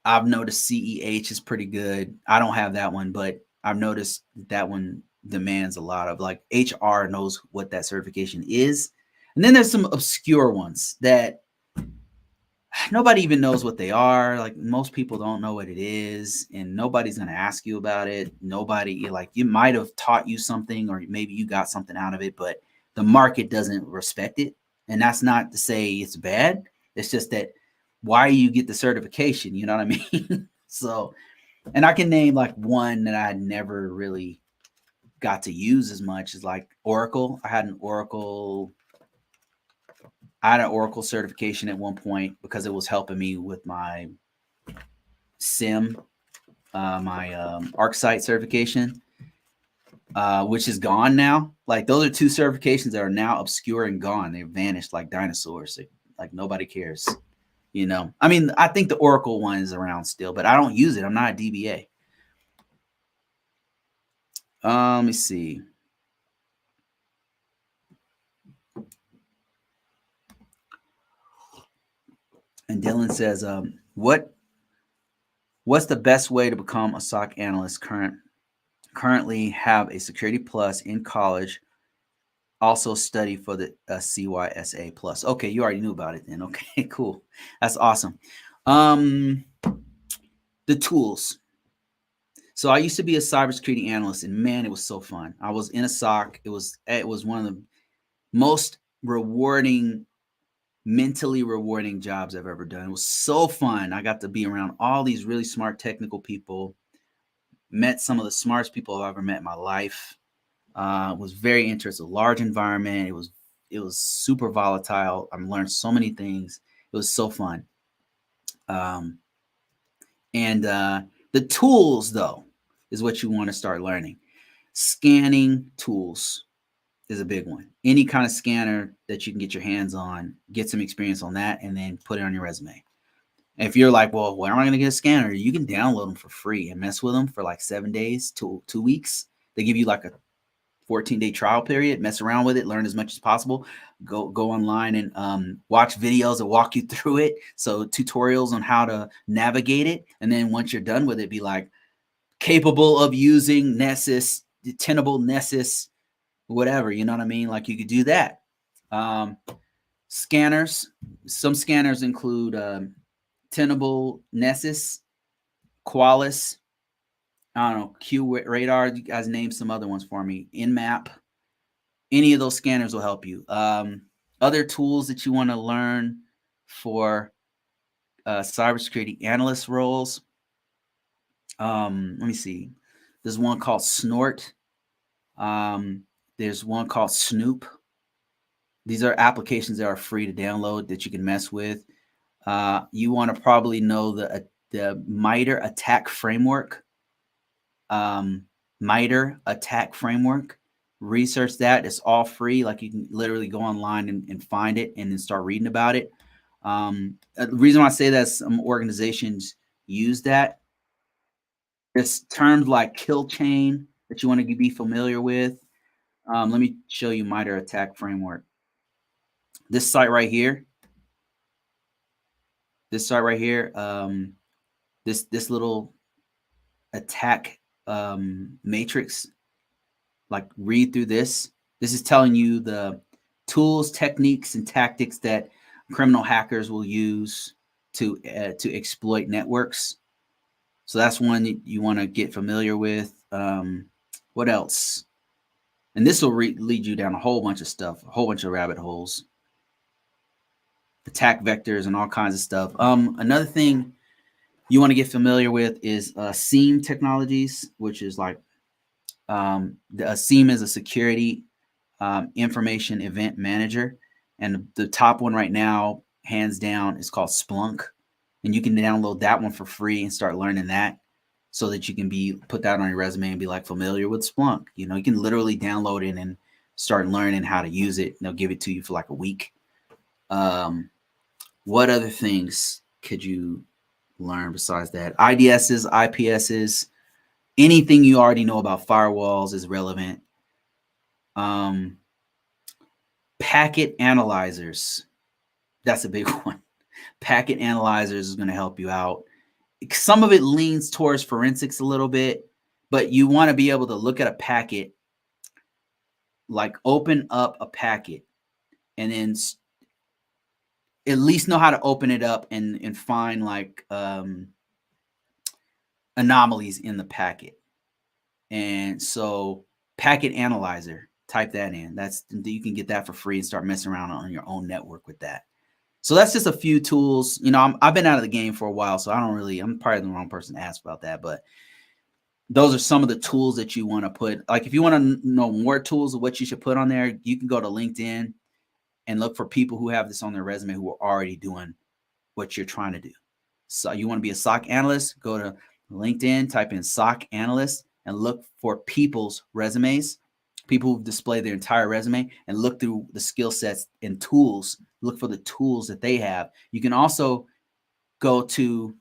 I've noticed CEH is pretty good. I don't have that one, but I've noticed that one demands a lot of, like, HR knows what that certification is. And then there's some obscure ones that nobody even knows what they are. Like most people don't know what it is, and nobody's going to ask you about it. Nobody, like, you might have taught you something or maybe you got something out of it, but the market doesn't respect it. And that's not to say it's bad. It's just that why you get the certification, you know what I mean? So, and I can name like one that I never really got to use as much as like Oracle. I had an Oracle certification at one point because it was helping me with my SIM, my ArcSight certification, which is gone now. Like those are two certifications that are now obscure and gone. They've vanished like dinosaurs. Like nobody cares. You know, I mean, I think the Oracle one is around still, but I don't use it. I'm not a DBA. Let me see. And Dylan says, what's the best way to become a SOC analyst? Currently have a Security Plus in college. Also study for the CYSA Plus. Okay, you already knew about it then. Okay, cool. That's awesome. The tools. So I used to be a cybersecurity analyst, and man, it was so fun. I was in a SOC. It was one of the most rewarding, mentally rewarding jobs I've ever done. It was so fun. I got to be around all these really smart technical people, met some of the smartest people I've ever met in my life. Was very interested. A large environment. It was super volatile. I learned so many things. It was so fun. And the tools, though, is what you want to start learning. Scanning tools is a big one. Any kind of scanner that you can get your hands on, get some experience on that, and then put it on your resume. And if you're like, well, where am I going to get a scanner? You can download them for free and mess with them for like 7 days to 2 weeks. They give you like a 14-day trial period. Mess around with it, learn as much as possible. Go online and watch videos that walk you through it. So tutorials on how to navigate it. And then once you're done with it, be like, capable of using Nessus, Tenable Nessus, whatever, you know what I mean? Like you could do that. Scanners, some scanners include Tenable Nessus, Qualys, I don't know, Q Radar. You guys name some other ones for me. Nmap. Any of those scanners will help you. Other tools that you want to learn for cybersecurity analyst roles. Let me see. There's one called Snort. There's one called Snoop. These are applications that are free to download that you can mess with. You want to probably know the MITRE attack framework. MITRE attack framework. Research that. It's all free. Like you can literally go online and find it and then start reading about it. The reason why I say that some organizations use that. There's terms like kill chain that you want to be familiar with. Let me show you MITRE attack framework. This site right here. This little attack matrix. Like read through this. This is telling you the tools, techniques, and tactics that criminal hackers will use to exploit networks. So that's one you want to get familiar with. What else? And this will lead you down a whole bunch of stuff, a whole bunch of rabbit holes, attack vectors, and all kinds of stuff. Another thing you want to get familiar with is SIEM technologies, which is like the SIEM is a security information event manager, and the top one right now, hands down, is called Splunk. and you can download that one for free and start learning that, so that you can put that on your resume and be like familiar with Splunk. You know, you can literally download it and start learning how to use it. They'll give it to you for like a week. What other things could you learn besides that? IDSs, IPSs, anything you already know about firewalls is relevant. Packet analyzers, that's a big one. Packet analyzers is going to help you out. Some of it leans towards forensics a little bit, but you want to be able to look at a packet, like open up a packet, and then at least know how to open it up and find like anomalies in the packet. And so packet analyzer, type that in. You can get that for free and start messing around on your own network with that. So that's just a few tools. You know, I've been out of the game for a while, so I'm probably the wrong person to ask about that, but those are some of the tools that you want to put. Like if you want to know more tools of what you should put on there, you can go to LinkedIn and look for people who have this on their resume who are already doing what you're trying to do. So you want to be a SOC analyst, go to LinkedIn, type in SOC analyst, and look for people's resumes, people who've displayed their entire resume, and look through the skill sets and tools. Look for the tools that they have. You can also go to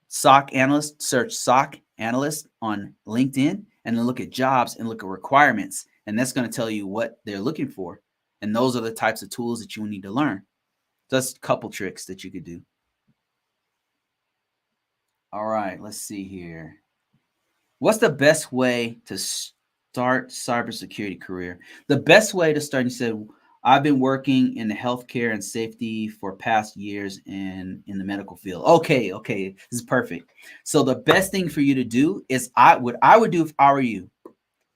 SOC analyst, search SOC analyst on LinkedIn, and then look at jobs and look at requirements. And that's going to tell you what they're looking for. And those are the types of tools that you need to learn. Just a couple tricks that you could do. All right, let's see here. What's the best way to start cybersecurity career? The best way to start, you said, I've been working in the healthcare and safety for past years in the medical field. Okay, this is perfect. So the best thing for you to do is what I would do if I were you,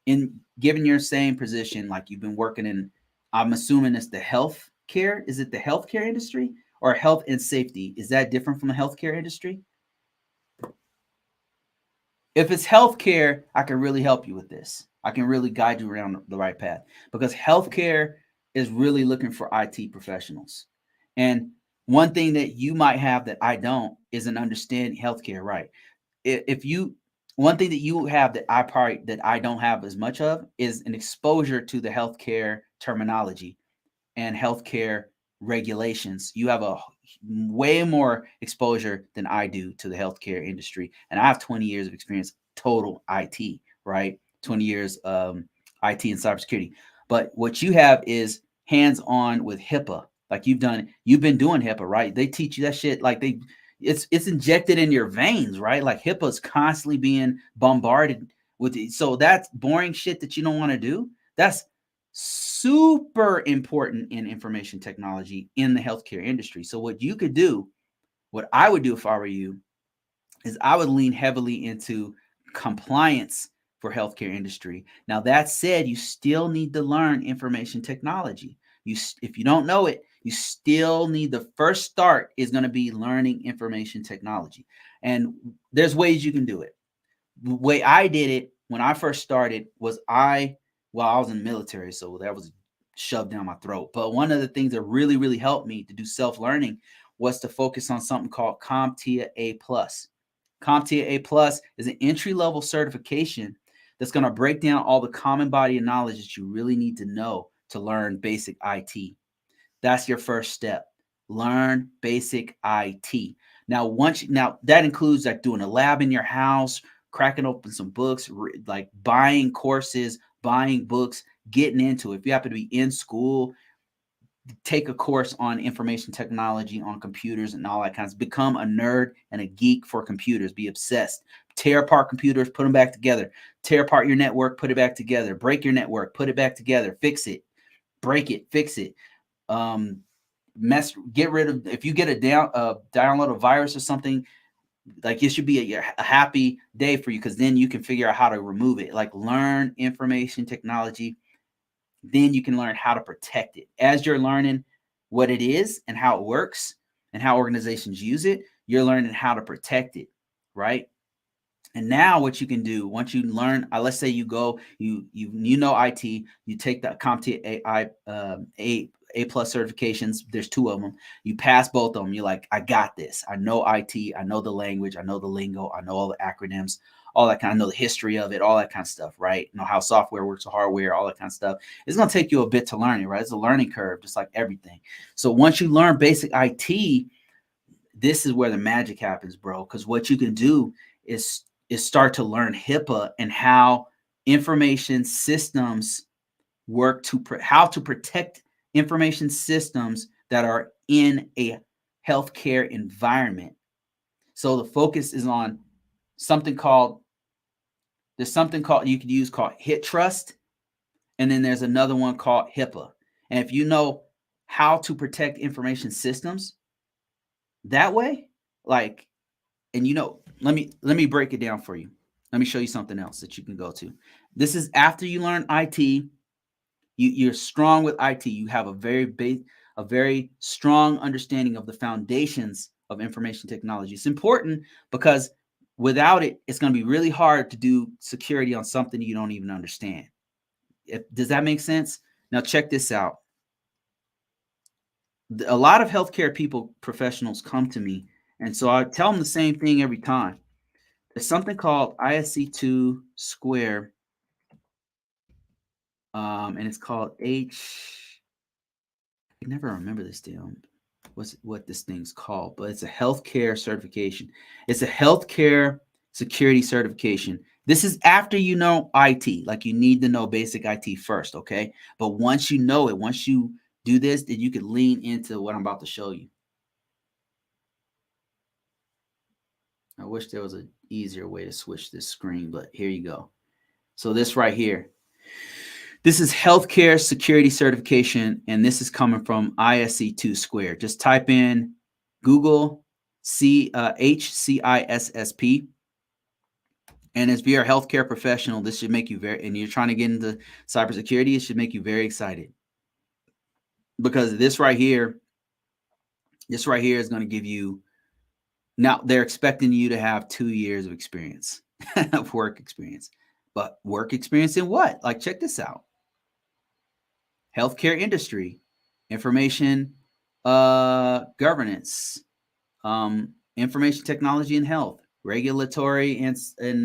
in given your same position, like you've been working in, I'm assuming it's the healthcare. Is it the healthcare industry or health and safety? Is that different from the healthcare industry? If it's healthcare, I can really help you with this. I can really guide you around the right path, because healthcare is really looking for IT professionals. And one thing that you might have that I don't is an understanding healthcare, right? One thing that you have that I don't have as much of is an exposure to the healthcare terminology and healthcare regulations. You have a way more exposure than I do to the healthcare industry. And I have 20 years of experience, total IT, right? 20 years IT and cybersecurity. But what you have is hands-on with HIPAA. Like you've been doing HIPAA, right? They teach you that shit. Like it's injected in your veins, right? Like HIPAA is constantly being bombarded with it. So that's boring shit that you don't want to do. That's super important in information technology in the healthcare industry. So what I would do if I were you, is I would lean heavily into compliance for healthcare industry. Now that said, you still need to learn information technology. If you don't know it, you still need, the first start is going to be learning information technology. And there's ways you can do it. The way I did it when I first started was I was in the military, so that was shoved down my throat. But one of the things that really, really helped me to do self-learning was to focus on something called CompTIA A+. CompTIA A+ is an entry-level certification that's going to break down all the common body of knowledge that you really need to know to learn basic IT. That's your first step. Learn basic IT. Now that includes like doing a lab in your house, cracking open some books, like buying courses, buying books, getting into it. If you happen to be in school, take a course on information technology, on computers and all that kinds. Become a nerd and a geek for computers. Be obsessed. Tear apart computers, put them back together. Tear apart your network, put it back together. Break your network, put it back together. Fix it. Break it, fix it. Get rid of, if you get download a virus or something, like it should be a happy day for you, because then you can figure out how to remove it. Like learn information technology, then you can learn how to protect it. As you're learning what it is and how it works and how organizations use it, you're learning how to protect it, right? And now what you can do once you learn, let's say you go, you know IT, you take that CompTIA A+ certifications. There's 2 of them. You pass both of them. You're like, I got this. I know IT. I know the language. I know the lingo. I know all the acronyms, all that kind of, know the history of it, all that kind of stuff, right? Know how software works, hardware, all that kind of stuff. It's going to take you a bit to learn it, right? It's a learning curve, just like everything. So once you learn basic IT, this is where the magic happens, bro. Because what you can do is start to learn HIPAA and how information systems work, to how to protect information systems that are in a healthcare environment. So the focus is on something called, there's something called, you could use called HITRUST, and then there's another one called HIPAA. And if you know how to protect information systems that way, like, and let me break it down for you. Let me show you something else that you can go to. This is after you learn IT. You're strong with IT. You have a very strong understanding of the foundations of information technology. It's important because without it, it's going to be really hard to do security on something you don't even understand. Does that make sense? Now check this out. A lot of healthcare professionals come to me, and so I tell them the same thing every time. There's something called ISSO square, and it's called I never remember this damn what this thing's called, but it's a healthcare certification. It's a healthcare security certification. This is after you know IT. Like, you need to know basic IT first, okay? But once you know it, once you do this, then you can lean into what I'm about to show you. I wish there was an easier way to switch this screen, but here you go. So this right here, this is healthcare security certification, and this is coming from ISSO square. Just type in Google HCISSP. And if you're a healthcare professional, this should make you and you're trying to get into cybersecurity, it should make you very excited. Because this right here is going to give you, now they're expecting you to have 2 years of experience, of work experience. But work experience in what? Like, check this out. Healthcare industry, information governance, information technology and health, regulatory and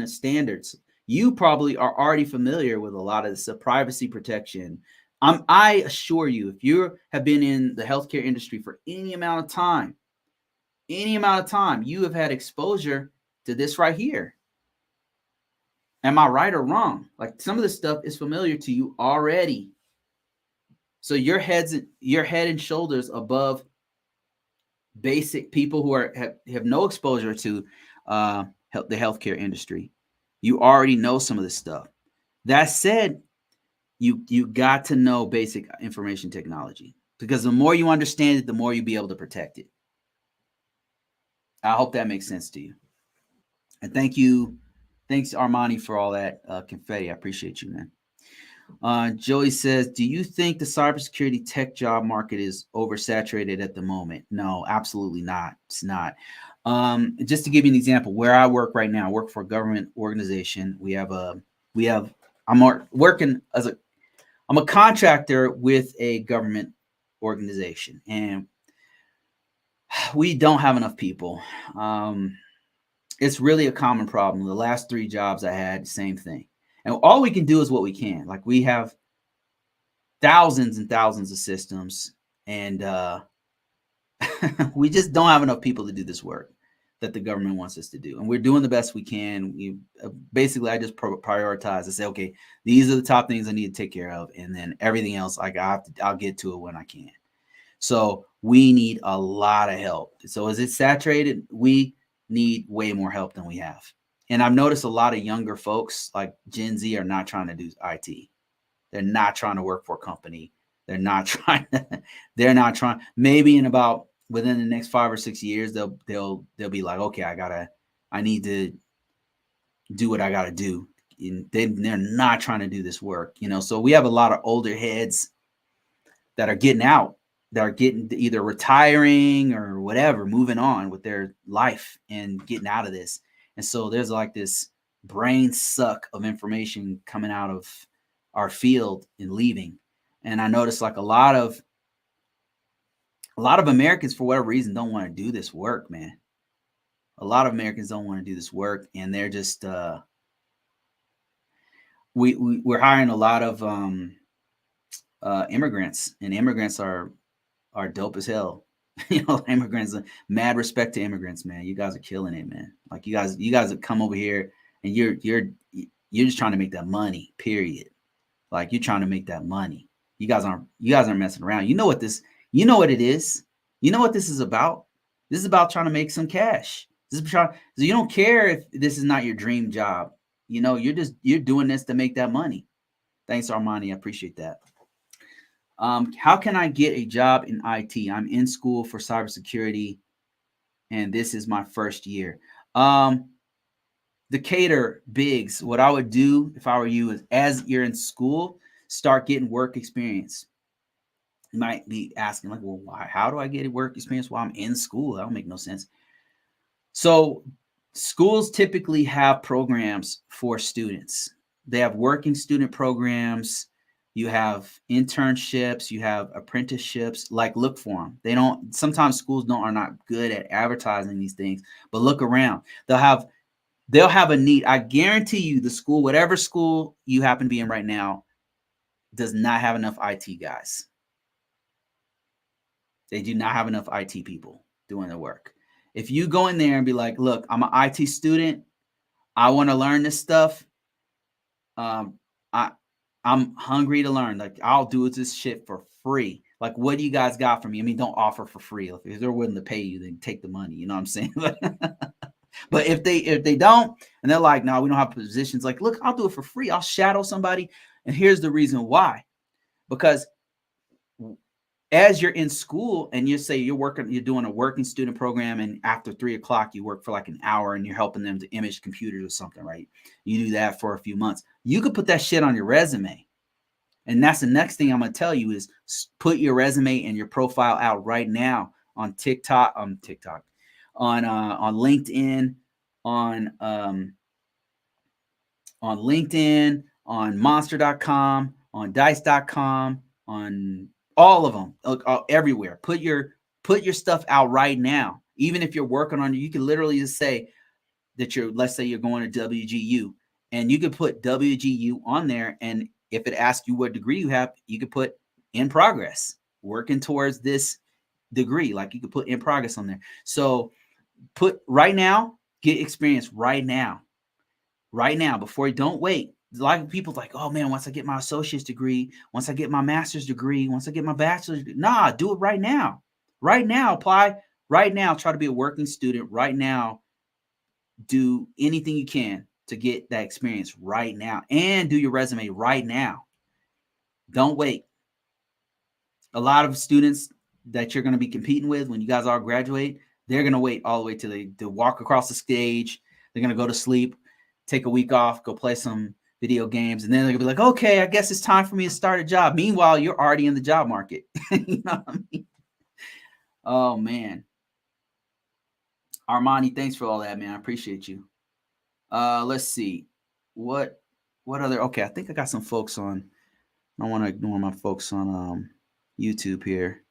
standards. You probably are already familiar with a lot of this, privacy protection. I assure you, if you have been in the healthcare industry for any amount of time, you have had exposure to this right here. Am I right or wrong? Like, some of this stuff is familiar to you already. So you're head and shoulders above basic people who have no exposure to the healthcare industry. You already know some of this stuff. That said, you got to know basic information technology, because the more you understand it, the more you'll be able to protect it. I hope that makes sense to you. And thanks Armani for all that confetti. I appreciate you, man. Joey says, do you think the cybersecurity tech job market is oversaturated at the moment? No, absolutely not. It's not. Just to give you an example, where I work right now, I work for a government organization. I'm a contractor with a government organization, and we don't have enough people. It's really a common problem. The last 3 jobs I had, same thing. And all we can do is what we can. Like, we have thousands and thousands of systems, and we just don't have enough people to do this work that the government wants us to do. And we're doing the best we can. Basically, I just prioritize and say, okay, these are the top things I need to take care of, and then everything else, I'll get to it when I can. So we need a lot of help. So is it saturated? We need way more help than we have. And I've noticed a lot of younger folks, like Gen Z, are not trying to do IT. They're not trying to work for a company. They're not trying. Maybe within the next 5 or 6 years, they'll be like, okay, I need to do what I got to do. And they're not trying to do this work, So we have a lot of older heads that are getting out, that are getting either retiring or whatever, moving on with their life and getting out of this. And so there's like this brain suck of information coming out of our field and leaving. And I noticed like a lot of A lot of Americans, for whatever reason, don't want to do this work, man. A lot of Americans don't want to do this work, and they're just we're hiring a lot of immigrants, and immigrants are dope as hell. Immigrants, mad respect to immigrants, man. You guys are killing it, man. Like you guys have come over here and you're just trying to make that money, period. Like you're trying to make that money. You guys aren't messing around. You know what it is. You know what this is about. This is about trying to make some cash. So you don't care if this is not your dream job. You're doing this to make that money. Thanks, Armani. I appreciate that. How can I get a job in IT? I'm in school for cybersecurity, and this is my first year. Decatur Biggs, what I would do if I were you is, as you're in school, start getting work experience. You might be asking, like, well, how do I get work experience while I'm in school? That don't make no sense. So schools typically have programs for students. They have working student programs. You have internships, you have apprenticeships. Like, look for them. They don't. Sometimes schools are not good at advertising these things, but look around. They'll have a need. I guarantee you, the school, whatever school you happen to be in right now, does not have enough IT guys. They do not have enough IT people doing their work. If you go in there and be like, look, I'm an IT student, I want to learn this stuff. I'm hungry to learn. Like, I'll do this shit for free. Like, what do you guys got for me? I mean, don't offer for free. If they're willing to pay you, then take the money. You know what I'm saying? But if they don't, and they're like, no, we don't have positions. Like, look, I'll do it for free. I'll shadow somebody. And here's the reason why. Because as you're in school and you're doing a working student program, and after 3 o'clock, you work for like an hour and you're helping them to image computers or something, right? You do that for a few months. You could put that shit on your resume. And that's the next thing I'm going to tell you is put your resume and your profile out right now on TikTok, on LinkedIn, on LinkedIn, on monster.com, on dice.com, on all of them, everywhere. Put your stuff out right now. Even if you're working on it, you can literally just say that let's say you're going to WGU, and you could put WGU on there. And if it asks you what degree you have, you could put in progress, working towards this degree. Like, you could put in progress on there. So put right now, get experience right now, before you don't wait. A lot of people like, oh man, once I get my associate's degree, once I get my master's degree, once I get my bachelor's degree. Nah, do it right now. Right now, apply right now. Try to be a working student right now. Do anything you can to get that experience right now, and do your resume right now. Don't wait. A lot of students that you're going to be competing with when you guys all graduate, they're going to wait all the way till they walk across the stage. They're going to go to sleep, take a week off, go play some video games, and then they're gonna be like, okay, I guess it's time for me to start a job. Meanwhile, you're already in the job market. You know what I mean? Oh man. Armani, thanks for all that, man. I appreciate you. Let's see. What other, okay, I think I got some folks on. I don't want to ignore my folks on YouTube here.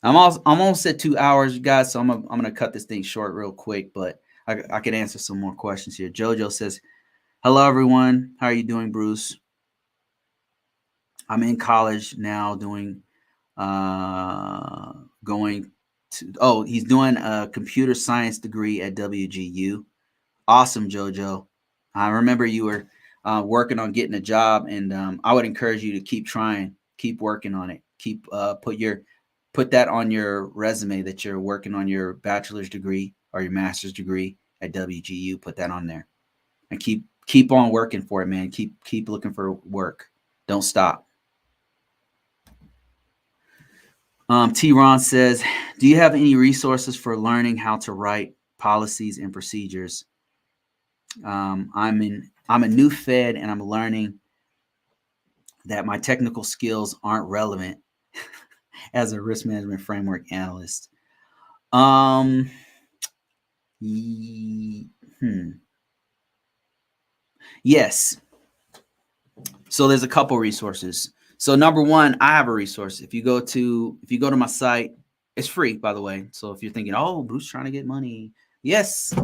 I'm almost at 2 hours, guys, so I'm gonna cut this thing short real quick, but I could answer some more questions here. Jojo says, hello, everyone. How are you doing, Bruce? I'm in college now doing, he's doing a computer science degree at WGU. Awesome, Jojo. I remember you were working on getting a job, and I would encourage you to keep trying, keep working on it. Put that on your resume that you're working on your bachelor's degree or your master's degree at WGU. Put that on there, and keep on working for it, man. Keep looking for work. Don't stop. T-Ron says, do you have any resources for learning how to write policies and procedures? I'm a new Fed, and I'm learning that my technical skills aren't relevant as a risk management framework analyst. Yes. So there's a couple resources. So number one, I have a resource. If you go to my site, It's free, by the way. So if you're thinking, oh, Bruce trying to get money. Yes,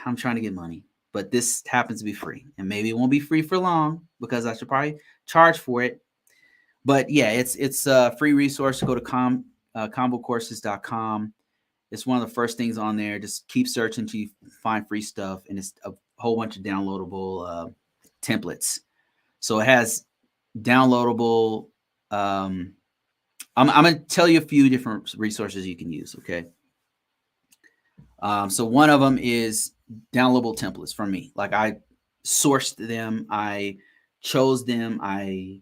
I'm trying to get money. But this happens to be free. And maybe it won't be free for long because I should probably charge for it. But yeah, it's a free resource. Go to convocourses.com. It's one of the first things on there. Just keep searching until you find free stuff. And it's a whole bunch of downloadable templates. So it has downloadable. I'm going to tell you a few different resources you can use. Okay. So one of them is downloadable templates from me. Like I sourced them, I chose them, I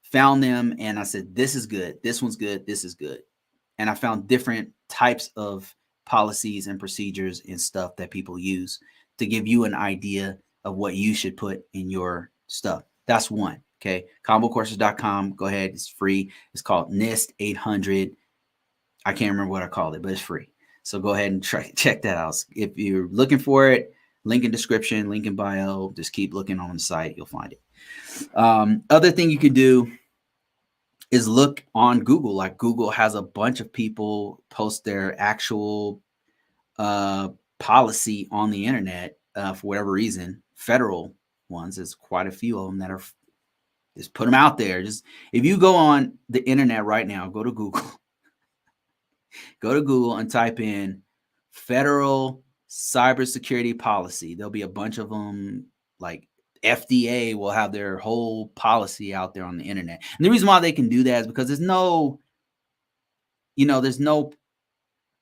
found them, and I said, this is good. This one's good. This is good. And I found different types of policies and procedures and stuff that people use to give you an idea of what you should put in your stuff. That's one. Okay. Convocourses.com. Go ahead. It's free. It's called NIST 800. I can't remember what I called it, but it's free. So go ahead and check that out. If you're looking for it, link in description, link in bio, just keep looking on the site. You'll find it. Other thing you could do is look on Google. Like Google has a bunch of people post their actual policy on the internet for whatever reason. Federal ones, there's quite a few of them that are, just put them out there. Just if you go on the internet right now, go to Google. Go to Google and type in federal cybersecurity policy. There'll be a bunch of them. Like FDA will have their whole policy out there on the internet. And the reason why they can do that is because there's no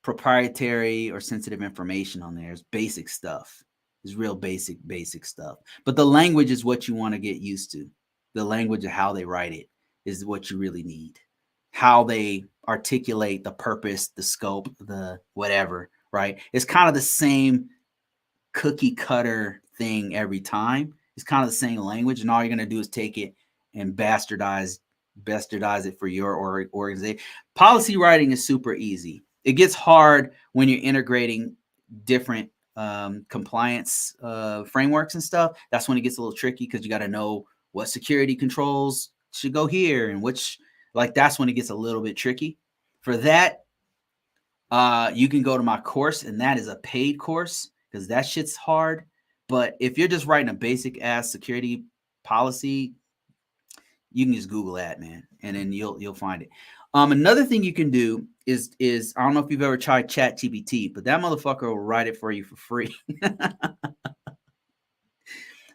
proprietary or sensitive information on there. It's basic stuff. It's real basic stuff. But the language is what you want to get used to. The language of how they write it is what you really need. How they articulate the purpose, the scope, the whatever, right? It's kind of the same cookie cutter thing every time. It's kind of the same language, and all you're going to do is take it and bastardize it for your organization. Policy writing is super easy. It gets hard when you're integrating different compliance frameworks and stuff. That's when it gets a little tricky because you got to know what security controls should go here and which. Like that's when it gets a little bit tricky. For that, you can go to my course, and that is a paid course because that shit's hard. But if you're just writing a basic ass security policy, you can just Google that, man, and then you'll find it. Another thing you can do is I don't know if you've ever tried ChatGPT, but that motherfucker will write it for you for free.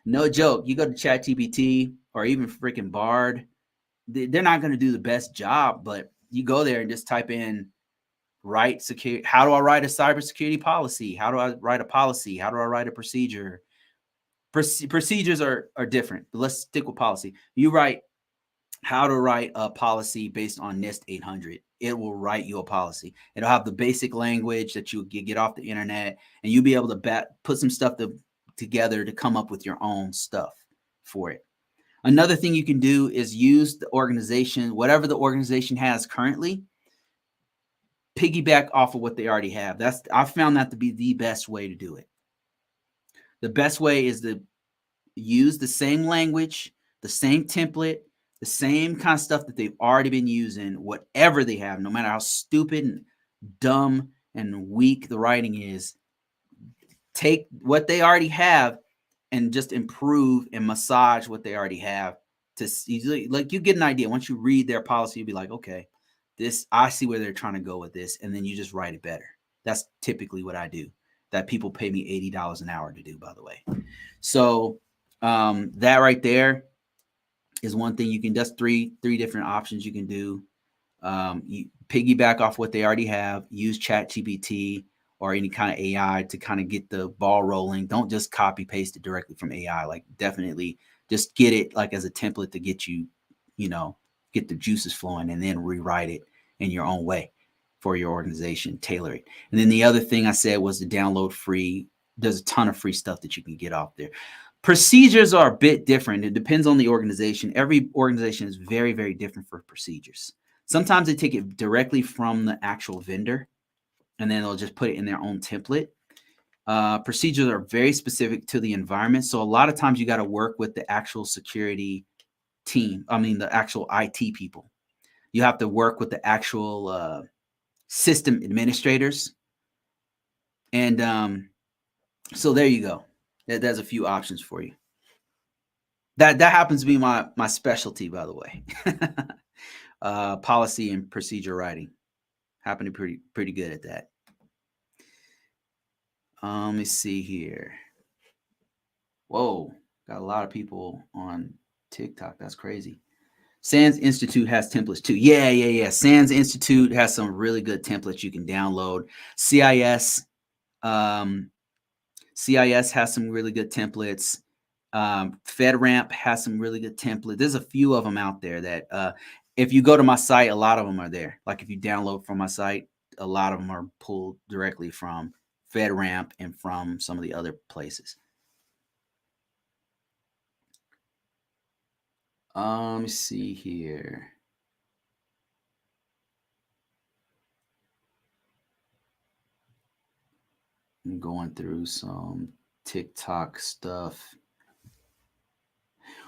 No joke. You go to ChatGPT or even freaking Bard. They're not going to do the best job, but you go there and just type in how do I write a cybersecurity policy? How do I write a policy? How do I write a procedure? Procedures are different, but let's stick with policy. You write how to write a policy based on NIST 800. It will write you a policy. It'll have the basic language that you get off the internet, and you'll be able to put some stuff together to come up with your own stuff for it. Another thing you can do is use the organization, whatever the organization has currently, piggyback off of what they already have. I found that to be the best way to do it. The best way is to use the same language, the same template, the same kind of stuff that they've already been using, whatever they have, no matter how stupid and dumb and weak the writing is. Take what they already have and just improve and massage what they already have to like you get an idea. Once you read their policy, you'll be like, okay, I see where they're trying to go with this. And then you just write it better. That's typically what I do. That people pay me $80 an hour to do, by the way. So that right there is one thing you can, that's three different options you can do. You piggyback off what they already have, use ChatGPT or any kind of AI to kind of get the ball rolling. Don't just copy paste it directly from AI. Like definitely just get it like as a template to get you, get the juices flowing and then rewrite it in your own way for your organization, tailor it. And then the other thing I said was to download free. There's a ton of free stuff that you can get off there. Procedures are a bit different. It depends on the organization. Every organization is very, very different for procedures. Sometimes they take it directly from the actual vendor and then they'll just put it in their own template. Procedures are very specific to the environment. So a lot of times you got to work with the actual security team. I mean, the actual IT people. You have to work with the actual system administrators. And so there you go. There's a few options for you. That happens to be my specialty, by the way. Policy and procedure writing. Happen to be pretty good at that. Let me see here. Whoa, got a lot of people on TikTok. That's crazy. SANS Institute has templates too. Yeah. SANS Institute has some really good templates you can download. CIS has some really good templates. FedRAMP has some really good templates. There's a few of them out there that if you go to my site, a lot of them are there. Like if you download from my site, a lot of them are pulled directly from FedRAMP and from some of the other places. Let me see here. I'm going through some TikTok stuff.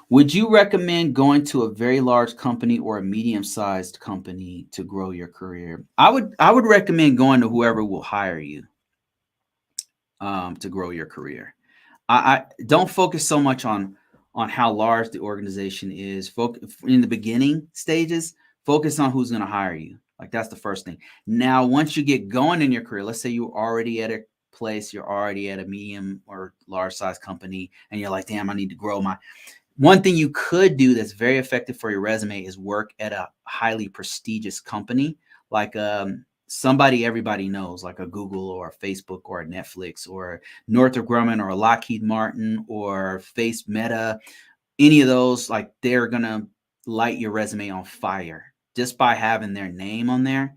Would you recommend going to a very large company or a medium-sized company to grow your career? I would recommend going to whoever will hire you to grow your career. I don't focus so much on how large the organization is. In the beginning stages, focus on who's going to hire you. Like that's the first thing. Now, once you get going in your career, let's say you're already at a place, you're already at a medium or large size company, and you're like, damn, I need to grow my. One thing you could do that's very effective for your resume is work at a highly prestigious company, like somebody everybody knows, like a Google or a Facebook or a Netflix or Northrop Grumman or a Lockheed Martin or Meta. Any of those, like they're gonna light your resume on fire just by having their name on there.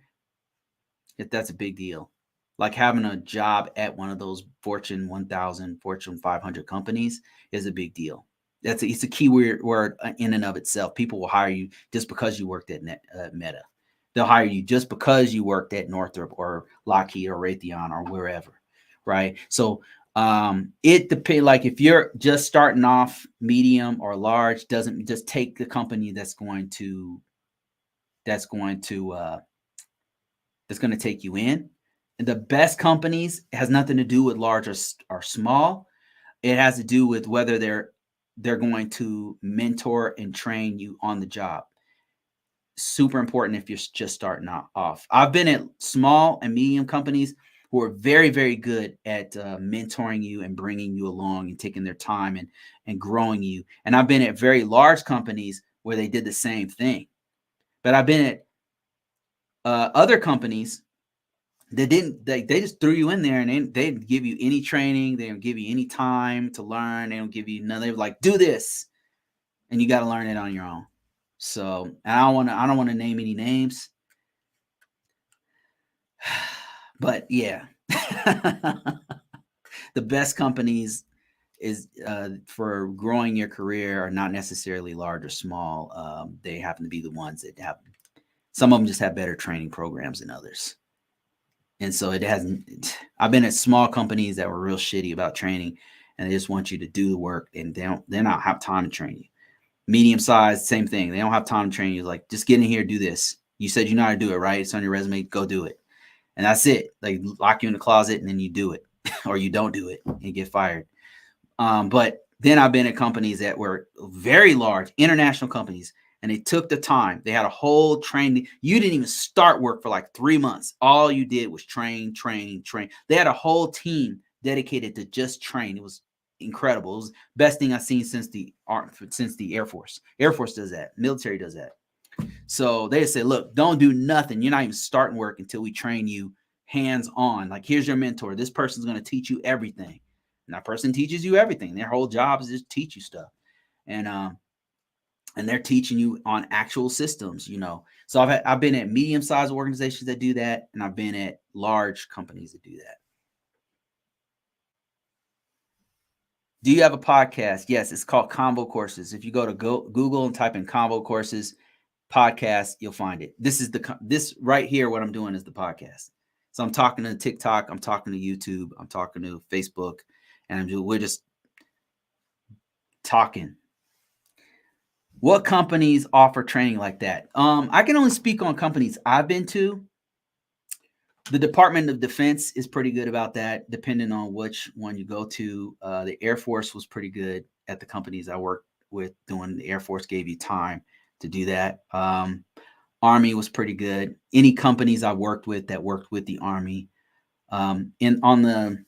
If that's a big deal, like having a job at one of those Fortune 1000, Fortune 500 companies is a big deal. It's a key word in and of itself. People will hire you just because you worked at Meta. They'll hire you just because you worked at Northrop or Lockheed or Raytheon or wherever, right? So it depends. Like if you're just starting off, medium or large, doesn't just take the company that's going to take you in. And the best companies has nothing to do with large or small. It has to do with whether they're going to mentor and train you on the job. Super important if you're just starting off. I've been at small and medium companies who are very, very good at mentoring you and bringing you along and taking their time and growing you. And I've been at very large companies where they did the same thing. But I've been at other companies that didn't. They just threw you in there and they didn't give you any training. They don't give you any time to learn. They don't give you none. They were like, do this, and you got to learn it on your own. So I don't want to name any names, but yeah, the best companies is for growing your career are not necessarily large or small. They happen to be the ones that have. Some of them just have better training programs than others. And so it hasn't. I've been at small companies that were real shitty about training, and they just want you to do the work, and they don't have time to train you. Medium sized, same thing. They don't have time to train you. Like, just get in here, do this. You said you know how to do it, right? It's on your resume. Go do it, and that's it. They lock you in the closet, and then you do it, or you don't do it, and you get fired. But then I've been at companies that were very large, international companies. And they took the time. They had a whole training. You didn't even start work for like 3 months. All you did was train. They had a whole team dedicated to just train. It was incredible. It was the best thing I've seen since the Air Force. Air Force does that. Military does that. So they said, look, don't do nothing. You're not even starting work until we train you hands on. Like, here's your mentor. This person's going to teach you everything. And that person teaches you everything. Their whole job is just teach you stuff. And they're teaching you on actual systems, So I've been at medium-sized organizations that do that, and I've been at large companies that do that. Do you have a podcast? Yes, it's called Convocourses. If you go to Google and type in Convocourses podcast, you'll find it. This right here, what I'm doing is the podcast. So I'm talking to TikTok, I'm talking to YouTube, I'm talking to Facebook, and we're just talking. What companies offer training like that? I can only speak on companies I've been to. The Department of Defense is pretty good about that, depending on which one you go to. The Air Force was pretty good at the companies I worked with doing. The Air Force gave you time to do that. Army was pretty good. Any companies I worked with that worked with the Army. On the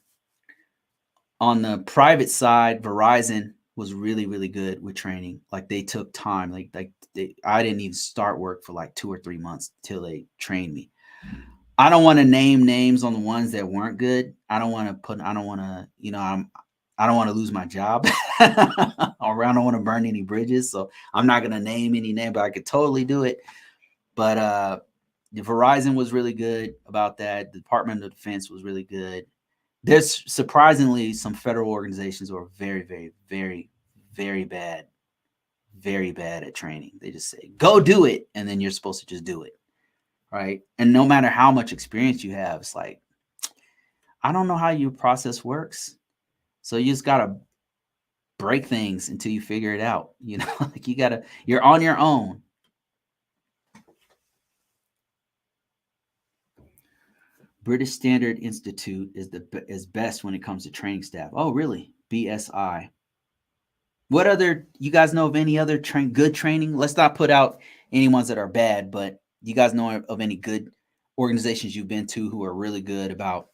private side, Verizon was really, really good with training. Like they took time. I didn't even start work for like 2 or 3 months till they trained me. I don't want to name names on the ones that weren't good. I don't want to, I don't want to lose my job or I don't want to burn any bridges. So I'm not going to name any name, but I could totally do it. But Verizon was really good about that. The Department of Defense was really good. There's surprisingly some federal organizations who are very, very, very, very bad at training. They just say, go do it. And then you're supposed to just do it. Right. And no matter how much experience you have, it's like, I don't know how your process works. So you just got to break things until you figure it out. Like you're on your own. British Standard Institute is best when it comes to training staff. Oh, really? BSI. What other, you guys know of any other good training? Let's not put out any ones that are bad, but you guys know of any good organizations you've been to who are really good about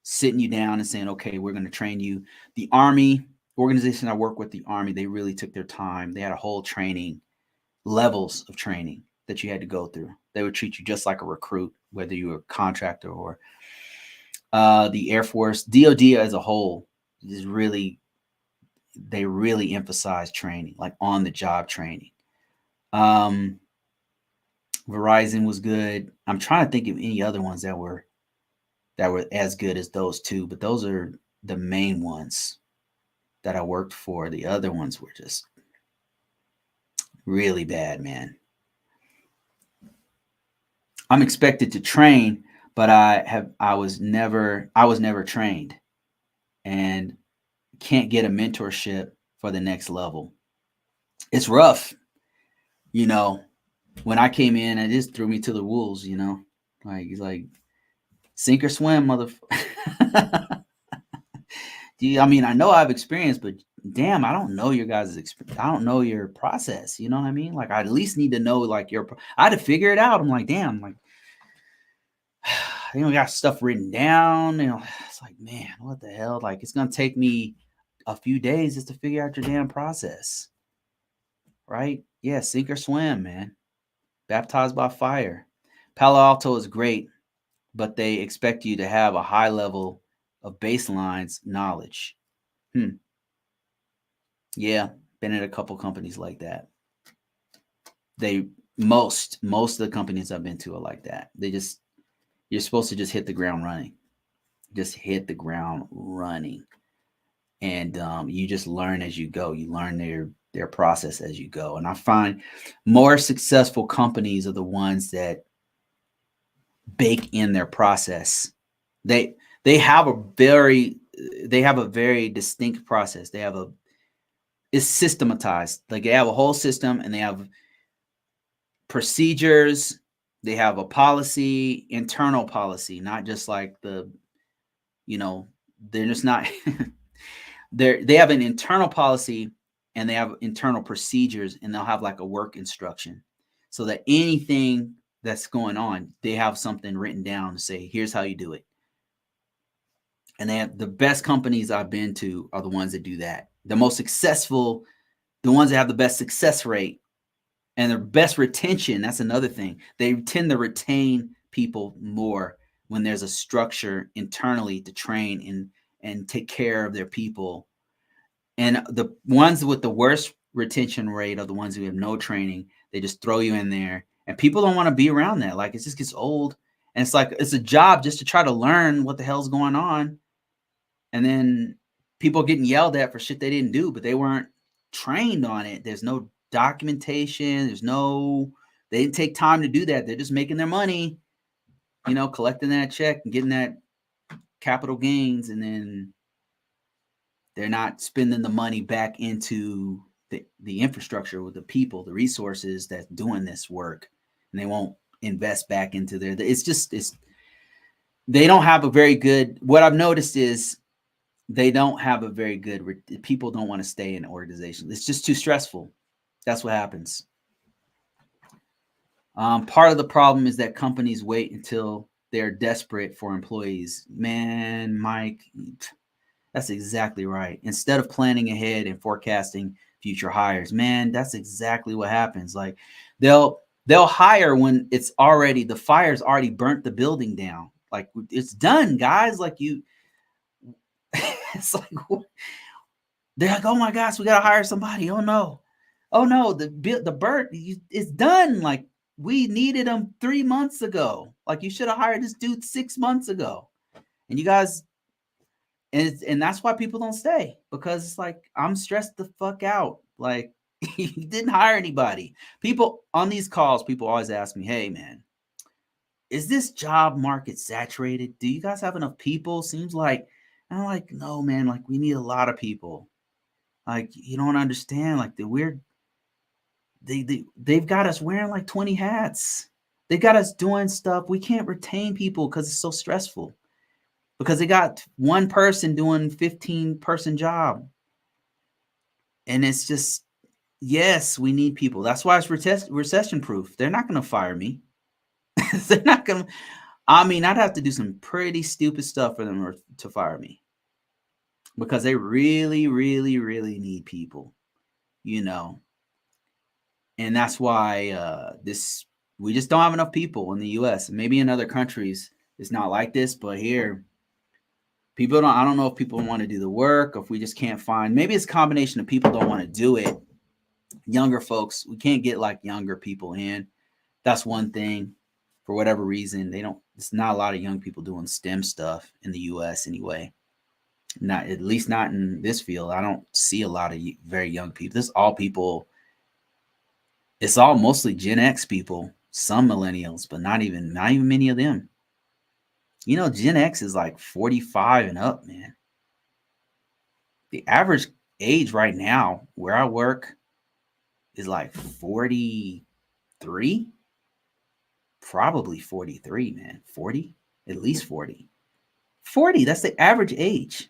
sitting you down and saying, okay, we're going to train you. The Army organization I work with, the Army, they really took their time. They had a whole training, levels of training that you had to go through. They would treat you just like a recruit, whether you were a contractor or the Air Force. DOD as a whole is really, they really emphasize training, like on the job training. Verizon was good. I'm trying to think of any other ones that were as good as those two, but those are the main ones that I worked for. The other ones were just really bad, man. I'm expected to train, but I was never trained and can't get a mentorship for the next level. It's rough. When I came in, it just threw me to the wolves, like it's like sink or swim, motherfucker. I mean, I know I've experienced, but damn, I don't know your guys' experience. I don't know your process. You know what I mean? Like, I at least need to know, like, I had to figure it out. I'm like, damn, like, got stuff written down. It's like, man, what the hell? Like, it's going to take me a few days just to figure out your damn process. Right? Yeah, sink or swim, man. Baptized by fire. Palo Alto is great, but they expect you to have a high level of baselines knowledge. Yeah, been at a couple companies like that. Most of the companies I've been to are like that. You're supposed to just hit the ground running. Just hit the ground running. And you just learn as you go. You learn their process as you go. And I find more successful companies are the ones that bake in their process. They have a very distinct process. It's systematized. Like they have a whole system and they have procedures. They have a policy, internal policy, not just like they're just not, they have an internal policy and they have internal procedures and they'll have like a work instruction so that anything that's going on, they have something written down to say, here's how you do it. And they have the best companies I've been to are the ones that do that. The most successful, the ones that have the best success rate and their best retention. That's another thing. They tend to retain people more when there's a structure internally to train and take care of their people. And the ones with the worst retention rate are the ones who have no training. They just throw you in there and people don't want to be around that. Like it just gets old. And it's like, it's a job just to try to learn what the hell's going on. And then people getting yelled at for shit they didn't do, but they weren't trained on it. There's no documentation. They didn't take time to do that. They're just making their money, collecting that check and getting that capital gains. And then they're not spending the money back into the infrastructure with the people, the resources that's doing this work. And they won't invest back into it's they don't have a very good, what I've noticed is they don't have a very good, people don't want to stay in organizations. It's just too stressful. That's what happens. Part of the problem is that companies wait until they're desperate for employees. Man, Mike, that's exactly right. Instead of planning ahead and forecasting future hires, man, that's exactly what happens. Like they'll hire when it's already, the fire's already burnt the building down. Like it's done, guys. Like you, it's like they're like, oh my gosh, we gotta hire somebody. Oh no, the bird is done. Like we needed them 3 months ago. Like you should have hired this dude 6 months ago. And you guys, and that's why people don't stay, because it's like I'm stressed the fuck out. Like you didn't hire anybody. People on these calls, people always ask me, hey man, is this job market saturated? Do you guys have enough people? Seems like, and I'm like, no man, like we need a lot of people. Like you don't understand, like they've got us wearing like 20 hats. They got us doing stuff. We can't retain people because it's so stressful. Because they got one person doing 15-person job. And it's just, yes, we need people. That's why it's recession proof. They're not going to fire me. They're not going to, I mean, I'd have to do some pretty stupid stuff for them to fire me. Because they really, really, really need people, you know. And that's why we just don't have enough people in the US. Maybe in other countries it's not like this, but here people don't, I don't know if people want to do the work, or if we just can't find, maybe it's a combination of people don't want to do it. Younger folks, we can't get like younger people in. That's one thing. For whatever reason, it's not a lot of young people doing STEM stuff in the US anyway. Not, at least not in this field. I don't see a lot of very young people. This is all people, it's all mostly Gen X people, some millennials, but not even many of them. You know, Gen X is like 45 and up, man. The average age right now where I work is like 43. Probably 43, man. 40? At least 40. 40, that's the average age.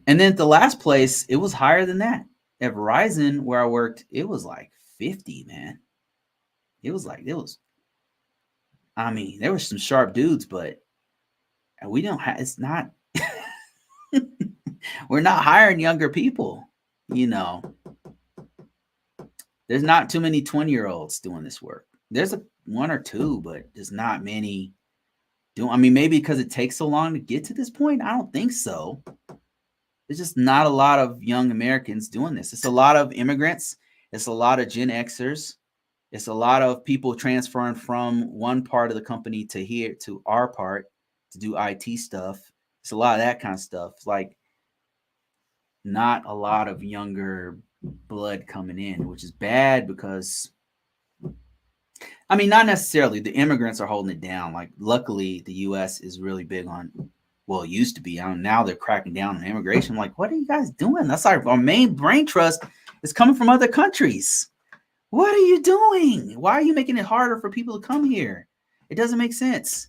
And then at the last place, it was higher than that. At Verizon, where I worked, it was like 50, man. I mean, there were some sharp dudes, but we don't have, it's not, we're not hiring younger people, you know. There's not too many 20-year-olds doing this work. There's one or two, but there's not many doing. I mean, maybe because it takes so long to get to this point. I don't think so. There's just not a lot of young Americans doing this. It's a lot of immigrants. It's a lot of Gen Xers. It's a lot of people transferring from one part of the company to here to our part to do IT stuff. It's a lot of that kind of stuff. It's like not a lot of younger blood coming in, which is bad because, I mean, not necessarily. The immigrants are holding it down. Like, luckily, the U.S. is really big on, well, it used to be. Now they're cracking down on immigration. I'm like, what are you guys doing? That's our main brain trust is coming from other countries. What are you doing? Why are you making it harder for people to come here? It doesn't make sense.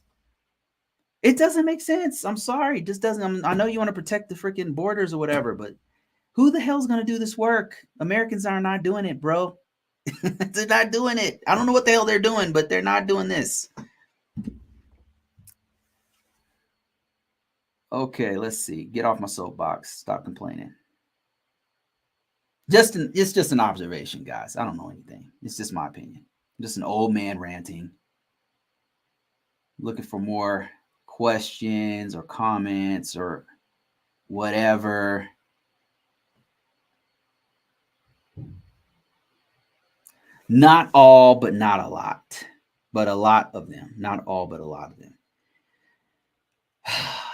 It doesn't make sense. I'm sorry. It just doesn't. I know you want to protect the freaking borders or whatever, but who the hell's going to do this work? Americans are not doing it, bro. They're not doing it. I don't know what the hell they're doing, but they're not doing this. Okay, let's see. Get off my soapbox. Stop complaining. It's just an observation, guys. I don't know anything. It's just my opinion. I'm just an old man ranting. Looking for more questions or comments or whatever. Not all, but not a lot. But a lot of them. Not all, but a lot of them.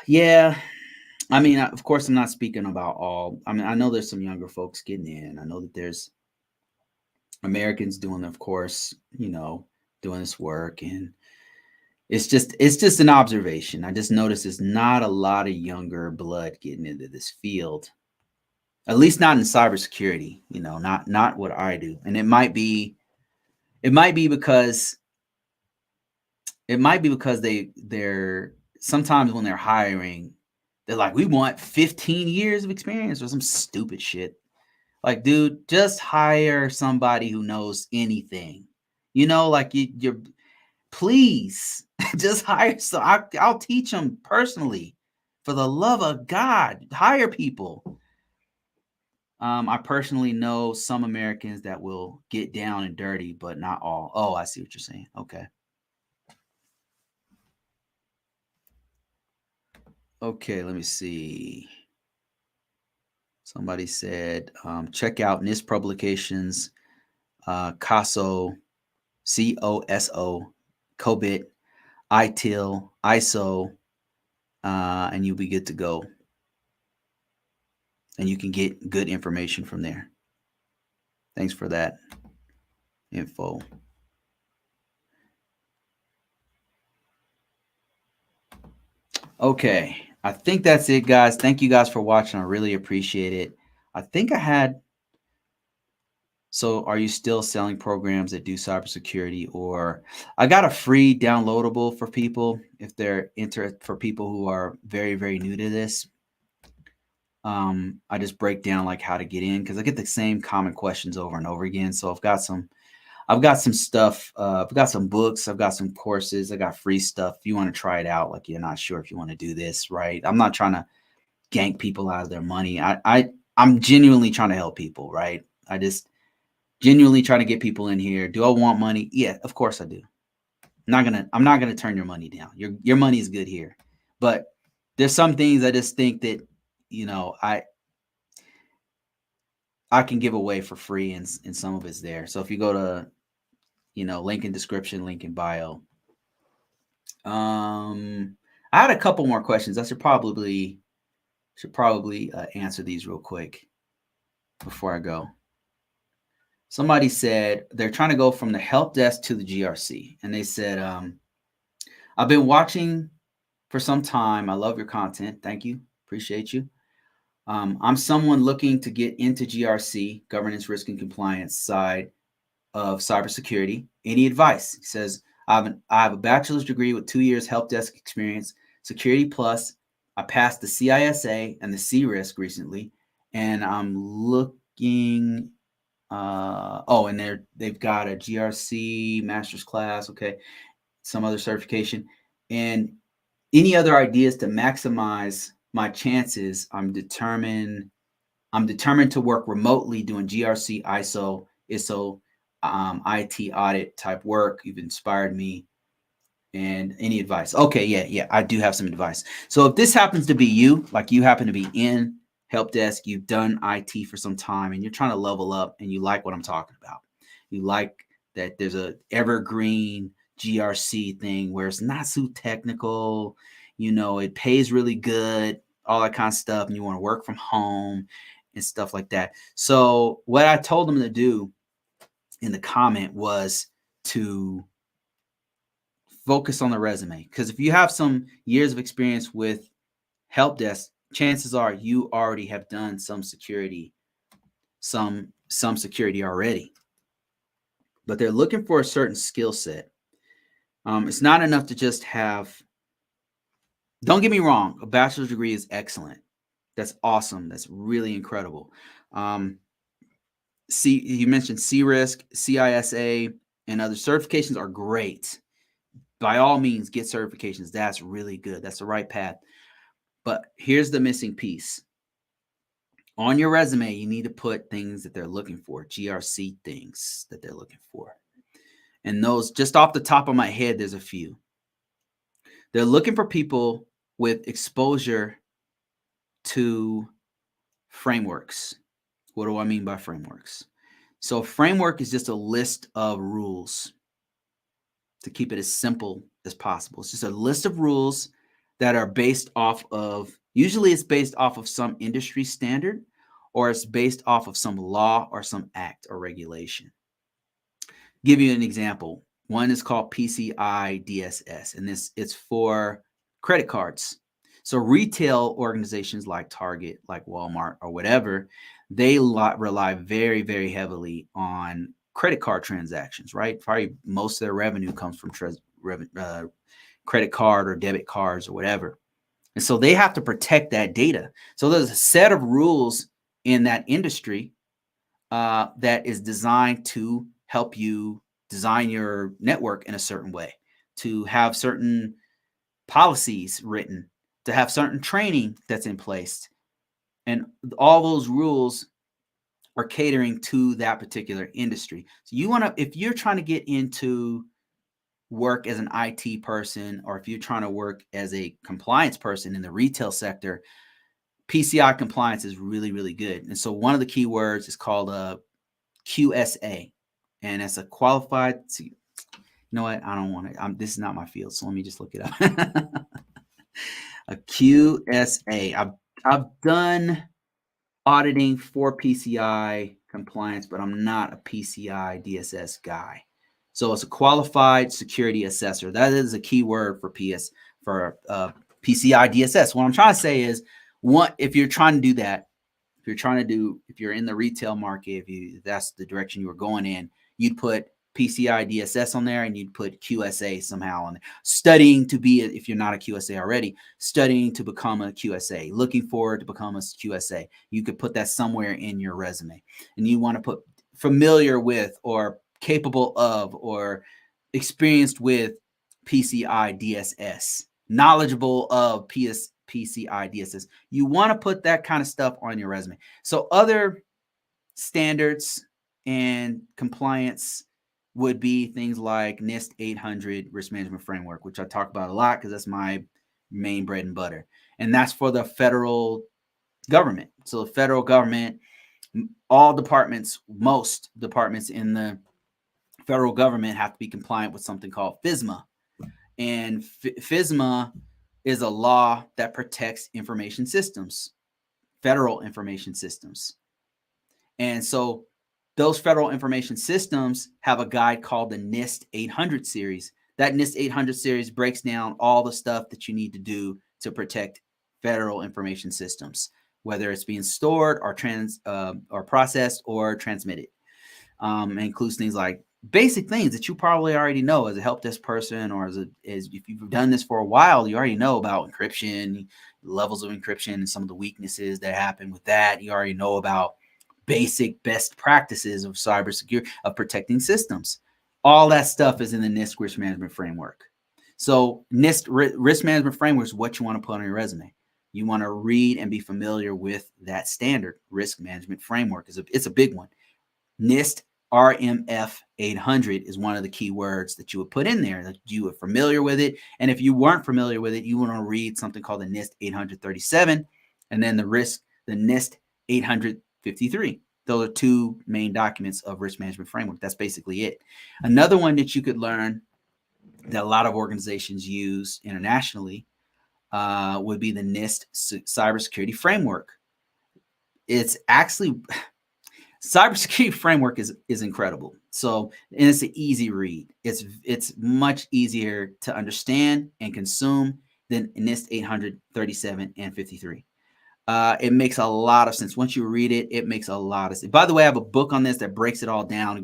Yeah. I mean, of course, I'm not speaking about all. I mean, I know there's some younger folks getting in. I know that there's Americans doing, of course, doing this work. And it's just an observation. I just noticed there's not a lot of younger blood getting into this field. At least not in cybersecurity, not what I do. And it might be because it might be because they're sometimes when they're hiring, they're like, we want 15 years of experience or some stupid shit. Like, dude, just hire somebody who knows anything. You know, like you're please just hire. So I'll teach them personally. For the love of God, hire people. I personally know some Americans that will get down and dirty, but not all. Oh, I see what you're saying. Okay. Okay, let me see. Somebody said, check out NIST publications, COSO, COSO, COBIT, ITIL, ISO, and you'll be good to go. And you can get good information from there. Thanks for that info. Okay, I think that's it, guys. Thank you guys for watching. I really appreciate it. I think I had. So, are you still selling programs that do cybersecurity? Or I got a free downloadable for people if they're interested, for people who are very, very new to this. I just break down like how to get in because I get the same common questions over and over again. So I've got some stuff. I've got some books. I've got some courses. I got free stuff. If you want to try it out, like you're not sure if you want to do this, right? I'm not trying to gank people out of their money. I'm genuinely trying to help people, right? I just genuinely trying to get people in here. Do I want money? Yeah, of course I do. I'm not gonna turn your money down. Your money is good here. But there's some things I just think that, you know, I can give away for free, and some of it's there. So if you go to, link in description, link in bio. I had a couple more questions. I should probably answer these real quick before I go. Somebody said they're trying to go from the help desk to the GRC, and they said, I've been watching for some time. I love your content. Thank you. Appreciate you. I'm someone looking to get into GRC, governance, risk, and compliance side of cybersecurity. Any advice? He says, I have a bachelor's degree with 2 years help desk experience, Security Plus. I passed the CISA and the C-Risk recently, and I'm looking. And they've got a GRC master's class. Okay, some other certification, and any other ideas to maximize my chances. I'm determined to work remotely doing GRC, ISO, ISSO, IT audit type work. You've inspired me. And any advice? Okay, yeah, I do have some advice. So if this happens to be you, like you happen to be in help desk, you've done IT for some time, and you're trying to level up, and you like what I'm talking about. You like that there's a evergreen GRC thing where it's not so technical. It pays really good, all that kind of stuff, and you want to work from home and stuff like that. So what I told them to do in the comment was to focus on the resume, because if you have some years of experience with help desk, chances are you already have done some security already. But they're looking for a certain skill set. It's not enough to just have. Don't get me wrong, a bachelor's degree is excellent. That's awesome. That's really incredible. You mentioned C-Risk, CISA, and other certifications are great. By all means, get certifications. That's really good. That's the right path. But here's the missing piece. On your resume, you need to put things that they're looking for, GRC things that they're looking for. And those, just off the top of my head, there's a few. They're looking for people with exposure to frameworks. What do I mean by frameworks? So framework is just a list of rules, to keep it as simple as possible. It's just a list of rules that are based off of, usually it's based off of some industry standard, or it's based off of some law or some act or regulation. Give you an example. One is called PCI DSS, and it's for credit cards. So retail organizations like Target, like Walmart or whatever, they rely very, very heavily on credit card transactions, right? Probably most of their revenue comes from credit card or debit cards or whatever. And so they have to protect that data. So there's a set of rules in that industry that is designed to help you design your network in a certain way, to have certain policies written, to have certain training that's in place. And all those rules are catering to that particular industry. So you want to, if you're trying to get into work as an IT person, or if you're trying to work as a compliance person in the retail sector, PCI compliance is really, really good. And so one of the key words is called QSA, and it's a qualified. You know what? I don't want it. This is not my field, so let me just look it up. A QSA. I've done auditing for PCI compliance, but I'm not a PCI DSS guy. So it's a qualified security assessor. That is a key word for PCI DSS. What I'm trying to say is, if you're trying to do that, if you're in the retail market, if that's the direction you were going in, you'd put PCI DSS on there, and you'd put QSA somehow on there. Studying to be, if you're not a QSA already, studying to become a QSA, looking forward to become a QSA. You could put that somewhere in your resume, and you want to put familiar with, or capable of, or experienced with PCI DSS, knowledgeable of PCI DSS. You want to put that kind of stuff on your resume. So other standards and compliance would be things like NIST 800 risk management framework, which I talk about a lot because that's my main bread and butter. And that's for the federal government. So the federal government, all departments, most departments in the federal government have to be compliant with something called FISMA. And FISMA is a law that protects information systems, federal information systems. And so those federal information systems have a guide called the NIST 800 series. That NIST 800 series breaks down all the stuff that you need to do to protect federal information systems, whether it's being stored or processed or transmitted. It includes things like basic things that you probably already know as a help desk person, or as if you've done this for a while, you already know about encryption, levels of encryption, and some of the weaknesses that happen with that. You already know about basic best practices of cybersecurity, of protecting systems. All that stuff is in the NIST risk management framework. So NIST risk management framework is what you want to put on your resume. You want to read and be familiar with that standard risk management framework. It's a big one. NIST RMF 800 is one of the key words that you would put in there, that you were familiar with it. And if you weren't familiar with it, you want to read something called the NIST 837, and then the NIST 853. Those are two main documents of risk management framework. That's basically it. Another one that you could learn that a lot of organizations use internationally would be the NIST cybersecurity framework. It's actually, cybersecurity framework is incredible. So, and it's an easy read. It's much easier to understand and consume than NIST 837 and 53. It makes a lot of sense. Once you read it, it makes a lot of sense. By the way, I have a book on this that breaks it all down.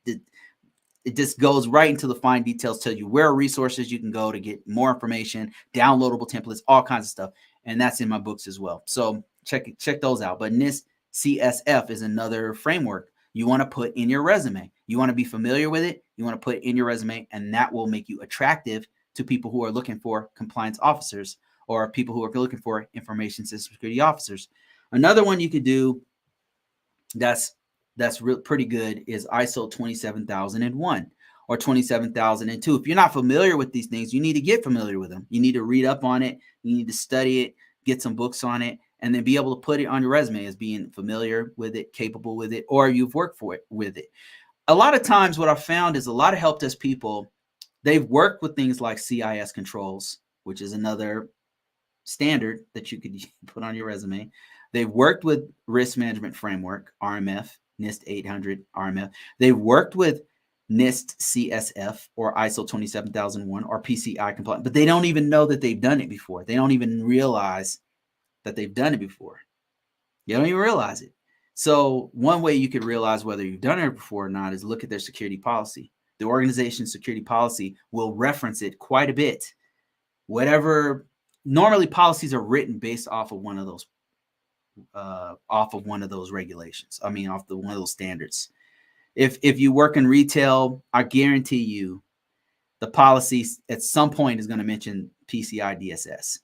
It just goes right into the fine details, tell you where are resources you can go to get more information, downloadable templates, all kinds of stuff. And that's in my books as well. So check those out. But NIST CSF is another framework you want to put in your resume. You want to be familiar with it. You want to put it in your resume, and that will make you attractive to people who are looking for compliance officers, or people who are looking for information system security officers. Another one you could do that's pretty good is ISO 27001 or 27002. If you're not familiar with these things, you need to get familiar with them. You need to read up on it. You need to study it, get some books on it, and then be able to put it on your resume as being familiar with it, capable with it, or you've worked with it. A lot of times what I've found is a lot of help desk people, they've worked with things like CIS controls, which is another standard that you could put on your resume. They've worked with risk management framework, RMF, NIST 800 RMF. They've worked with NIST CSF or ISO 27001 or PCI compliant, but they don't even know that they've done it before. They don't even realize that they've done it before. You don't even realize it. So one way you could realize whether you've done it before or not is look at their security policy. the organization security policy will reference it quite a bit. Whatever, normally policies are written based off of one of those regulations. I mean, off one of those standards. If you work in retail, I guarantee you the policy at some point is going to mention PCI DSS.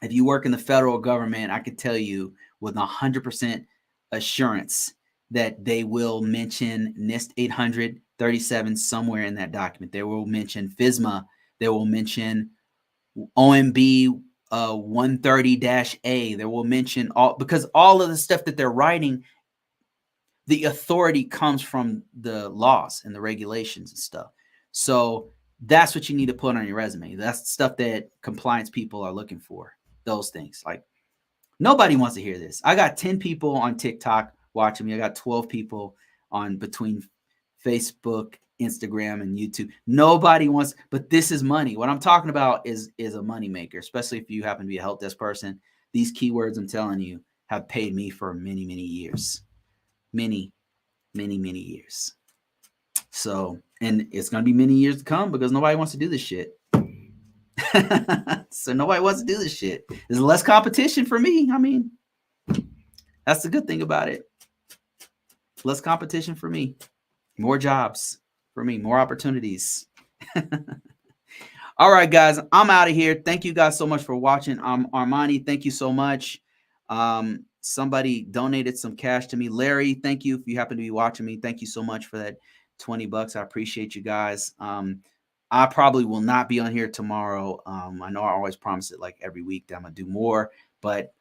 If you work in the federal government, I could tell you with 100% assurance that they will mention NIST 837 somewhere in that document. They will mention FISMA. They will mention OMB 130-A. They will mention because all of the stuff that they're writing, the authority comes from the laws and the regulations and stuff. So that's what you need to put on your resume. That's stuff that compliance people are looking for. Those things. Like, nobody wants to hear this. I got 10 people on TikTok watching me. I got 12 people on between Facebook, Instagram, and YouTube. Nobody wants, but this is money. What I'm talking about is a money maker, especially if you happen to be a help desk person. These keywords, I'm telling you, have paid me for many, many years. Many, many, many years. So, and it's going to be many years to come because nobody wants to do this shit. So nobody wants to do this shit. There's less competition for me. I mean, that's the good thing about it. Less competition for me. More jobs for me. More opportunities. All right, guys. I'm out of here. Thank you guys so much for watching. Armani, thank you so much. Somebody donated some cash to me. Larry, thank you. If you happen to be watching me, thank you so much for that $20. I appreciate you guys. I probably will not be on here tomorrow. I know I always promise it like every week that I'm going to do more, but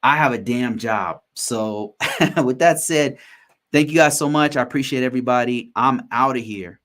I have a damn job. So with that said, thank you guys so much. I appreciate everybody. I'm out of here.